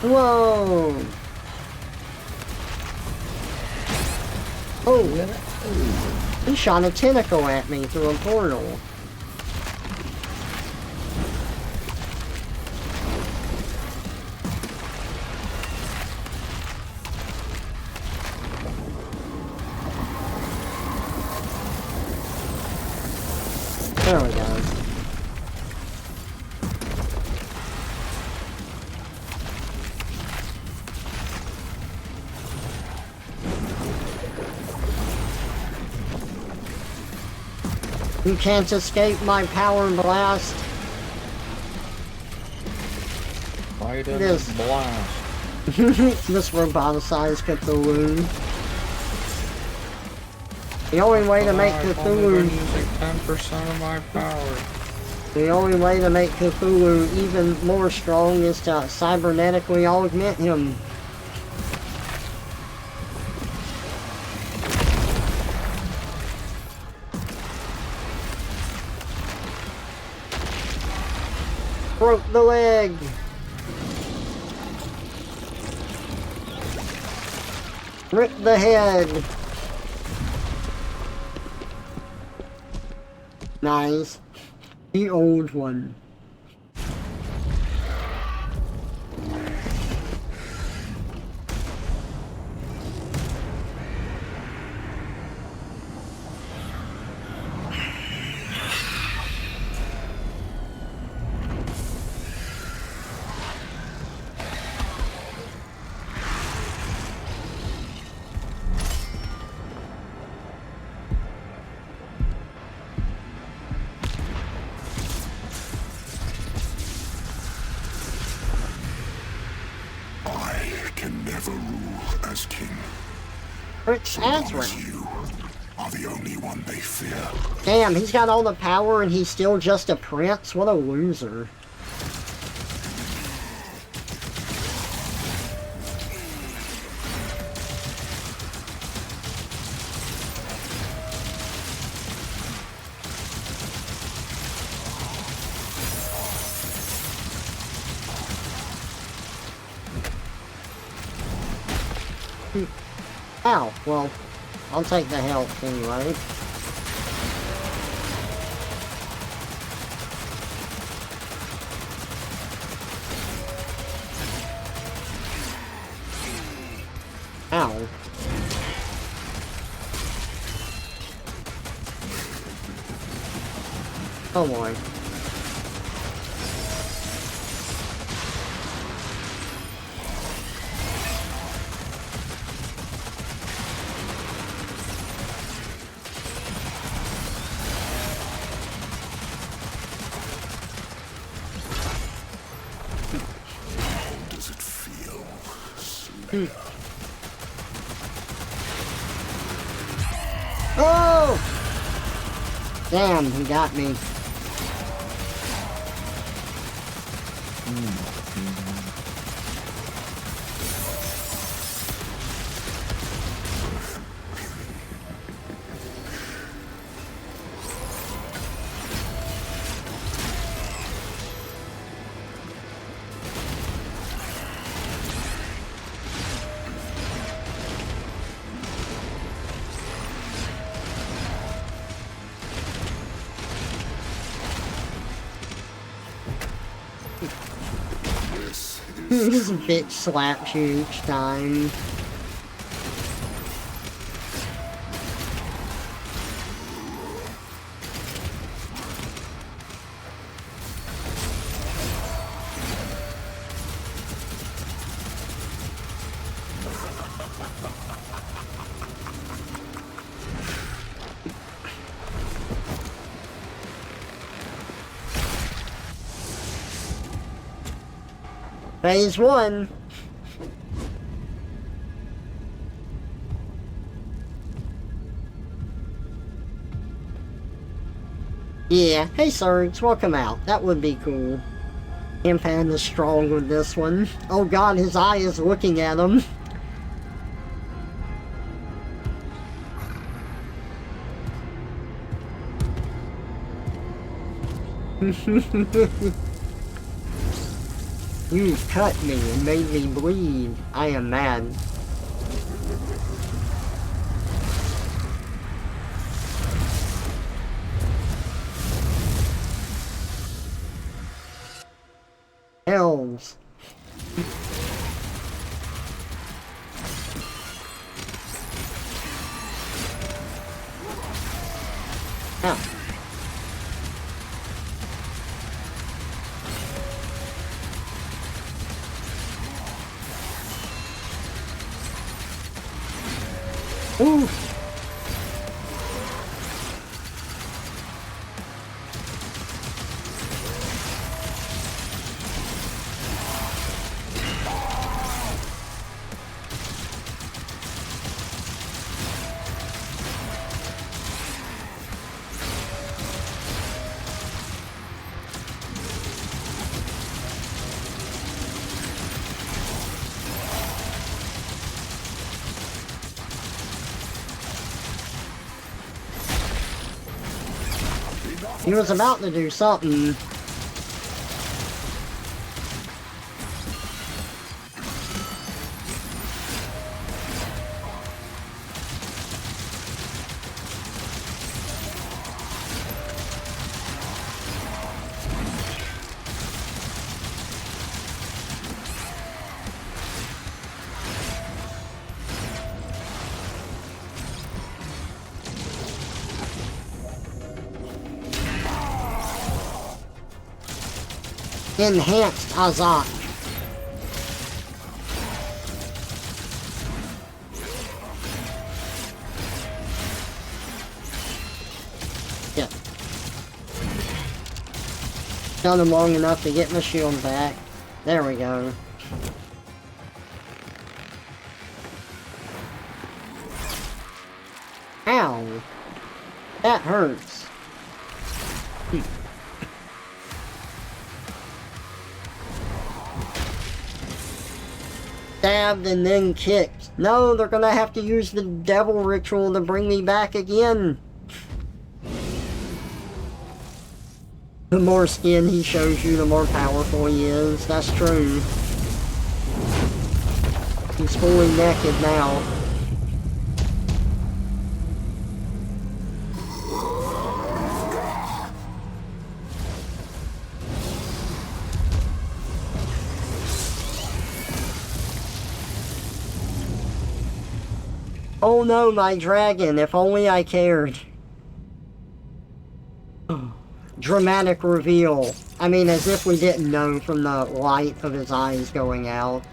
Whoa! Oh! He shot a tentacle at me through a portal. There we go. You can't escape my power blast. Fight in This the blast. this roboticized Cthulhu. The only way to make Cthulhu. 10% of my power. The only way to make Cthulhu even more strong is to cybernetically augment him. Broke the leg. Rip the head. Nice. The old one. I can never rule as king. Rich As long Aswin. as you are the only one they fear. Damn, he's got all the power and he's still just a prince? What a loser. Ow, well, I'll take the health anyway. Ow. Oh boy. Oh! Damn, he got me. This bitch slaps you each time. Phase 1. Yeah, hey Surge, welcome out. That would be cool. Impan is strong with this one. Oh god, his eye is looking at him. You cut me and made me bleed. I am mad. Elves. Ah. Ooh. He was about to do something. Enhanced Azat. Yeah. Done him long enough to get my shield back. There we go. Ow. that hurts. Stabbed and then kicked. No, they're gonna have to use the devil ritual to bring me back again. The more skin he shows you, the more powerful he is. That's true. He's fully naked now. Oh no, my dragon, if only I cared. Dramatic reveal. I mean, as if we didn't know from the light of his eyes going out.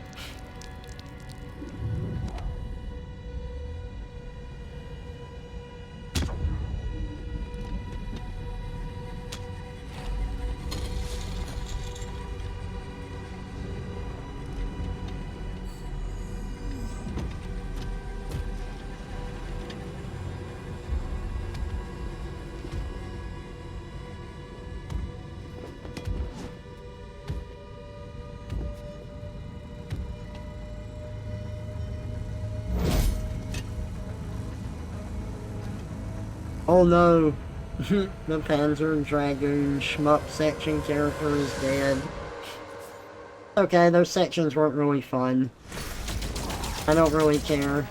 Oh no, the Panzer Dragoon Shmup section character is dead. Okay, those sections weren't really fun. I don't really care.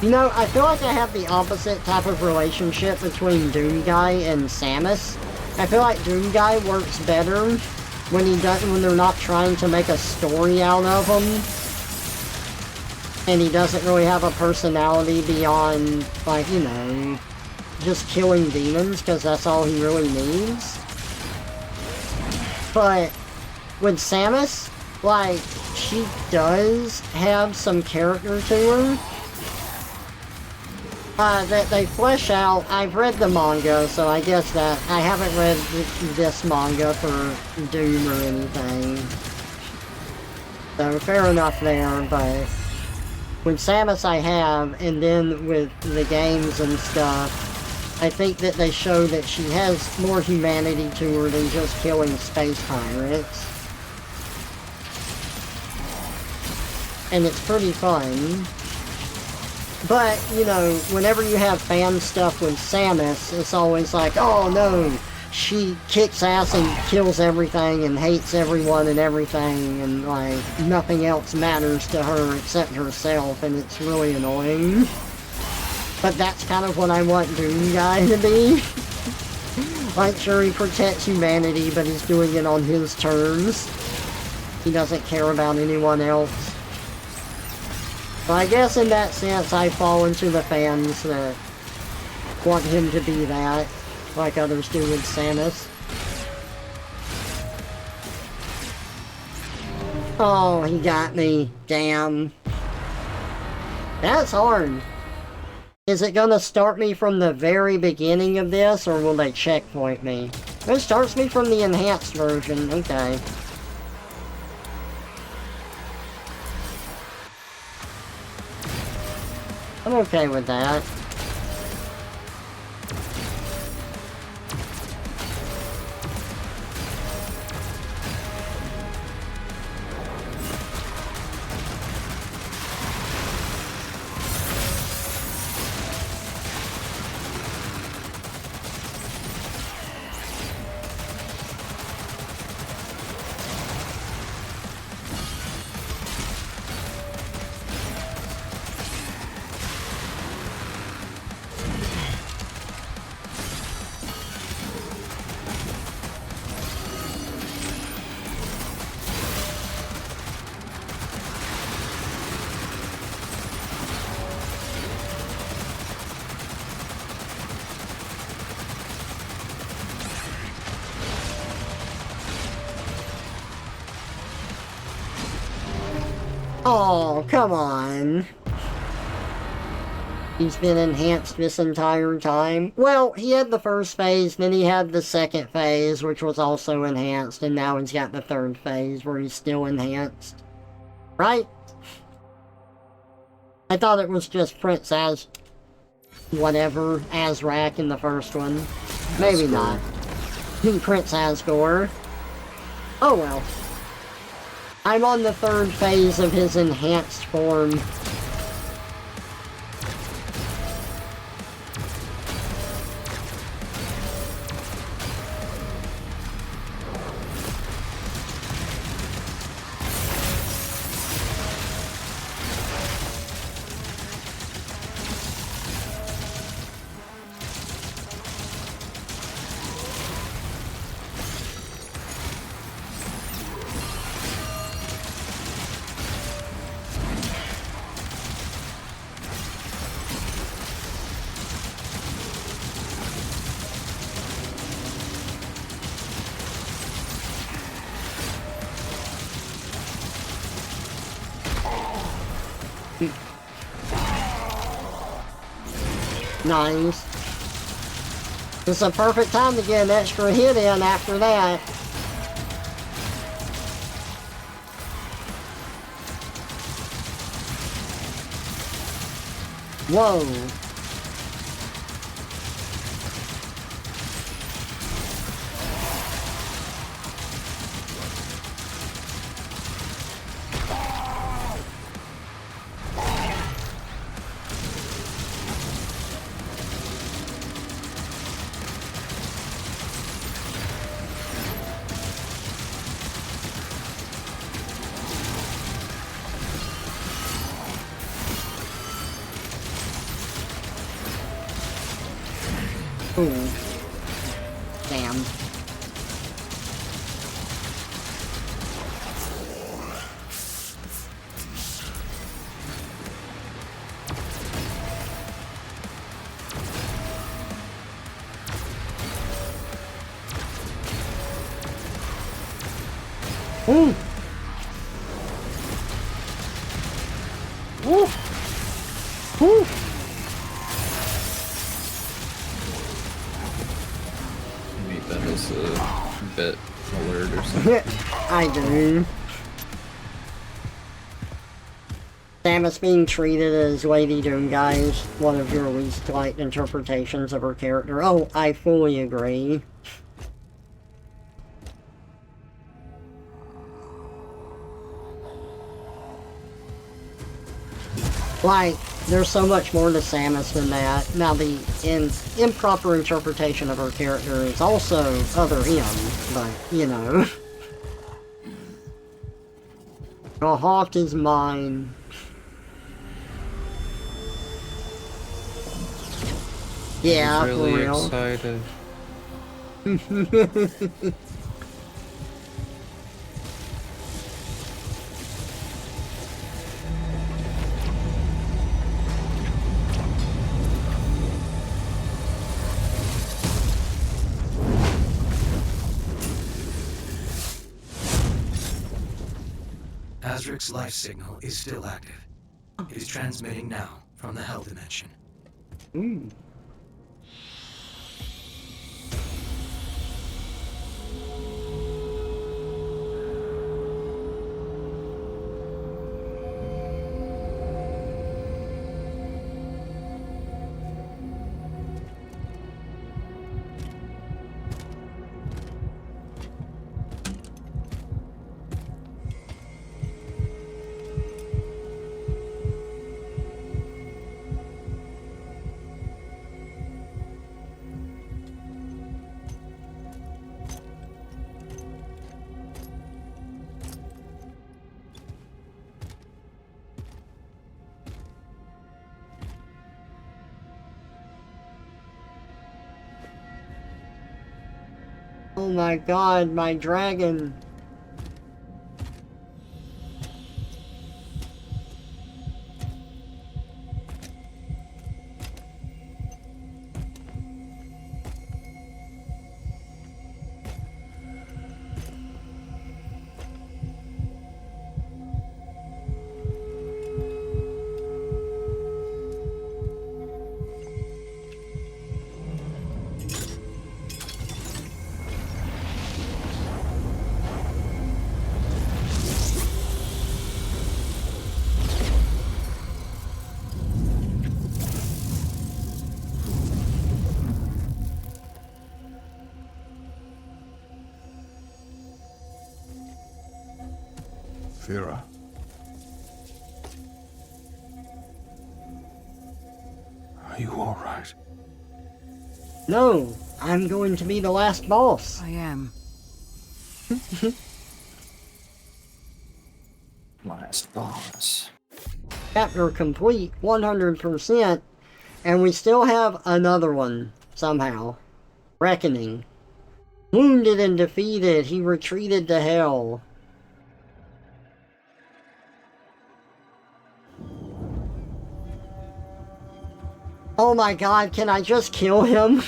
You know, I feel like I have the opposite type of relationship between Doom Guy and Samus. I feel like Doom Guy works better when when they're not trying to make a story out of him, and he doesn't really have a personality beyond, like, you know, just killing demons, because that's all he really needs. But with Samus, like, she does have some character to her that they flesh out. I've read the manga, so I guess that I haven't read this manga for Doom or anything. So fair enough there, but with Samus I have, and then with the games and stuff, I think that they show that she has more humanity to her than just killing space pirates. And it's pretty fun. But, you know, whenever you have fan stuff with Samus, it's always like, oh no, she kicks ass and kills everything and hates everyone and everything, and, like, nothing else matters to her except herself, and it's really annoying. But that's kind of what I want Doom Guy to be. Like, sure, he protects humanity, but he's doing it on his terms. He doesn't care about anyone else. Well, I guess in that sense, I fall into the fans that want him to be that, like others do with Samus. Oh, he got me. Damn. That's hard. Is it gonna start me from the very beginning of this, or will they checkpoint me? It starts me from the enhanced version. Okay. I'm okay with that. Oh, come on. He's been enhanced this entire time. Well, he had the first phase, then he had the second phase, which was also enhanced, and now he's got the third phase where he's still enhanced. Right? I thought it was just Prince as whatever, Azrak in the first one. Maybe not. Prince Asgore. Oh well. I'm on the third phase of his enhanced form. Nice. This is a perfect time to get an extra hit in after that. Whoa. Ooh. Damn. Ooh. Ooh. Ooh. That is a bit alert or something. I do. Samus being treated as Lady Doom, guys. One of your least liked interpretations of her character. Oh, I fully agree. Like, there's so much more to Samus than that. Now, the improper interpretation of her character is also other him, but, you know. The hawk is mine. Yeah, I'm really for real. excited. Azric's life signal is still active. It is transmitting now from the Hell Dimension. Ooh. Oh my god, my dragon. Fira. Are you alright? No, I'm going to be the last boss. I am. Last boss. Chapter complete, 100%, and we still have another one, somehow. Reckoning. Wounded and defeated, he retreated to hell. Oh my god, can I just kill him?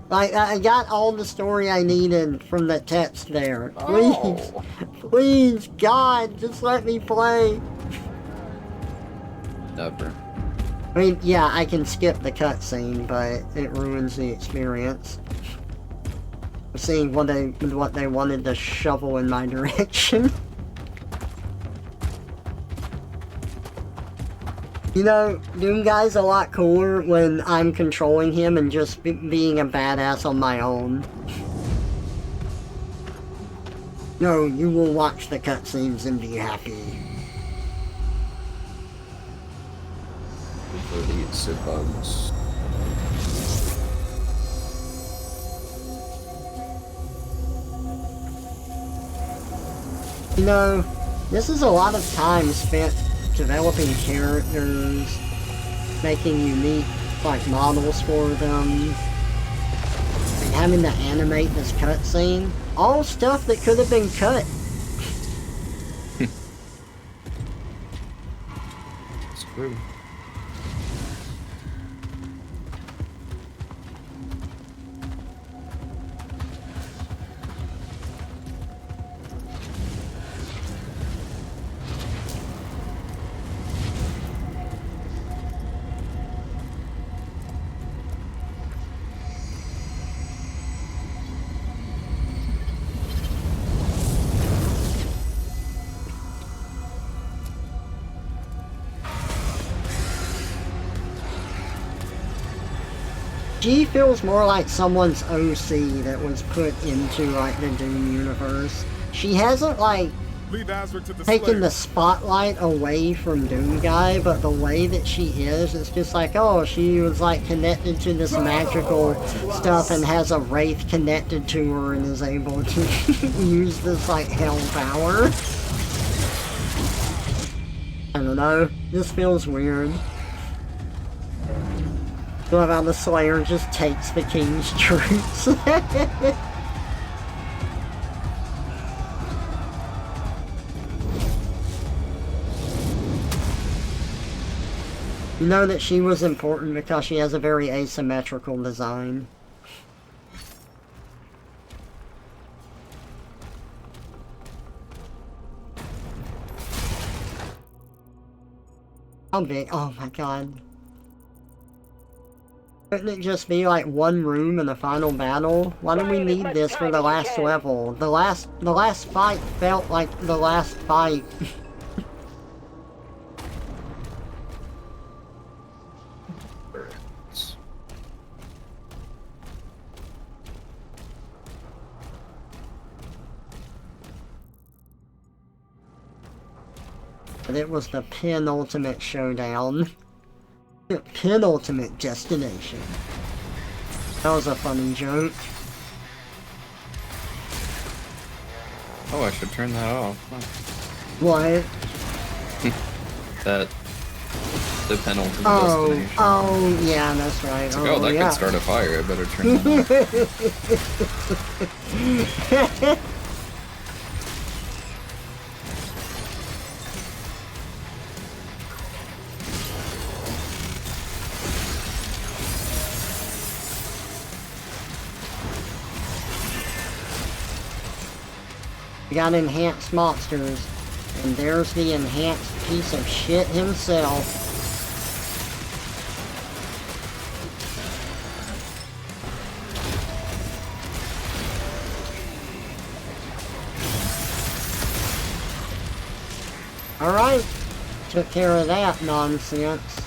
Like, I got all the story I needed from the text there. Please, please, God, just let me play. Never. I mean, yeah, I can skip the cutscene, but it ruins the experience. Seeing what they wanted to shovel in my direction. You know, Doom Guy's a lot cooler when I'm controlling him and just being a badass on my own. No, you will watch the cutscenes and be happy. For these bugs. You know, this is a lot of time spent developing characters, making unique, like, models for them, and having to animate this cutscene. All stuff that could have been cut. It's true. She feels more like someone's OC that was put into, like, the Doom universe. She hasn't, like, taken the spotlight away from Doom Guy, but the way that she is, it's just like, oh, she was, like, connected to this magical stuff and has a wraith connected to her and is able to use this, like, hell power. I don't know. This feels weird. Love how the Slayer just takes the King's troops. You know that she was important because she has a very asymmetrical design. How big? Oh my god. Couldn't it just be like one room in the final battle? Why do we need this for the last level? The last fight felt like the last fight. But it was the penultimate showdown. Penultimate destination. That was a funny joke. Oh, I should turn that off. Huh. What? The penultimate destination. Oh, yeah, that's right. It's like, oh, that yeah. could start a fire. I better turn that off. We got enhanced monsters, and there's the enhanced piece of shit himself. Alright, took care of that nonsense.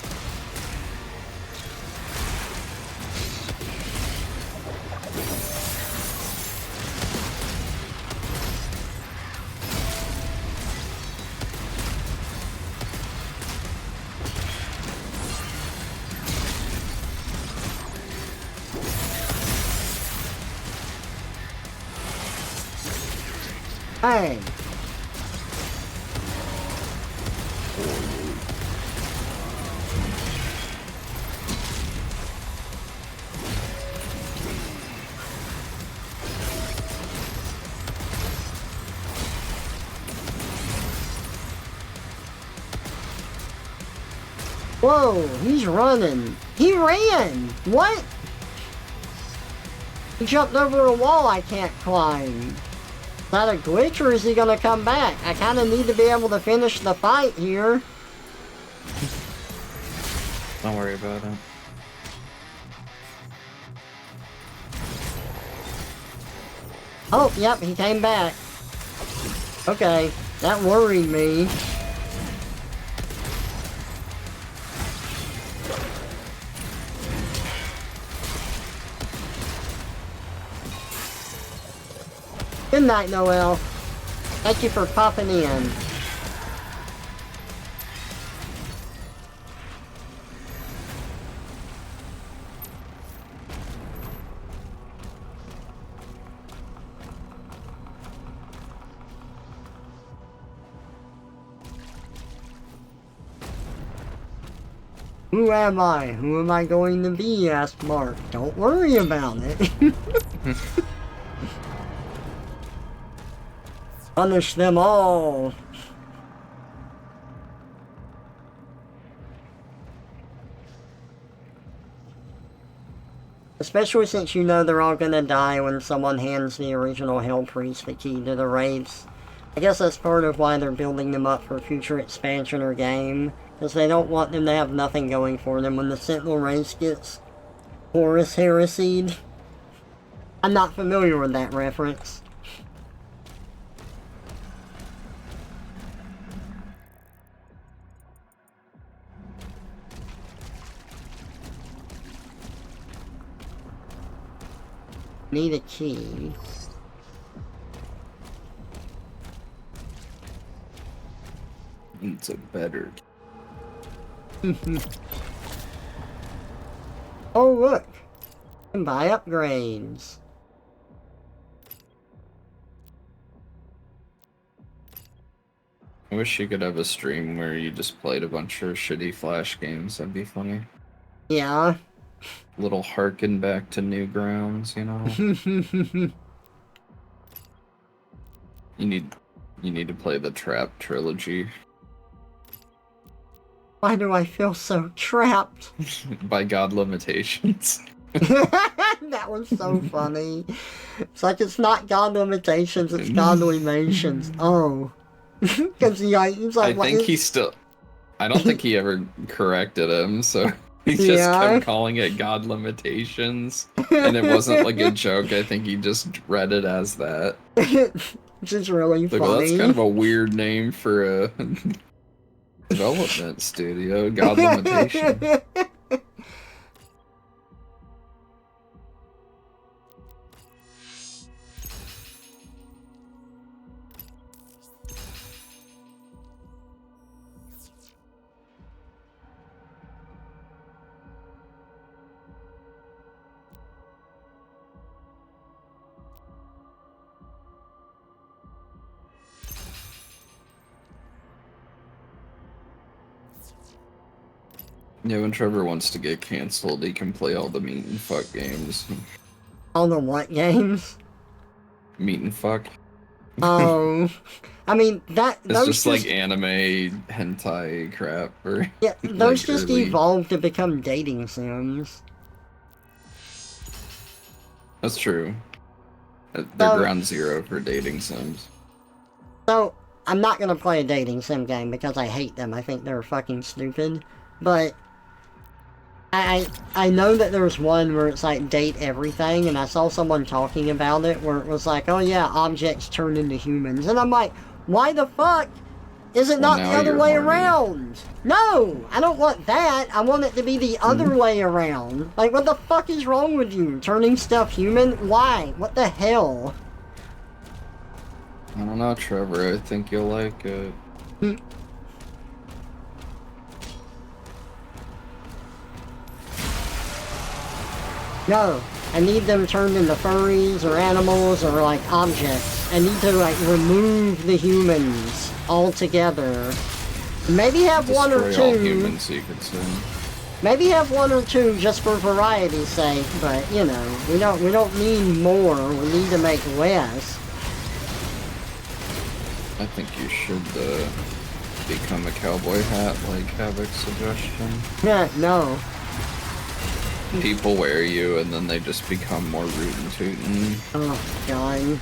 Hey. Whoa, he's running. He ran! What? He jumped over a wall I can't climb. Is that a glitch or is he gonna come back? I kinda need to be able to finish the fight here. Don't worry about it. Oh, yep, he came back. Okay, that worried me. Good night, Noel. Thank you for popping in. Who am I? Who am I going to be? Asked Mark. Don't worry about it. Punish them all. Especially since you know they're all gonna die when someone hands the original Hell Priest the key to the wraiths. I guess that's part of why they're building them up for future expansion or game, because they don't want them to have nothing going for them when the Sentinel race gets Horus heresied. I'm not familiar with that reference. Need a key. It's a better. Oh look! You can buy upgrades. I wish you could have a stream where you just played a bunch of shitty Flash games. That'd be funny. Yeah. Little harken back to Newgrounds, you know. You need to play the Trap trilogy. Why do I feel so trapped? By God Limitations. That was so funny. It's like it's not God Limitations, it's God Limations. Oh. Because he's like, I think he still... I don't think he ever corrected him, so he just kept calling it God Limitations. And it wasn't like a joke, I think he just read it as that. Which is really funny. Well, that's kind of a weird name for a development studio, God Limitation. Yeah, when Trevor wants to get canceled, he can play all the meat and fuck games. All the what games? Meat and fuck. Oh, I mean that. It's just like anime hentai crap, or yeah, those like just early... evolved to become dating sims. That's true. They're ground zero for dating sims. So I'm not gonna play a dating sim game because I hate them. I think they're fucking stupid. But I know that there's one where it's like date everything, and I saw someone talking about it where it was like, oh yeah, objects turn into humans, and I'm like, why the fuck is it not the other way around? No, I don't want that. I want it to be the other way around. Like, what the fuck is wrong with you? Turning stuff human? Why? What the hell? I don't know, Trevor. I think you'll like it. No, I need them turned into furries or animals or like objects. I need to like remove the humans altogether. Maybe have one or Destroy all two. humans, you could say. Maybe have one or two just for variety's sake, but you know, we don't need more. We need to make less. I think you should become a cowboy hat, like Havoc's suggestion. No. People wear you, and then they just become more rootin' tootin'. Oh god.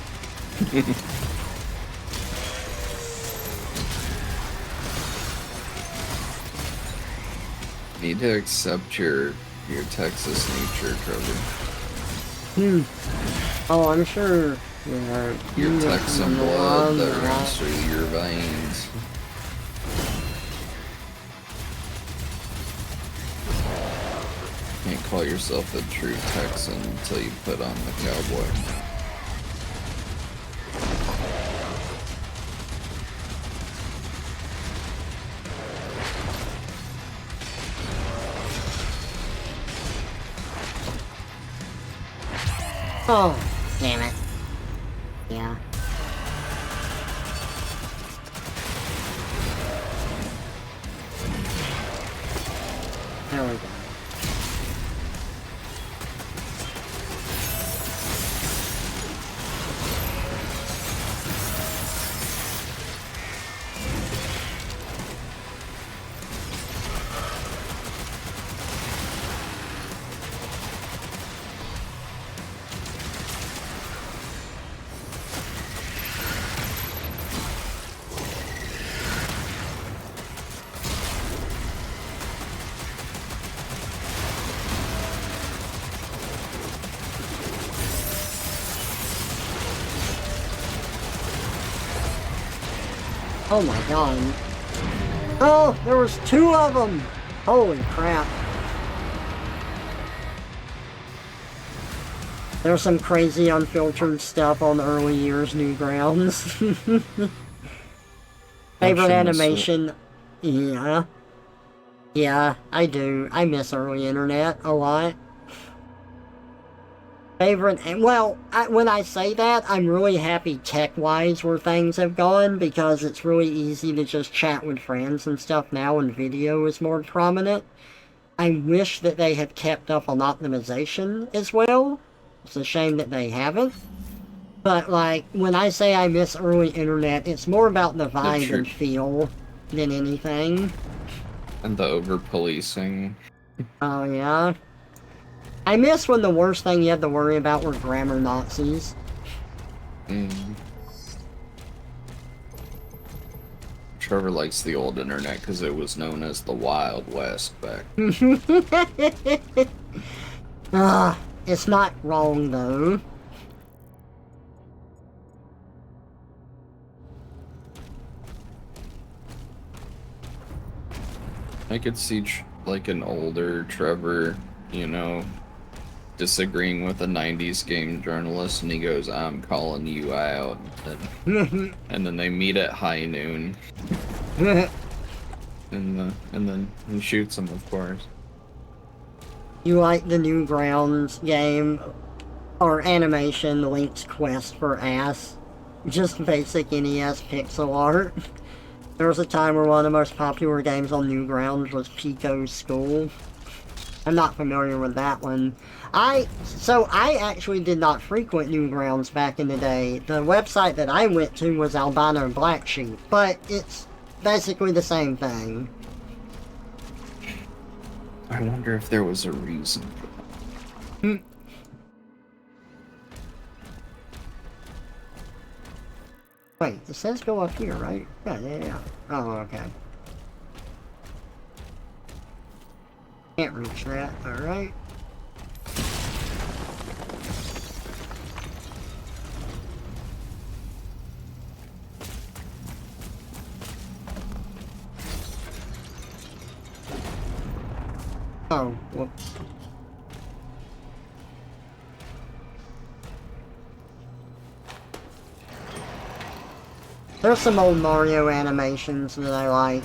Need to accept your Texas nature, Trevor. Oh, I'm sure. Yeah. Your Texan blood that runs through your veins. Can't call yourself a true Texan until you put on the cowboy. Oh, damn it. Yeah. There we go. Oh my god. Oh, there was 2 of them! Holy crap. There's some crazy unfiltered stuff on the early years Newgrounds. Favorite animation? Yeah. Yeah, I do. I miss early internet a lot. Favorite, well, when I say that, I'm really happy tech-wise where things have gone, because it's really easy to just chat with friends and stuff now, and video is more prominent. I wish that they had kept up on optimization as well. It's a shame that they haven't. But, like, when I say I miss early internet, it's more about the vibe and feel than anything. And the over-policing. Oh, yeah? I miss when the worst thing you had to worry about were grammar Nazis. Trevor likes the old internet because it was known as the Wild West back. It's not wrong, though. I could see, like, an older Trevor, you know, disagreeing with a 90s game journalist, and he goes, I'm calling you out. And then they meet at high noon. and then he shoots him, of course. You like the Newgrounds game, or animation, Link's Quest for Ass? Just basic NES pixel art. There was a time where one of the most popular games on Newgrounds was Pico's School. I'm not familiar with that one. So I actually did not frequent Newgrounds back in the day. The website that I went to was Albino Black Sheep, but it's basically the same thing. I wonder if there was a reason for that. Wait, it says go up here, right? Yeah. Oh, okay. Can't reach that, alright. Oh, whoops. There's some old Mario animations that I like.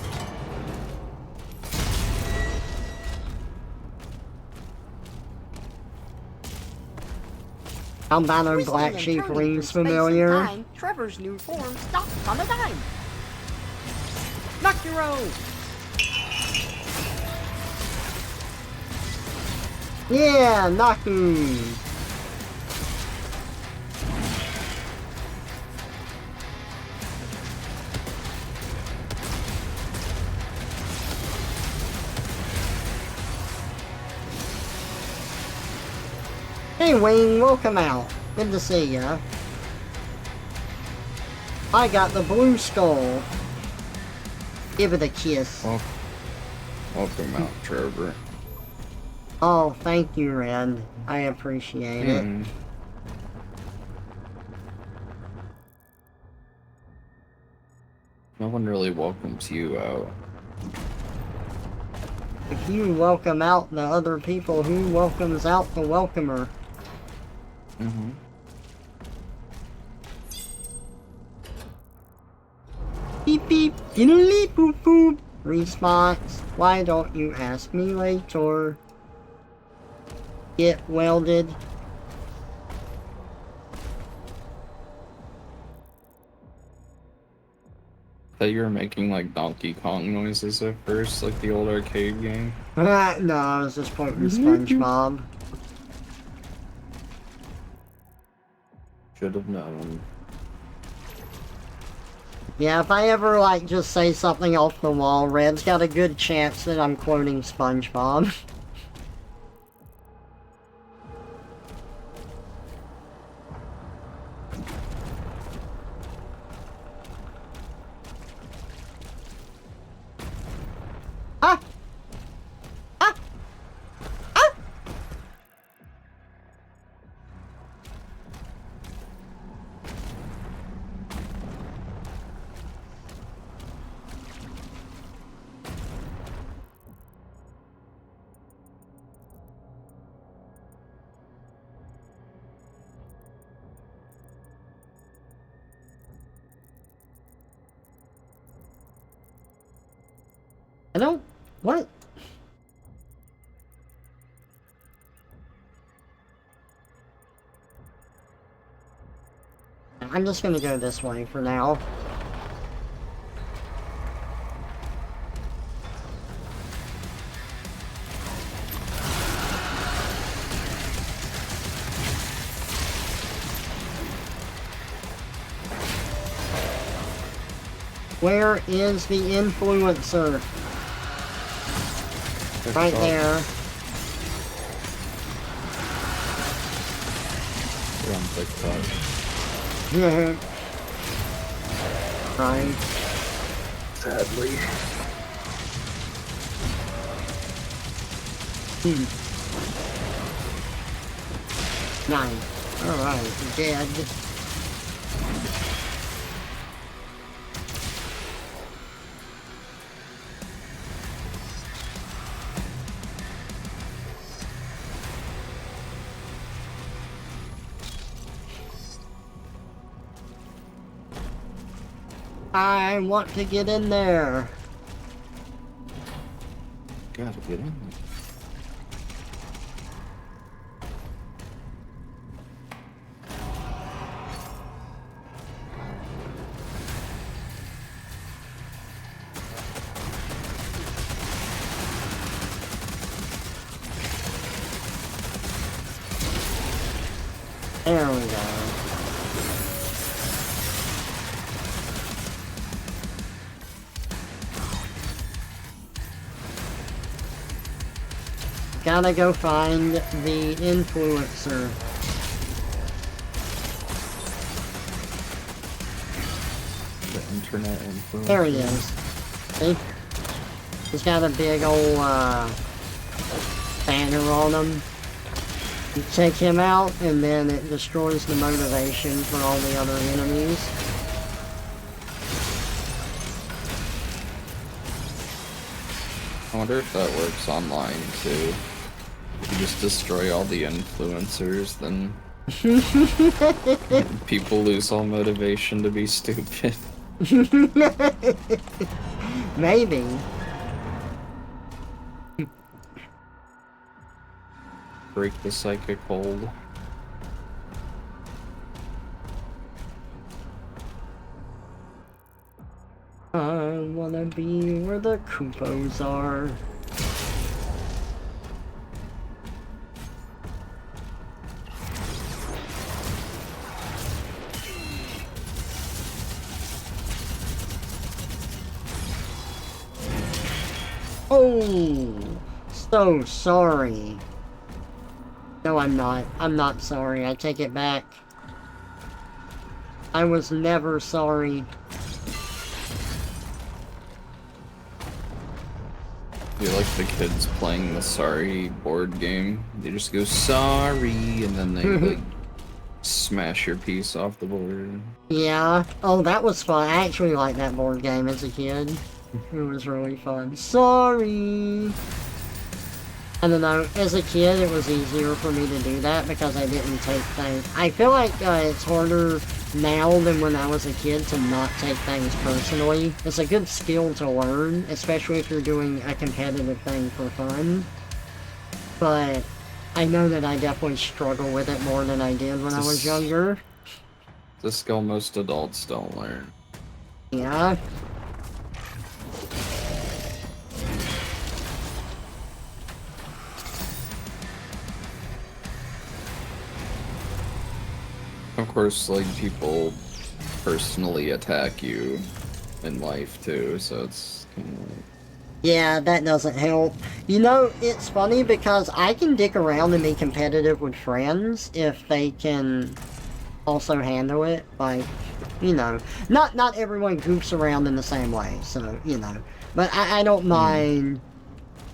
Albino Twisting black and sheep turning rings through space and familiar. time, Trevor's new form stops on a dime. Nocturo! Yeah, Naku! Hey Wing, welcome out. Good to see ya. I got the blue skull. Give it a kiss. Well, welcome out, Trevor. Oh, thank you, Red. I appreciate it. No one really welcomes you out. If you welcome out the other people, who welcomes out the welcomer? Mm-hmm. Beep beep, diddly boop boop. Response, why don't you ask me later? Get welded. Thought you were making like Donkey Kong noises at first, like the old arcade game. No, I was just quoting SpongeBob. Should have known. Yeah, if I ever, like, just say something off the wall, Red's got a good chance that I'm quoting SpongeBob. Ah! Ah! Ah! I don't... What? I'm just gonna go this way for now. Where is the influencer? Right there. We're on TikTok. Yeah. Right. Sadly. Nice. Alright, dead. I want to get in there. Gotta get in. There we go. Gotta go find the influencer. The internet influencer. There he is. See? He's got a big old banner on him. You take him out, and then it destroys the motivation for all the other enemies. I wonder if that works online too. If you just destroy all the influencers, then people lose all motivation to be stupid. Maybe. Break the psychic hold. I wanna be where the Koopos are. Oh, so sorry. No, I'm not. I'm not sorry. I take it back. I was never sorry. You like the kids playing the sorry board game? They just go sorry and then they like smash your piece off the board. Yeah. Oh, that was fun. I actually liked that board game as a kid. It was really fun. Sorry. I don't know. As a kid, it was easier for me to do that because I didn't take things. I feel like it's harder now than when I was a kid to not take things personally. It's a good skill to learn, especially if you're doing a competitive thing for fun. But I know that I definitely struggle with it more than I did when I was younger. It's a skill most adults don't learn. Yeah. Of course, like, people personally attack you in life, too, so it's kind of like... Yeah, that doesn't help. You know, it's funny because I can dick around and be competitive with friends if they can also handle it. Like, you know, not everyone goofs around in the same way, so, you know. But I don't mind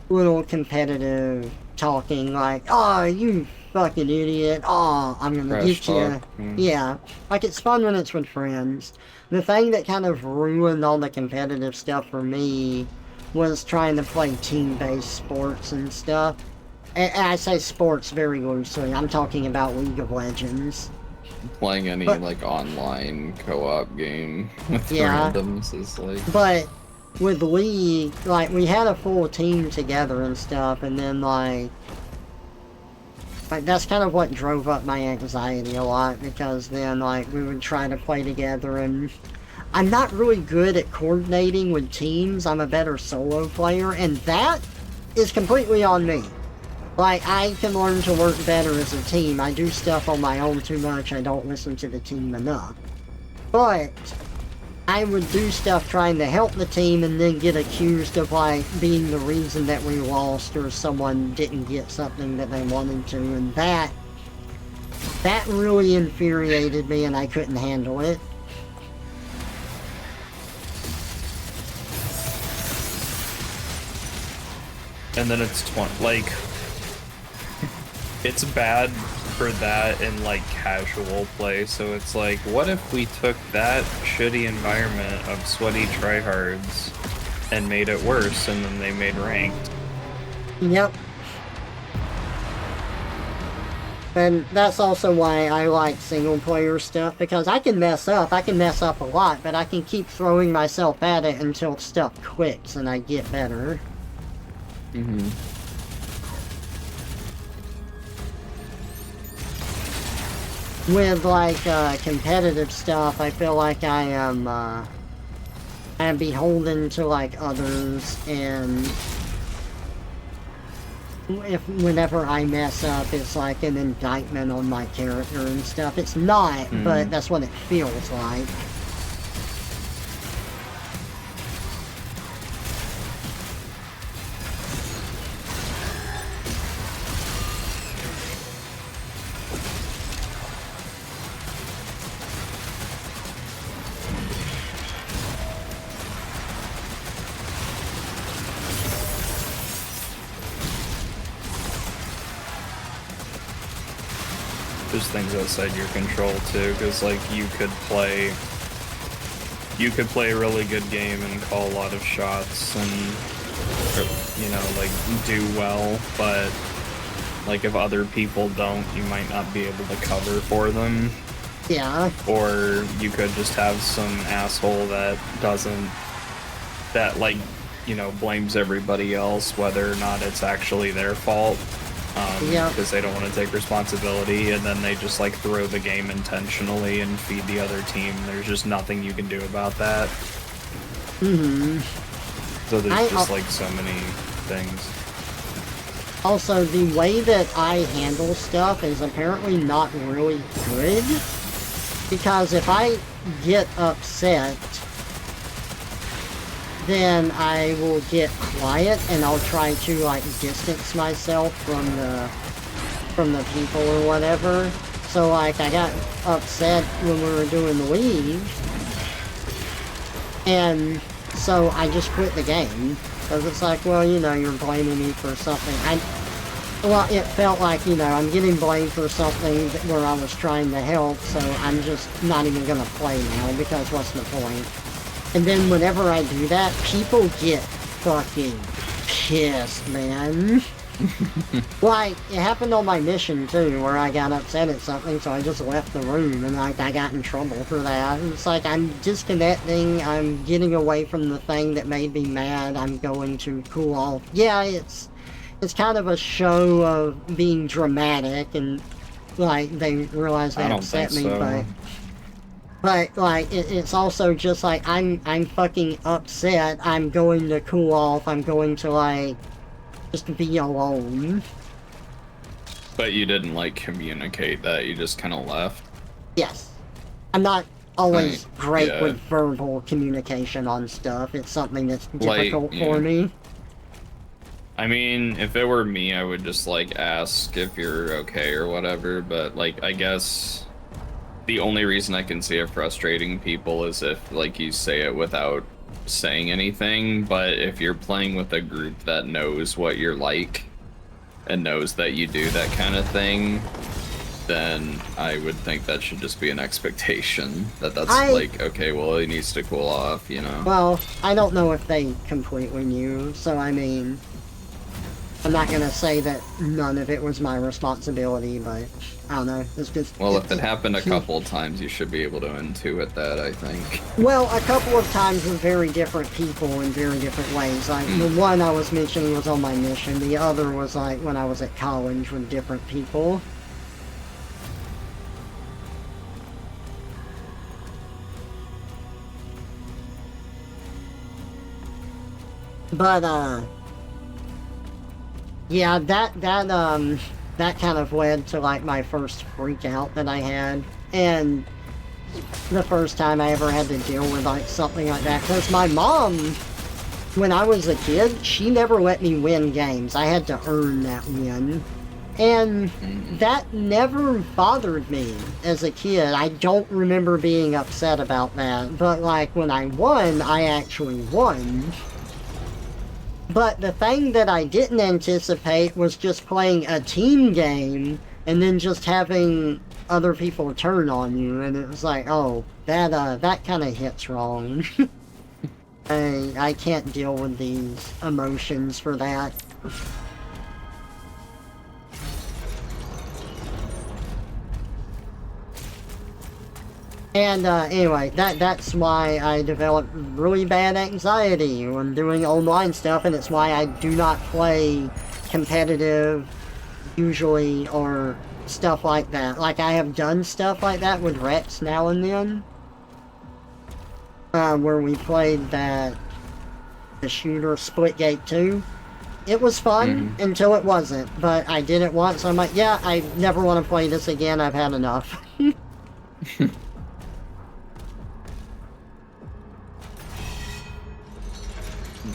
little competitive talking like, oh, you fucking idiot, oh, I'm gonna get you. Yeah, like it's fun when it's with friends. The thing that kind of ruined all the competitive stuff for me was trying to play team-based sports and stuff. And I say sports very loosely, I'm talking about League of Legends. Playing any, like, online co-op game with randoms is like... But with League, like, we had a full team together and stuff, and then, like, that's kind of what drove up my anxiety a lot, because then, like, we would try to play together, and I'm not really good at coordinating with teams. I'm a better solo player, and that is completely on me. Like, I can learn to work better as a team. I do stuff on my own too much. I don't listen to the team enough. But I would do stuff trying to help the team and then get accused of, like, being the reason that we lost or someone didn't get something that they wanted to, and that really infuriated me and I couldn't handle it. And then it's like, it's bad for that in like casual play, so it's like, what if we took that shitty environment of sweaty tryhards and made it worse, and then they made ranked? Yep. And that's also why I like single player stuff, because I can mess up a lot, but I can keep throwing myself at it until stuff clicks and I get better. Mm-hmm. With, like, competitive stuff, I feel like I am beholden to, like, others, and whenever I mess up, it's like an indictment on my character and stuff. It's not, but that's what it feels like. There's things outside your control too, because like you could play a really good game and call a lot of shots and, you know, like do well, but like if other people don't, you might not be able to cover for them. Yeah. Or you could just have some asshole that like, you know, blames everybody else, whether or not it's actually their fault. Because they don't want to take responsibility, and then they just like throw the game intentionally and feed the other team. There's just nothing you can do about that. So there's just like so many things. Also, the way that I handle stuff is apparently not really good. Because if I get upset, then I will get quiet and I'll try to like distance myself from the people or whatever. So like I got upset when we were doing the league, and so I just quit the game because it's like, well, you know, you're blaming me for something. Well, it felt like, you know, I'm getting blamed for something where I was trying to help, so I'm just not even gonna play now because what's the point? And then whenever I do that, people get fucking pissed, man. Like, it happened on my mission too, where I got upset at something, so I just left the room, and like, I got in trouble for that. It's like, I'm disconnecting, I'm getting away from the thing that made me mad, I'm going to cool off. Yeah, it's kind of a show of being dramatic, and like, they realize they upset me, but like, it's also just like, I'm fucking upset, I'm going to cool off, I'm going to like, just be alone. But you didn't like communicate that, you just kind of left? Yes. I'm not always great with verbal communication on stuff. It's something that's difficult for me. I mean, if it were me, I would just like ask if you're okay or whatever, but like, I guess the only reason I can see it frustrating people is if like you say it without saying anything. But if you're playing with a group that knows what you're like and knows that you do that kind of thing, then I would think that should just be an expectation that's like, okay, well, he needs to cool off, you know? Well, I don't know if they completely knew, so I mean, I'm not gonna say that none of it was my responsibility, but I don't know, it's just... Well, if it happened a couple of times, you should be able to intuit that, I think. Well, a couple of times with very different people in very different ways. Like, the one I was mentioning was on my mission, the other was like when I was at college with different people. But, yeah, that kind of led to, like, my first freak out that I had, and the first time I ever had to deal with, like, something like that, because my mom, when I was a kid, she never let me win games. I had to earn that win, and that never bothered me as a kid. I don't remember being upset about that, but, like, when I won, I actually won. But the thing that I didn't anticipate was just playing a team game and then just having other people turn on you, and it was like, oh, that kind of hits wrong. I can't deal with these emotions for that. And anyway, that's why I developed really bad anxiety when doing online stuff, and it's why I do not play competitive usually or stuff like that. Like, I have done stuff like that with Rex now and then, where we played the shooter Splitgate 2. It was fun until it wasn't, but I did it once, I'm like, yeah, I never want to play this again, I've had enough.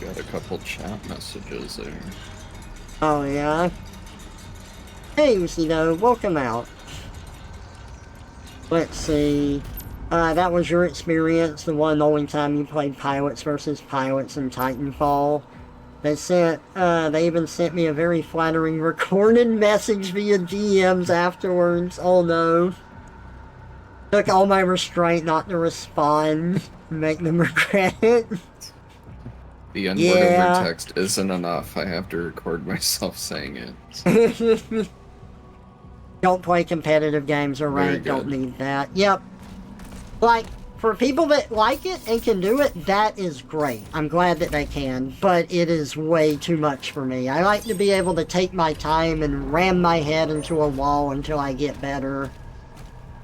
Got a couple chat messages there. Oh, yeah? Hey, Usido, welcome out. Let's see. That was your experience, the one and only time you played Pilots versus Pilots in Titanfall. They even sent me a very flattering recorded message via DMs afterwards. Oh no. Took all my restraint not to respond. Make them regret it. The N-word over text isn't enough. I have to record myself saying it. Don't play competitive games or rank. Don't need that. Yep. Like, for people that like it and can do it, that is great. I'm glad that they can, but it is way too much for me. I like to be able to take my time and ram my head into a wall until I get better.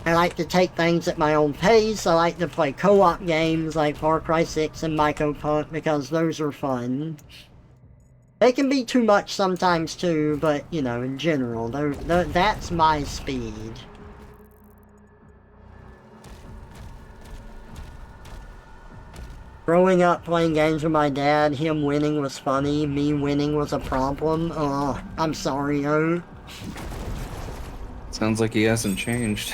I like to take things at my own pace. I like to play co-op games like Far Cry 6 and Myco Punk because those are fun. They can be too much sometimes too, but, you know, in general, that's my speed. Growing up playing games with my dad, him winning was funny, me winning was a problem. Oh, I'm sorry, Sounds like he hasn't changed.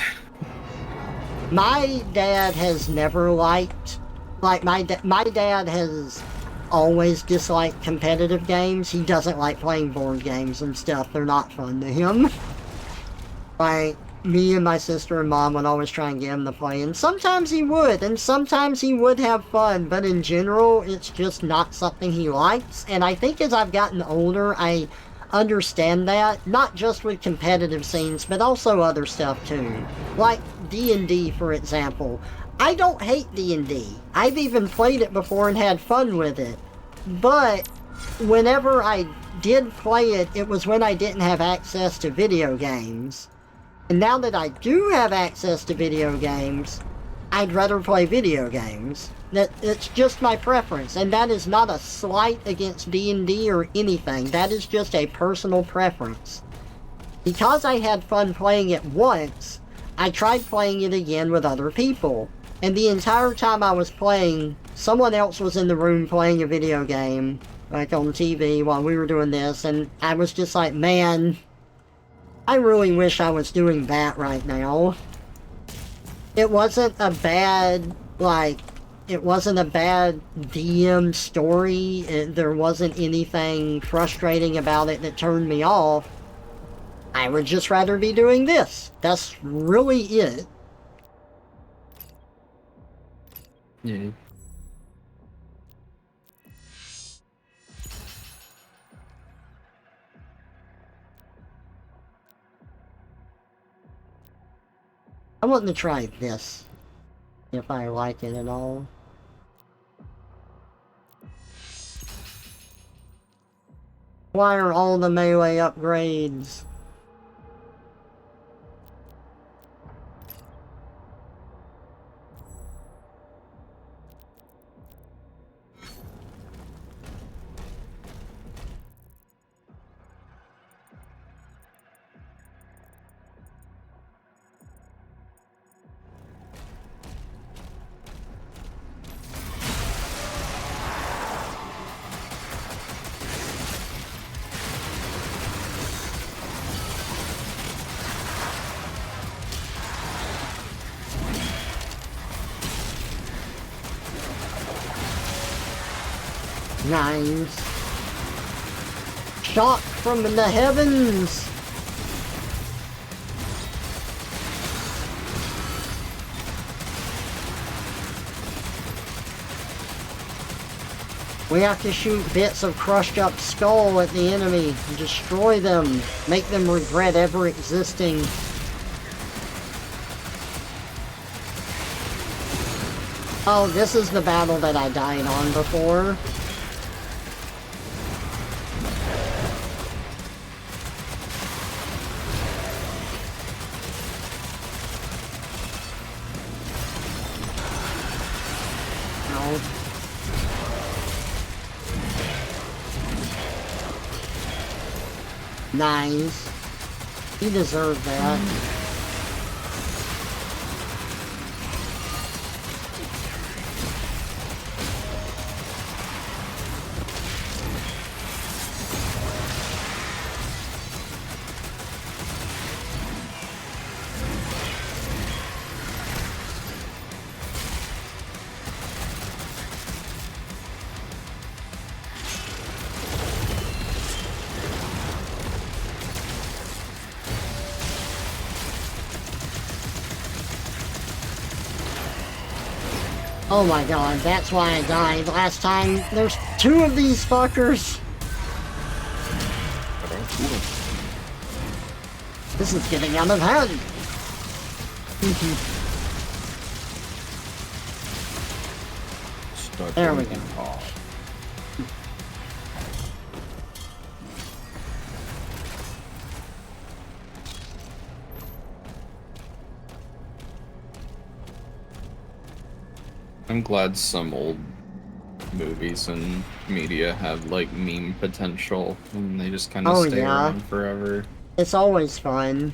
My dad has never liked, like, my dad has always disliked competitive games. He doesn't like playing board games and stuff. They're not fun to him. Like, me and my sister and mom would always try and get him to play, and sometimes he would, and sometimes he would have fun, but in general, it's just not something he likes, and I think as I've gotten older, I understand that, not just with competitive scenes, but also other stuff too. Like D&D, for example. I don't hate D&D. I've even played it before and had fun with it. But whenever I did play it, it was when I didn't have access to video games. And now that I do have access to video games, I'd rather play video games. It's just my preference, and that is not a slight against D&D or anything. That is just a personal preference. Because I had fun playing it once, I tried playing it again with other people. And the entire time I was playing, someone else was in the room playing a video game, like on TV while we were doing this, and I was just like, man, I really wish I was doing that right now. It wasn't a bad, like, it wasn't a bad DM story. There wasn't anything frustrating about it that turned me off. I would just rather be doing this. That's really it. Yeah. I want to try this, if I like it at all. Why are all the melee upgrades? Nice. Shock from the heavens! We have to shoot bits of crushed up skull at the enemy, destroy them, make them regret ever existing. Oh, this is the battle that I died on before. Nice. He deserved that. Oh my god, that's why I died last time. There's two of these fuckers. This is getting out of hand. There we go. I'm glad some old movies and media have like meme potential and they just kind of stay around forever. It's always fun.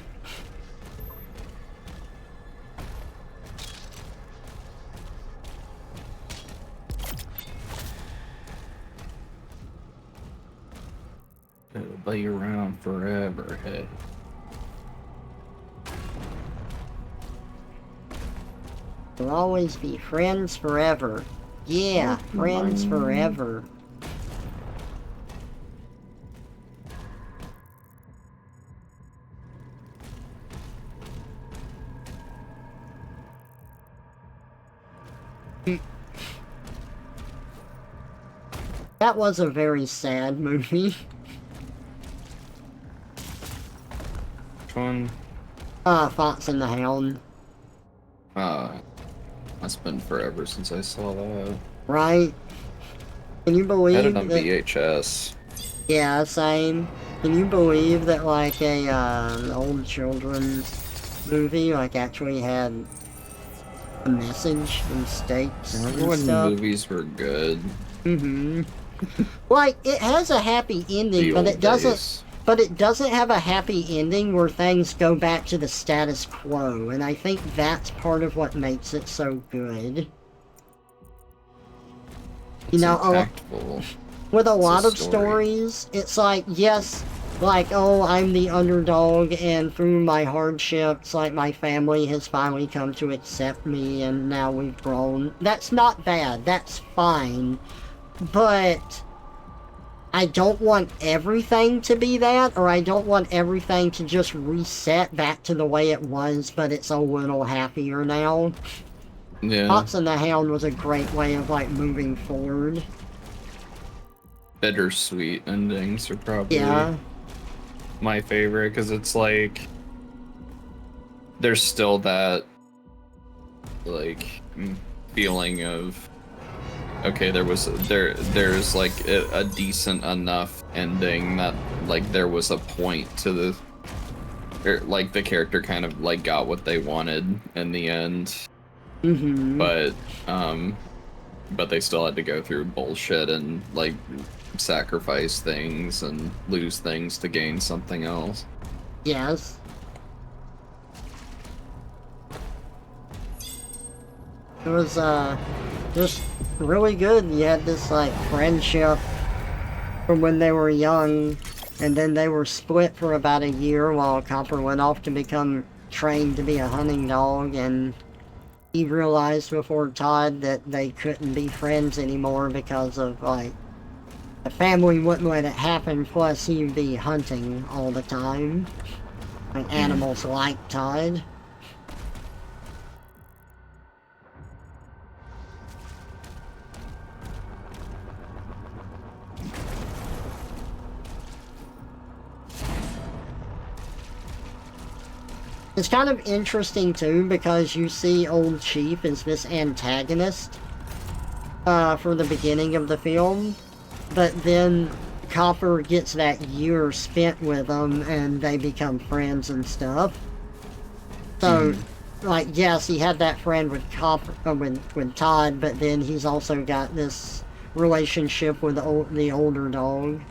It'll be around forever, hey. We'll always be friends forever. Yeah, friends forever. That was a very sad movie. Which one? Fox and the Hound. It's been forever since I saw that. Right? Can you believe Had it on that... VHS. Yeah, same. Can you believe that, like, an old children's movie, like, actually had a message and stakes Remember and when stuff? movies were good? Mm-hmm. Like, it has a happy ending, but it doesn't... But it doesn't have a happy ending where things go back to the status quo, and I think that's part of what makes it so good. You know, with a lot of stories, it's like, yes, like, oh, I'm the underdog, and through my hardships, like, my family has finally come to accept me, and now we've grown. That's not bad, that's fine, but I don't want everything to be that, or I don't want everything to just reset back to the way it was, but it's a little happier now. Yeah. Fox and the Hound was a great way of, like, moving forward. Bittersweet endings are probably my favorite, because it's like there's still that like feeling of okay, there's like a decent enough ending that like there was a point to the like the character kind of like got what they wanted in the end. Mm-hmm. But they still had to go through bullshit and like sacrifice things and lose things to gain something else. Yes. It was just really good. You had this like friendship from when they were young, and then they were split for about a year while Copper went off to become trained to be a hunting dog, and he realized before Todd that they couldn't be friends anymore because of like the family wouldn't let it happen, plus he'd be hunting all the time. Like animals like Todd. It's kind of interesting too, because you see Old Chief as this antagonist for the beginning of the film, but then Copper gets that year spent with him and they become friends and stuff. So, like, yes, he had that friend with Copper, with Todd, but then he's also got this relationship with the older dog.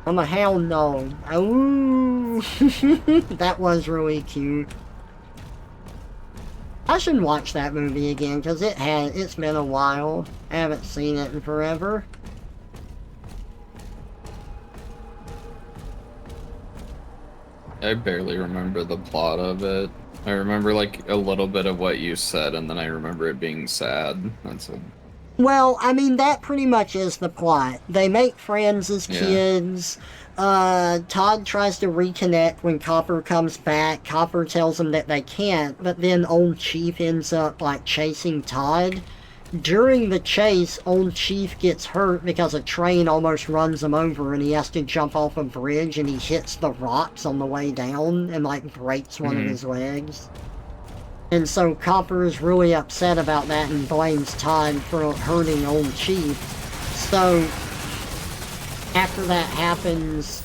I'm a hound dog. Ooh. That was really cute. I should watch that movie again, because it's been a while. I haven't seen it in forever. I barely remember the plot of it. I remember like a little bit of what you said, and then I remember it being sad. That's it. Well, I mean, that pretty much is the plot. They make friends as kids. Todd tries to reconnect when Copper comes back. Copper tells him that they can't, but then Old Chief ends up, like, chasing Todd. During the chase, Old Chief gets hurt because a train almost runs him over, and he has to jump off a bridge, and he hits the rocks on the way down and, like, breaks one of his legs. And so Copper is really upset about that and blames Todd for hurting Old Chief. So after that happens,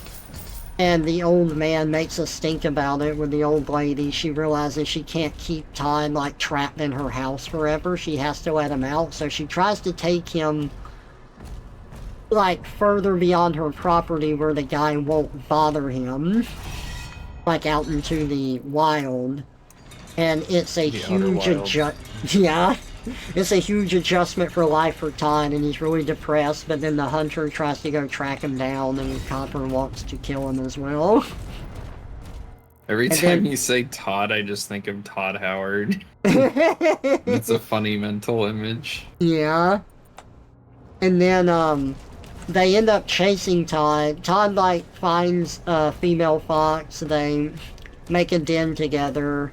and the old man makes a stink about it with the old lady, she realizes she can't keep Todd, like, trapped in her house forever. She has to let him out, so she tries to take him, like, further beyond her property where the guy won't bother him. Like, out into the wild. And it's a huge yeah, it's a huge adjustment for life for Todd, and he's really depressed, but then the hunter tries to go track him down, and Copper wants to kill him as well. Every time you say Todd, I just think of Todd Howard. It's a funny mental image. Yeah. And then, they end up chasing Todd. Todd, like, finds a female fox. They make a den together.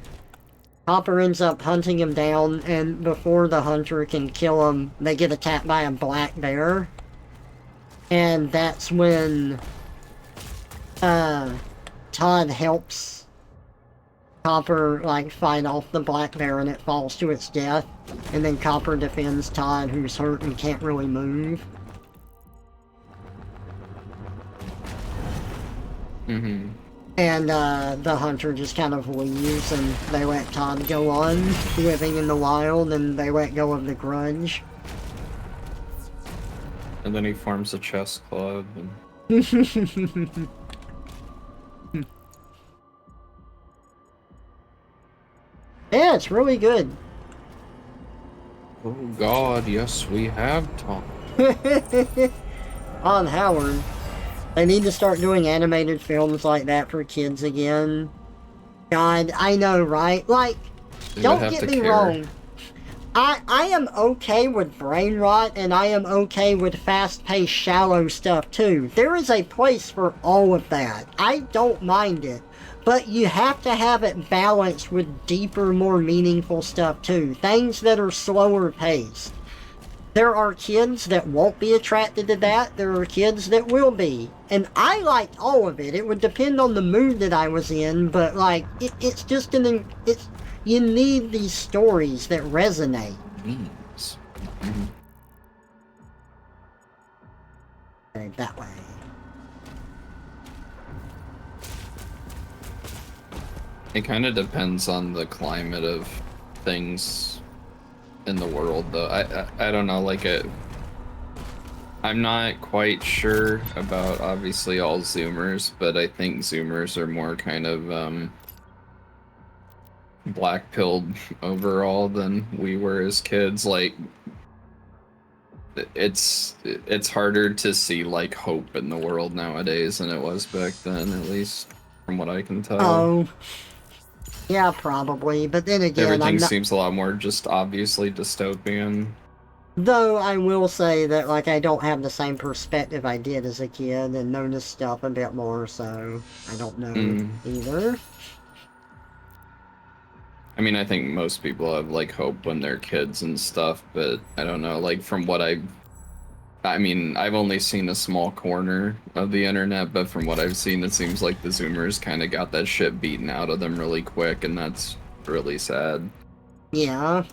Copper ends up hunting him down, and before the hunter can kill him, they get attacked by a black bear. And that's when Todd helps Copper, like, fight off the black bear, and it falls to its death. And then Copper defends Todd, who's hurt and can't really move. Mm-hmm. And the hunter just kind of leaves, and they let Todd go on living in the wild, and they let go of the grudge. And then he forms a chess club. And... yeah, it's really good. Oh God, yes, we have talked. On Howard. They need to start doing animated films like that for kids again. God, I know, right? Like, don't get me wrong. I am okay with brain rot, and I am okay with fast-paced, shallow stuff, too. There is a place for all of that. I don't mind it. But you have to have it balanced with deeper, more meaningful stuff, too. Things that are slower paced. There are kids that won't be attracted to that. There are kids that will be. And I liked all of it. It would depend on the mood that I was in, but, like, it's just you need these stories that resonate. Mm-hmm. Okay, that way. It kind of depends on the climate of things in the world, though. I don't know, like, I'm not quite sure about, obviously, all Zoomers, but I think Zoomers are more kind of, black-pilled overall than we were as kids. Like, it's harder to see, like, hope in the world nowadays than it was back then, at least from what I can tell. Oh, yeah, probably, but then again, everything seems a lot more just obviously dystopian. Though I will say that, like, I don't have the same perspective I did as a kid and notice stuff a bit more, so I don't know either. I mean, I think most people have, like, hope when they're kids and stuff, but I don't know, like, from what I mean, I've only seen a small corner of the internet, but from what I've seen, it seems like the Zoomers kind of got that shit beaten out of them really quick, and that's really sad. Yeah.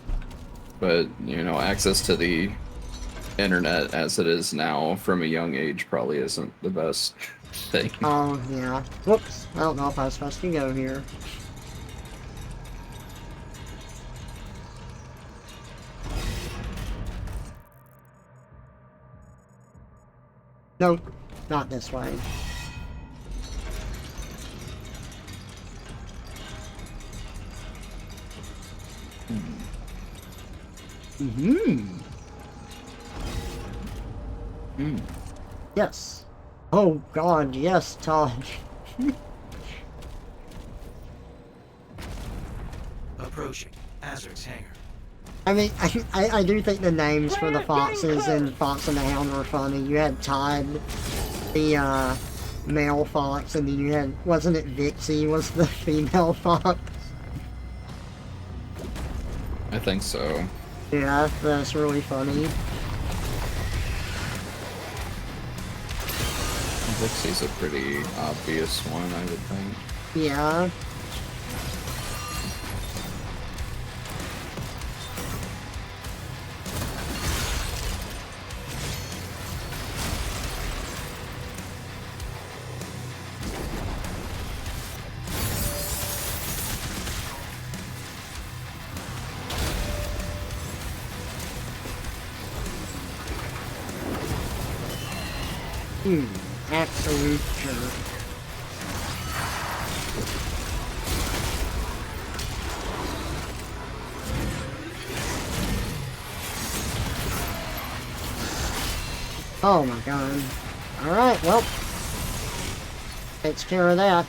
But, you know, access to the internet as it is now from a young age probably isn't the best thing. Oh, yeah. Whoops. I don't know if I was supposed to go here. Nope, not this way. Yes. Oh God, yes, Todd. Approaching Azur's hangar. I mean, I do think the names for the foxes in Fox and the Hound were funny. You had Todd, the male fox, and then you had, wasn't it Vixie was the female fox? I think so. Yeah, that's really funny. Vixie's a pretty obvious one, I would think. Yeah. Absolute jerk. Oh my god. Alright, well. Takes care of that.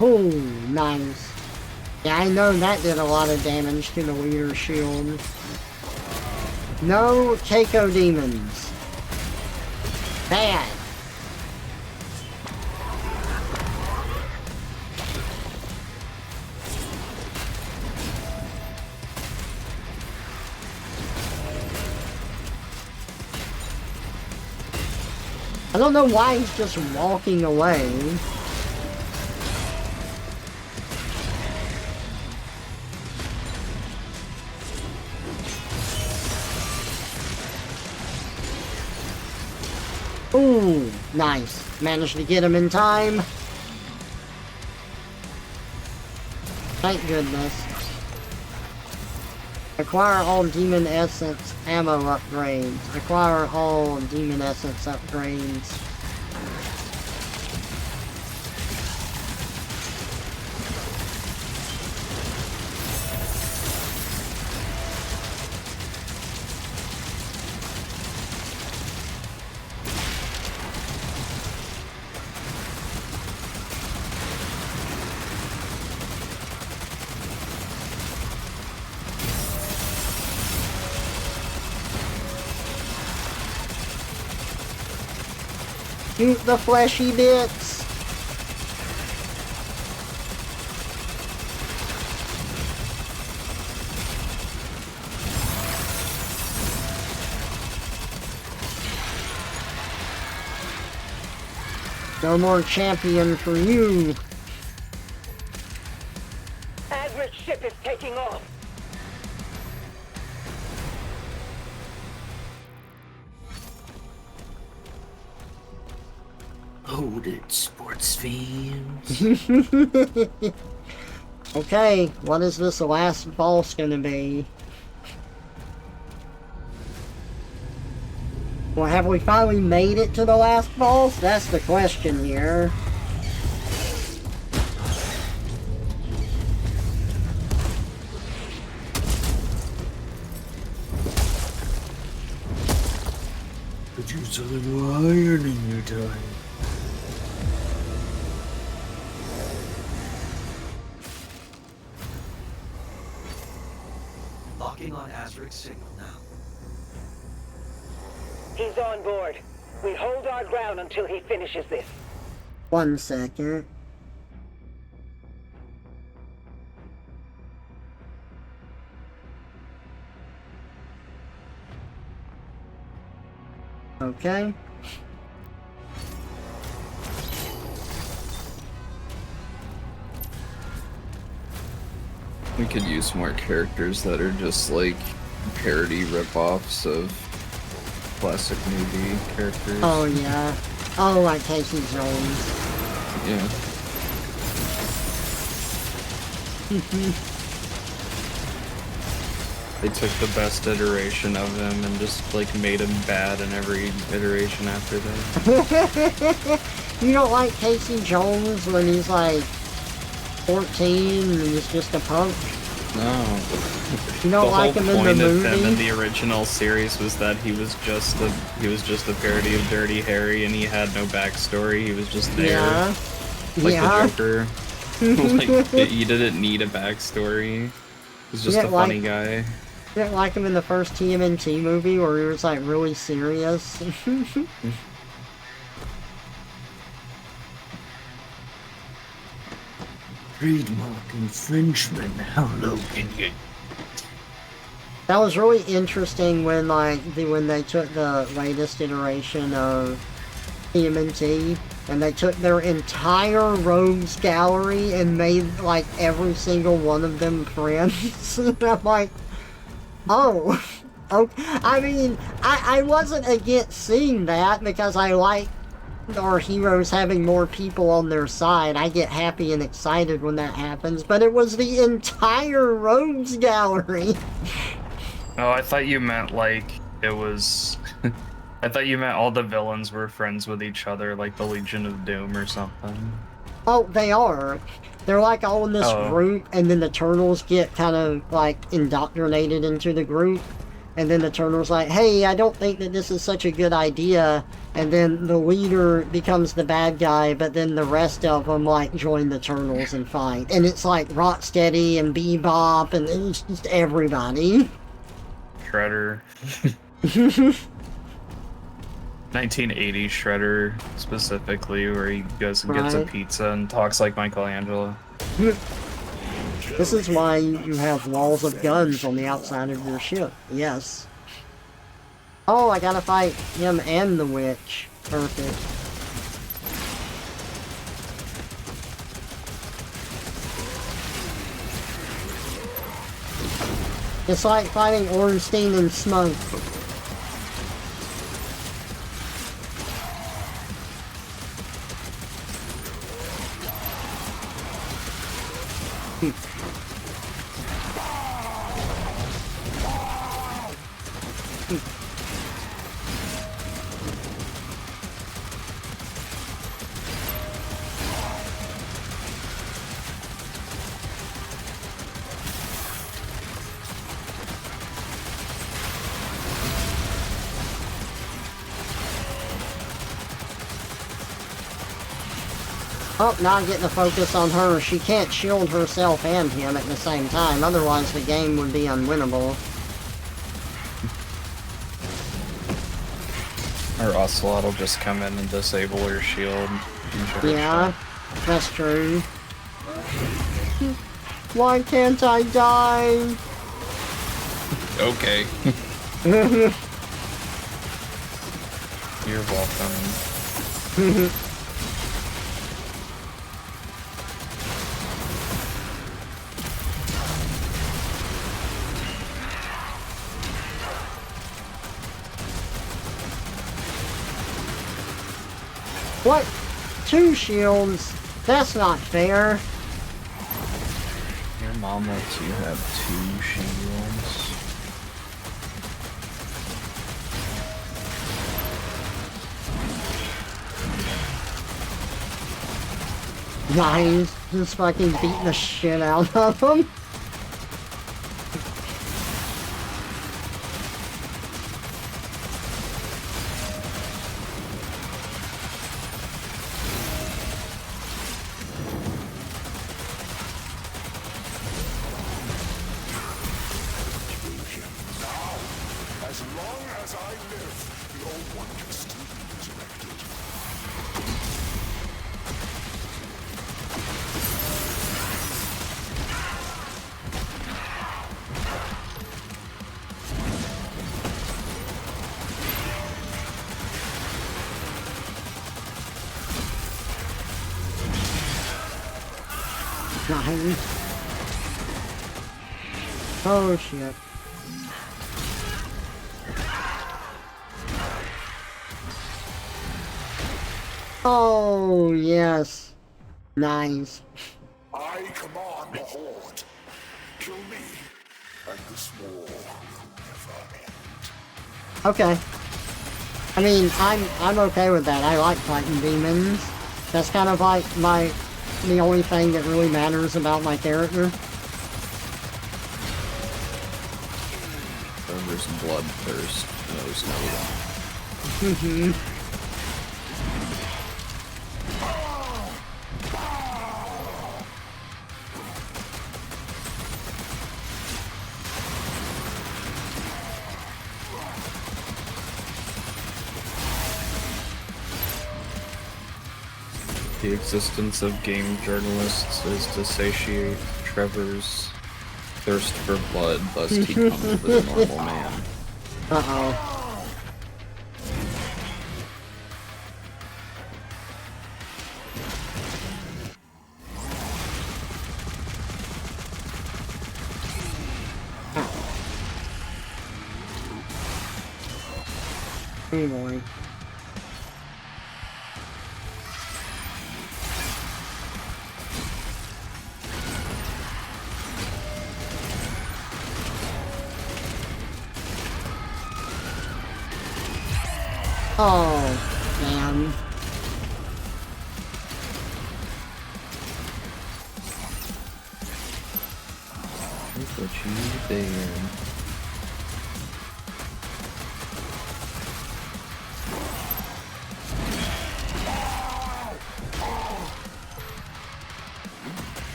Oh, nice. Yeah, I know that did a lot of damage to the leader's shield. No Keiko demons. Bad. I don't know why he's just walking away. Ooh, nice. Managed to get him in time. Thank goodness. Acquire all Demon Essence ammo upgrades. Acquire all Demon Essence upgrades. Shoot the fleshy bits! No more champion for you! Adric ship is taking off. Hold it, sports fans. Okay, what is this last boss gonna be? Well, have we finally made it to the last boss? That's the question here. Could use a little iron in your time. Locking on Azric's signal now. He's on board. We hold our ground until he finishes this. 1 second. Okay. We could use more characters that are just like parody rip-offs of classic movie characters. Oh yeah. Oh, like Casey Jones. Yeah. They took the best iteration of him and just like made him bad in every iteration after that. You don't like Casey Jones when he's like 14 and he's just a punk? No. You don't like him in the movie? The whole point of him in the original series was that he was just a parody of Dirty Harry, and he had no backstory. He was just there, Yeah. like Yeah. the Joker. Like he didn't need a backstory. He's just a funny guy. You didn't like him in the first TMNT movie where he was like really serious? Trademark infringement. How low can you? That was really interesting when when they took the latest iteration of TMNT and they took their entire rogues gallery and made like every single one of them friends. And I'm like, oh, okay. I mean, I wasn't against seeing that because I like our heroes having more people on their side. I get happy and excited when that happens, but it was the entire rogues gallery. Oh, I thought you meant like it was. I thought you meant all the villains were friends with each other, like the Legion of Doom or something. Oh, they are. They're like all in this group, and then the turtles get kind of like indoctrinated into the group. And then the turtle's like, hey, I don't think that this is such a good idea. And then the leader becomes the bad guy, but then the rest of them like join the turtles and fight. And it's like Rocksteady and Bebop, and it's just everybody. Shredder. 1980 Shredder, specifically, where he goes and gets a pizza and talks like Michelangelo. This is why you have walls of guns on the outside of your ship. Yes. Oh, I gotta fight him and the witch. Perfect. It's like fighting Ornstein and Smoke. Oh, now I'm getting the focus on her. She can't shield herself and him at the same time, otherwise the game would be unwinnable. Or Onslaught will just come in and disable her shield. Yeah, that's true. Why can't I die? Okay. You're welcome. What? 2 shields? That's not fair. Your mom lets you have 2 shields. Nice. Just fucking beating the shit out of them. Oh shit. Oh yes. Nice. I command the Horde. Kill me, and this war will never end. Okay. I mean, I'm okay with that. I like fighting demons. That's kind of like the only thing that really matters about my character. There's bloodthirst. Knows no one. Mm-hmm. The existence of game journalists is to satiate Trevor's thirst for blood, lest he comes with a normal man. Uh-oh. Oh boy. Oh, damn. Look what you there.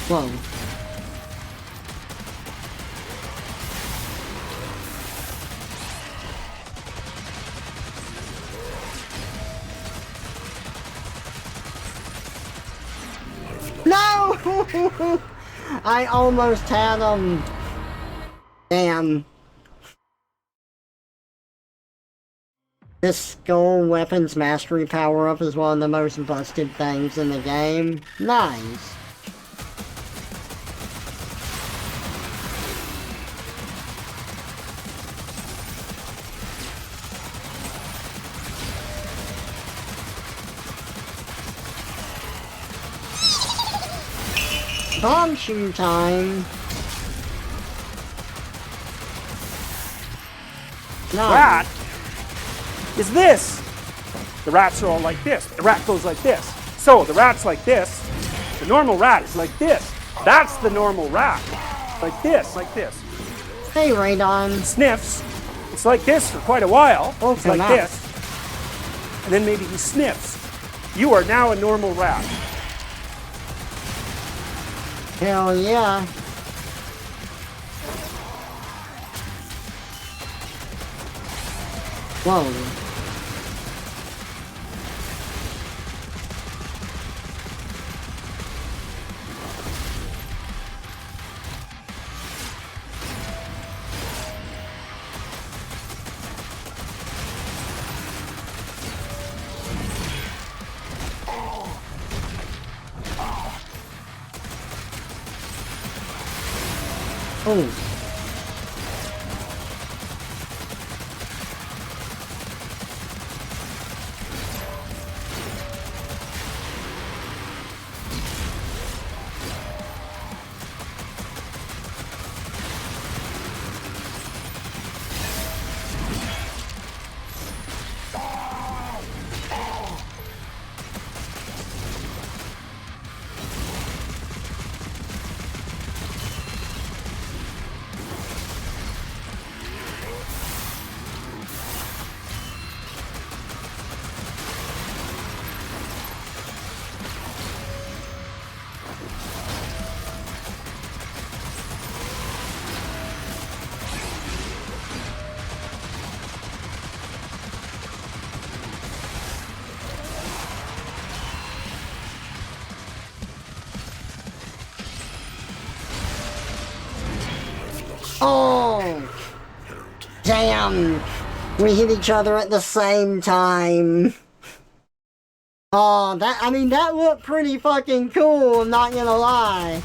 Whoa. No! I almost had him. Damn. This skull weapons mastery power-up is one of the most busted things in the game. Nice. Bombshell time. No. Rat is this. The rats are all like this. The rat goes like this. So the rat's like this. The normal rat is like this. That's the normal rat. Like this, like this. Hey, Radon. Sniffs. It's like this for quite a while. Oh, it's like this. And then maybe he sniffs. You are now a normal rat. Hell yeah. Whoa. Oh. Oh! Damn! We hit each other at the same time. Oh, that looked pretty fucking cool, I'm not gonna lie.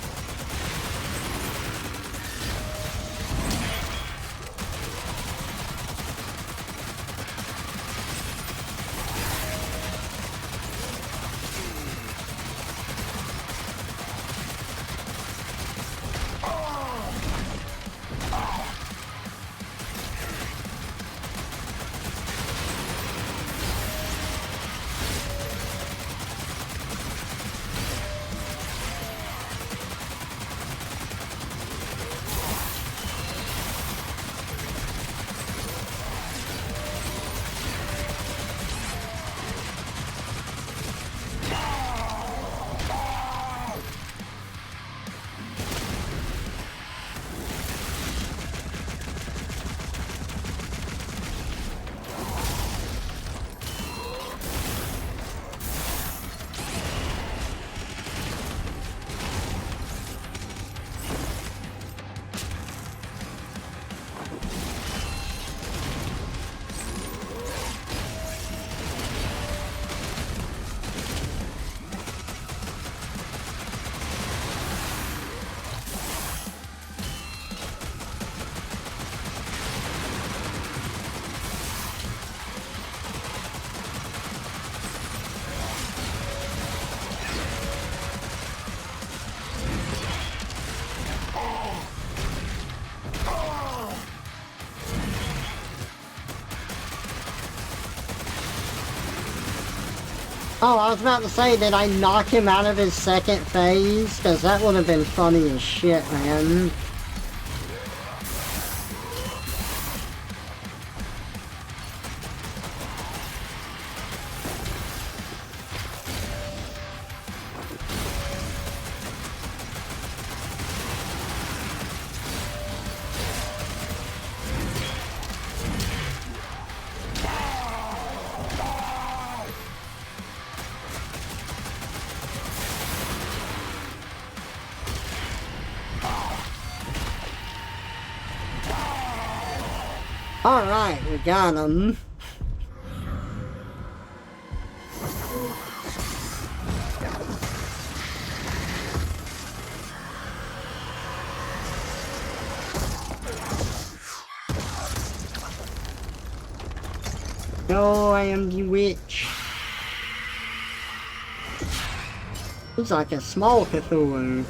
Oh, I was about to say, did I knock him out of his second phase? Because that would have been funny as shit, man. Alright, we got him. No, I am the witch. Looks like a small Cthulhu.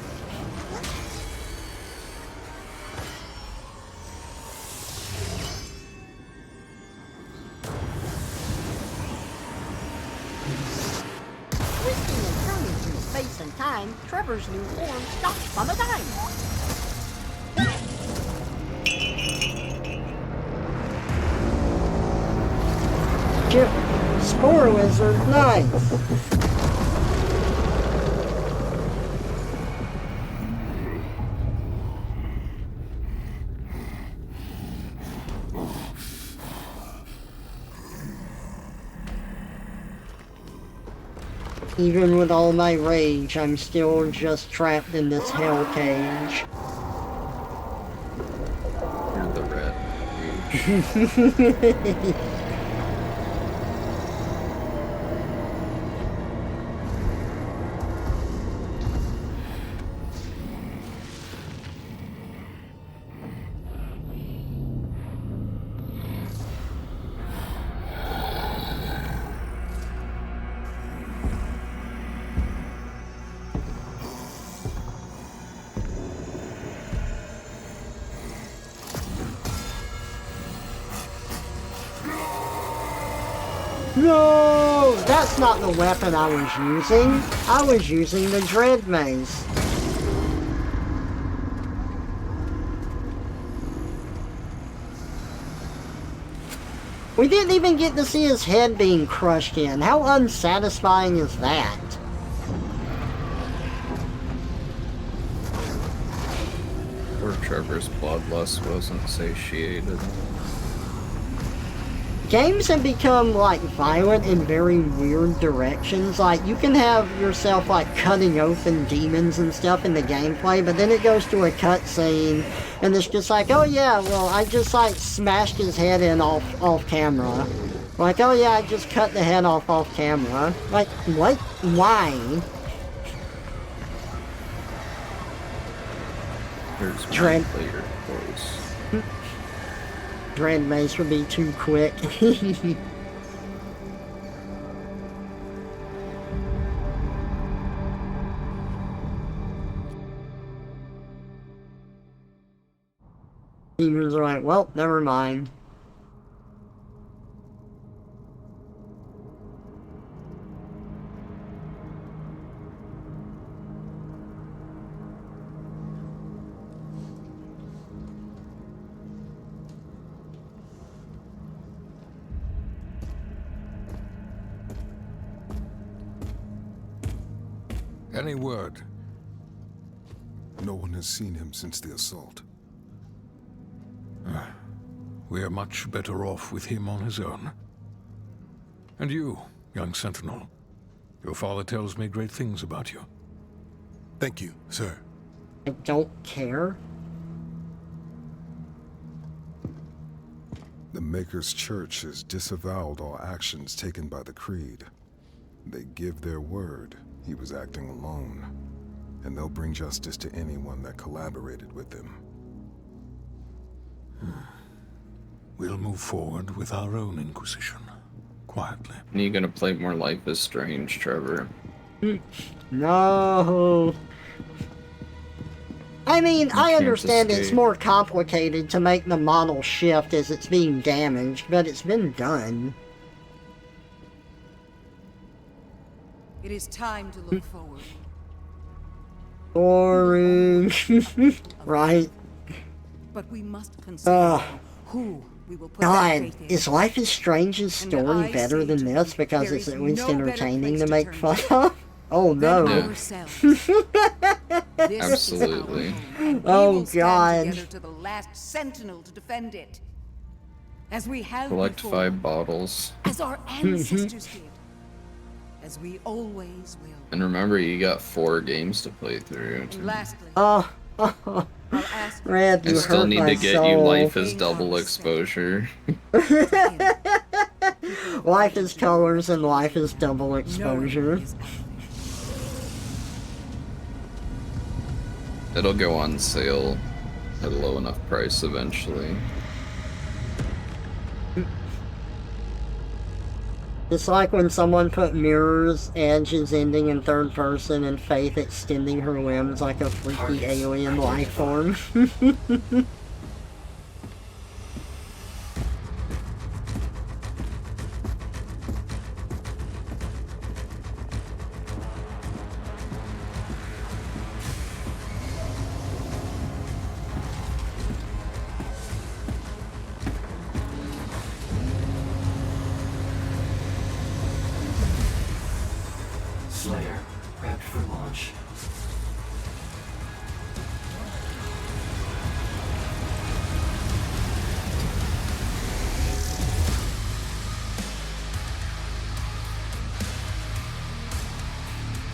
Twisting and turning through space and time, Trevor's new form stops on a dime. Spore Wizard, nice. Even with all my rage, I'm still just trapped in this hell cage. You're the rat. No! That's not the weapon I was using. I was using the Dread Mace. We didn't even get to see his head being crushed in. How unsatisfying is that? Poor Trevor's bloodlust wasn't satiated. Games have become, like, violent in very weird directions. Like, you can have yourself, like, cutting open demons and stuff in the gameplay, but then it goes to a cutscene, and it's just like, oh yeah, well, I just, like, smashed his head in off camera. Like, oh yeah, I just cut the head off camera. Like, what? Why? There's Dread. one player close. Dread Mace would be too quick. Demons are like, well, never mind. Any word? No one has seen him since the assault. We are much better off with him on his own. And you, young sentinel. Your father tells me great things about you. Thank you, sir. I don't care. The Maker's Church has disavowed all actions taken by the Creed. They give their word he was acting alone, and they'll bring justice to anyone that collaborated with them. We'll move forward with our own Inquisition, quietly. Are you gonna play more Life is Strange, Trevor? No. I mean, I understand it's more complicated to make the model shift as it's being damaged, but it's been done. It is time to look forward. Boring. Right? But we must consider who we will put that God, faith in. is Life is Strange's And story I better say than to this you, because there it's is at least no better entertaining place to to make turn fun to of? Oh Than no. ourselves. This Absolutely. is our home, and we Oh will stand God. together to the last sentinel to defend it. As we have Collect before, 5 bottles. as our ancestors did, as we always will. And remember, you got 4 games to play through. And lastly, Oh, I'll ask you Red, I you still hurt need my to get soul. you Life is Double Exposure. Life is colors and life is double exposure. It'll go on sale at a low enough price eventually. It's like when someone put Mirror's Edge's ending in third person and Faith extending her limbs like a freaky alien life form. Slayer, prepped for launch.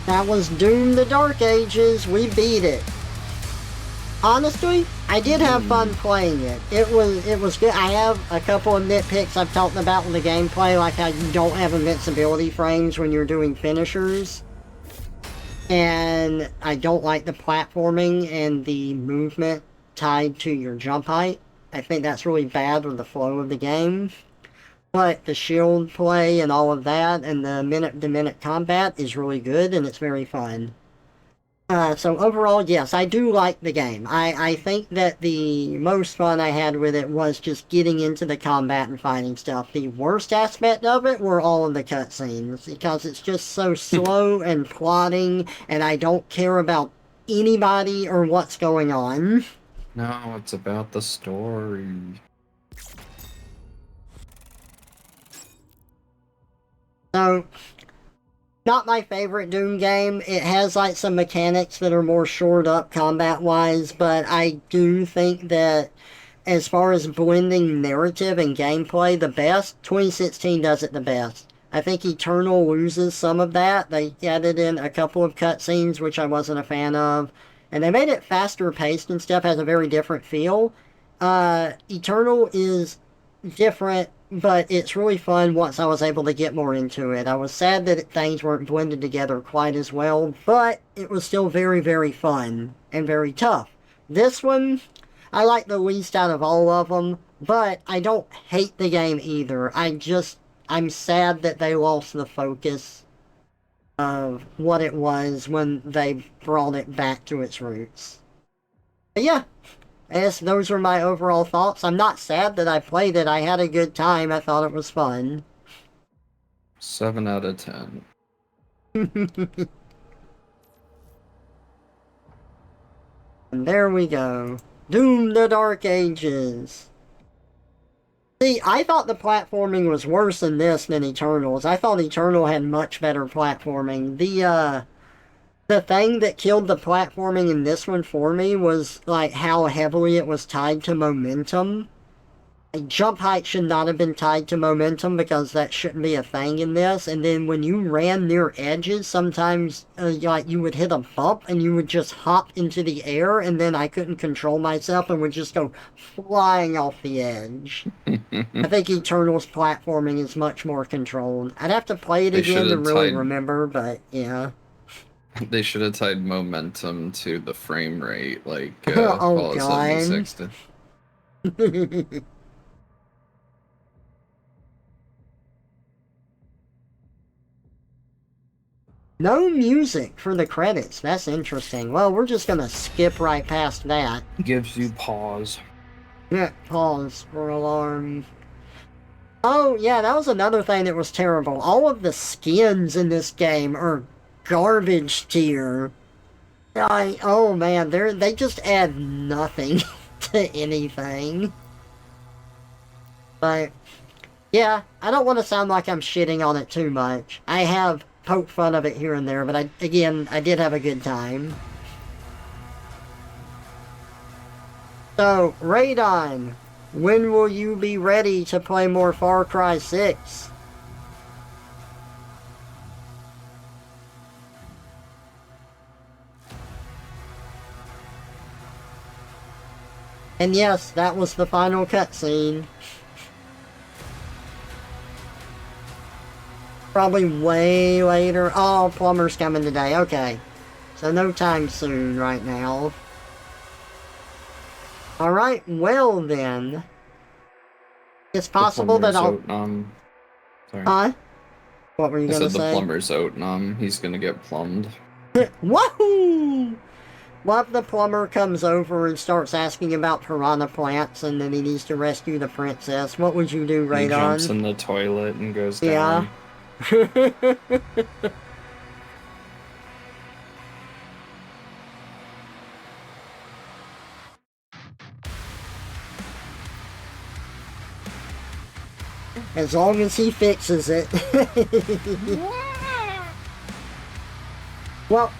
That was Doom the Dark Ages. We beat it. Honestly, I did have fun playing it. It was good. I have a couple of nitpicks I've talked about in the gameplay, like how you don't have invincibility frames when you're doing finishers. And I don't like the platforming and the movement tied to your jump height. I think that's really bad with the flow of the game. But the shield play and all of that and the minute-to-minute combat is really good and it's very fun. So overall, yes, I do like the game. I think that the most fun I had with it was just getting into the combat and fighting stuff. The worst aspect of it were all of the cutscenes, because it's just so slow and plotting, and I don't care about anybody or what's going on. No, it's about the story. So, not my favorite Doom game. It has like some mechanics that are more shored up combat-wise, but I do think that as far as blending narrative and gameplay, the best, 2016 does it the best. I think Eternal loses some of that. They added in a couple of cutscenes, which I wasn't a fan of, and they made it faster paced and stuff, has a very different feel. Eternal is different, but it's really fun once I was able to get more into it. I was sad that things weren't blended together quite as well, but it was still very, very fun and very tough. This one, I like the least out of all of them, but I don't hate the game either. I'm sad that they lost the focus of what it was when they brought it back to its roots. But yeah, I guess those are my overall thoughts. I'm not sad that I played it. I had a good time. I thought it was fun. 7 out of 10. And there we go. Doom the Dark Ages. See, I thought the platforming was worse in this than Eternals. I thought Eternal had much better platforming. The thing that killed the platforming in this one for me was, like, how heavily it was tied to momentum. Jump height should not have been tied to momentum because that shouldn't be a thing in this. And then when you ran near edges, sometimes, like, you would hit a bump and you would just hop into the air, and then I couldn't control myself and would just go flying off the edge. I think Eternal's platforming is much more controlled. I'd have to play it again to really remember, but yeah. They should have tied momentum to the frame rate, like oh, Fallout God. 76 did. No music for the credits. That's interesting. Well, we're just gonna skip right past that. Gives you pause. Yeah, pause for alarm. Oh, yeah, that was another thing that was terrible. All of the skins in this game are garbage tier. Oh man, they just add nothing to anything. But yeah, I don't want to sound like I'm shitting on it too much. I have poked fun of it here and there, but I did have a good time. So, Radon, when will you be ready to play more Far Cry 6? And yes, that was the final cutscene. Probably way later. Oh, Plumber's coming today. Okay. So no time soon right now. Alright, well then. It's possible that I'll... Sorry. Huh? What were you gonna say? I said the plumber's out, he's gonna get plumbed. Wahoo! What if the plumber comes over and starts asking about piranha plants and then he needs to rescue the princess? What would you do, Radon? He jumps in the toilet and goes down. Yeah. As long as he fixes it. Well,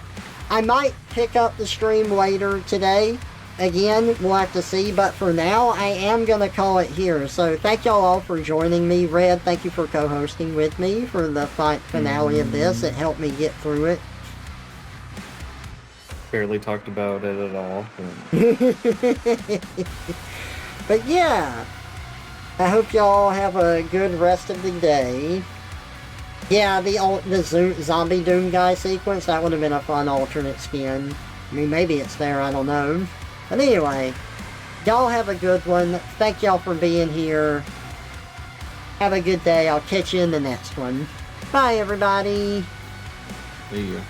I might pick up the stream later today. Again, we'll have to see, but for now, I am going to call it here. So, thank y'all all for joining me. Red, thank you for co-hosting with me for the finale of this. It helped me get through it. Barely talked about it at all. But yeah, I hope y'all have a good rest of the day. Yeah, the Zombie Doom guy sequence, that would have been a fun alternate spin. I mean, maybe it's there, I don't know. But anyway, y'all have a good one. Thank y'all for being here. Have a good day. I'll catch you in the next one. Bye, everybody. See ya.